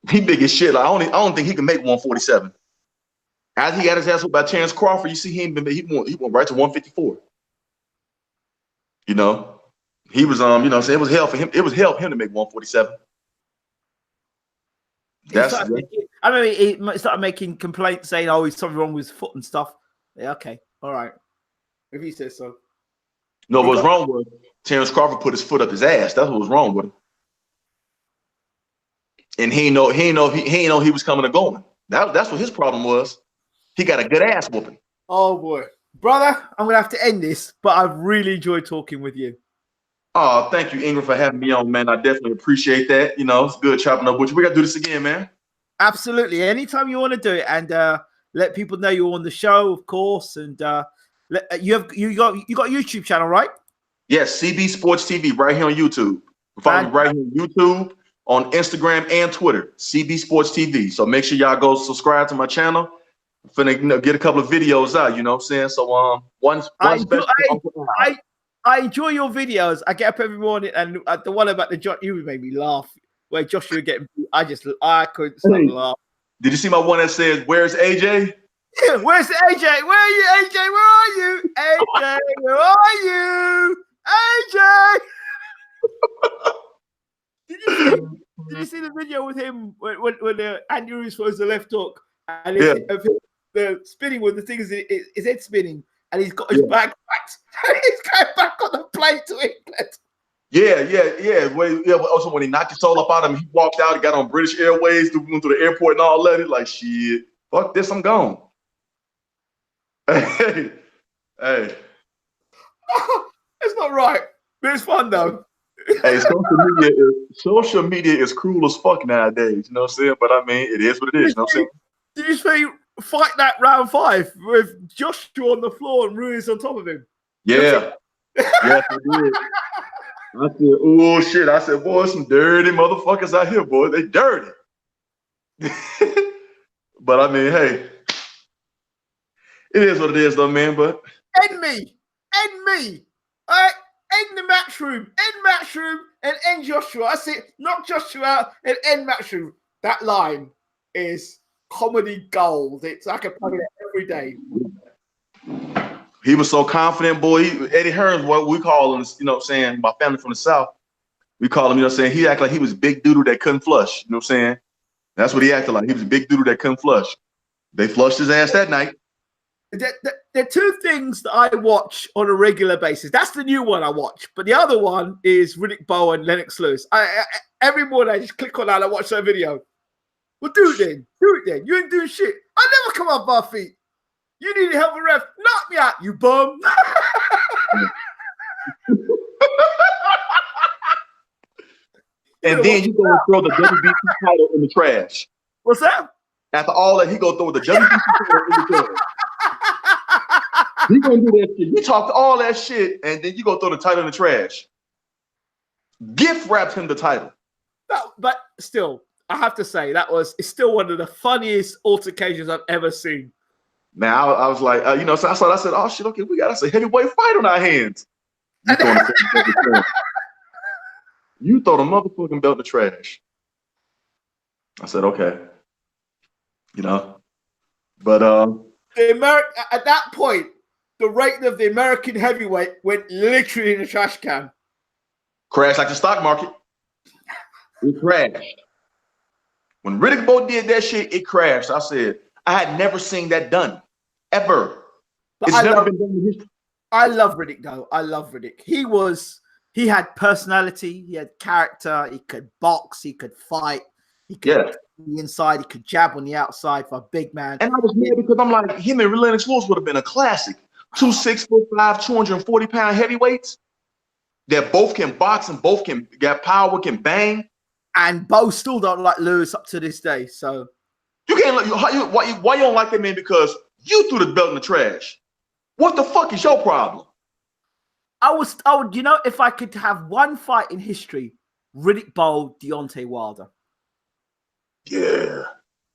He big as shit. Like, I don't think he can make 147. As he got his ass whooped by Terrence Crawford, you see he went right to 154. You know, he was you know, so it was hell for him. It was hell for him to make 147. I remember he started making complaints saying, "Oh, he's something wrong with his foot and stuff." Yeah, okay, all right, if he says so. No, what's wrong was Terrence Crawford put his foot up his ass. That's what was wrong with him. And he know he was coming and going. That's what his problem was. He got a good ass whooping. Oh boy, brother, I'm gonna have to end this, but I've really enjoyed talking with you. Oh, thank you, Ingram, for having me on, man. I definitely appreciate that. You know, it's good chopping up with you. We got to do this again, man. Absolutely. Anytime you want to do it, and let people know you're on the show, of course. And you got a YouTube channel, right? Yes, CB Sports TV, right here on YouTube. Follow me right here on YouTube, on Instagram and Twitter, CB Sports TV. So make sure y'all go subscribe to my channel. I'm finna get a couple of videos out. You know what I'm saying? So I enjoy your videos. I get up every morning, and the one about the Josh, you made me laugh. Where Joshua getting, I couldn't stop laughing. Did you see my one that says, "Where's AJ?" Yeah, where's AJ? Where are you, AJ? Where are you, AJ? Where are you, AJ? Did you see the video with him when Andy Ruiz throws the left hook and the spinning with the thing is his head spinning? And he's got his back back. He's going back on the plane to England. Yeah. Also, when he knocked his soul up out of him, he walked out. He got on British Airways, went to the airport and all that. He's like, shit, fuck this, I'm gone. Hey. It's not right, but it's fun though. Hey, social media is cruel as fuck nowadays. You know what I'm saying? But I mean, it is what it is. You know what I'm saying? Did you see fight that round 5 with Joshua on the floor and Ruiz on top of him. Yeah. Yes, I did. I said, oh shit. I said, boy, some dirty motherfuckers out here, boy. They dirty. But I mean, hey, it is what it is, though, man. But end me. All right, end the match room, and end Joshua. I say, knock Joshua out and end match room. That line is comedy gold. It's I can play it every day. He was so confident, boy. Eddie Hearns, what we call him, you know what I'm saying? My family from the South, we call him, you know what I'm saying? He acted like he was big doodle that couldn't flush. You know what I'm saying? That's what he acted like. He was a big doodle that couldn't flush. They flushed his ass that night. There are 2 things that I watch on a regular basis. That's the new one I watch. But the other one is Riddick Bowe and Lennox Lewis. Every morning I just click on that and I watch that video. Well, do it then. You ain't doing shit. I never come off my feet. You need help with ref. Knock me out, you bum. And then you go and throw the WBC title in the trash. What's that? After all that, he go throw the WBC title in the trash. He gonna do that shit. You talked all that shit, and then you go throw the title in the trash. Gift wrapped him the title. But still, I have to say it's still one of the funniest altercations I've ever seen. Man, I was like, you know, so I said, oh shit, okay, we got us a heavyweight fight on our hands. You throw the motherfucking belt in the trash. I said, okay. You know, but at that point, the rating of the American heavyweight went literally in the trash can. Crashed like the stock market. It crashed. When Riddick Bowe did that shit, it crashed. I said, I had never seen that done. Ever. But it's never been done in history. I love Riddick, though. I love Riddick. He had personality. He had character. He could box. He could fight. He could on the inside. He could jab on the outside for a big man. And I was mad because I'm like, him and Lennox Lewis would have been a classic. 2 6'5", 240-pound heavyweights that both can box and both can got power, can bang. And both still don't like Lewis up to this day. So you can't. Why you don't like that man? Because you threw the belt in the trash. What the fuck is your problem? I would, you know, if I could have one fight in history, Riddick Bowe, Deontay Wilder. Yeah.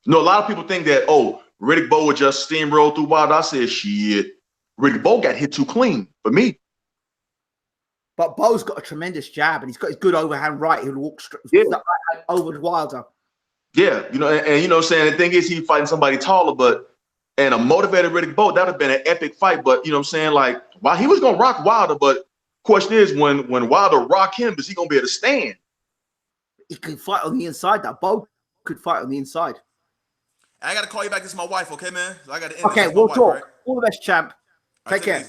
No, a lot of people think that, oh, Riddick Bowe would just steamroll through Wilder. I said, shit. Riddick Bowe got hit too clean for me. But Bowe's got a tremendous jab, and he's got his good overhand right. He'll walk straight over Wilder. Yeah, you know, and you know what I'm saying? The thing is, he's fighting somebody taller, and a motivated Riddick Bowe, that would have been an epic fight. But you know what I'm saying? Like, while he was gonna rock Wilder, but question is, when Wilder rock him, is he gonna be able to stand? He can fight on the inside. That Bowe could fight on the inside. I gotta call you back. This is my wife, okay, man? I gotta end okay, this. we'll wife, talk. Right? All the best, champ. Take care.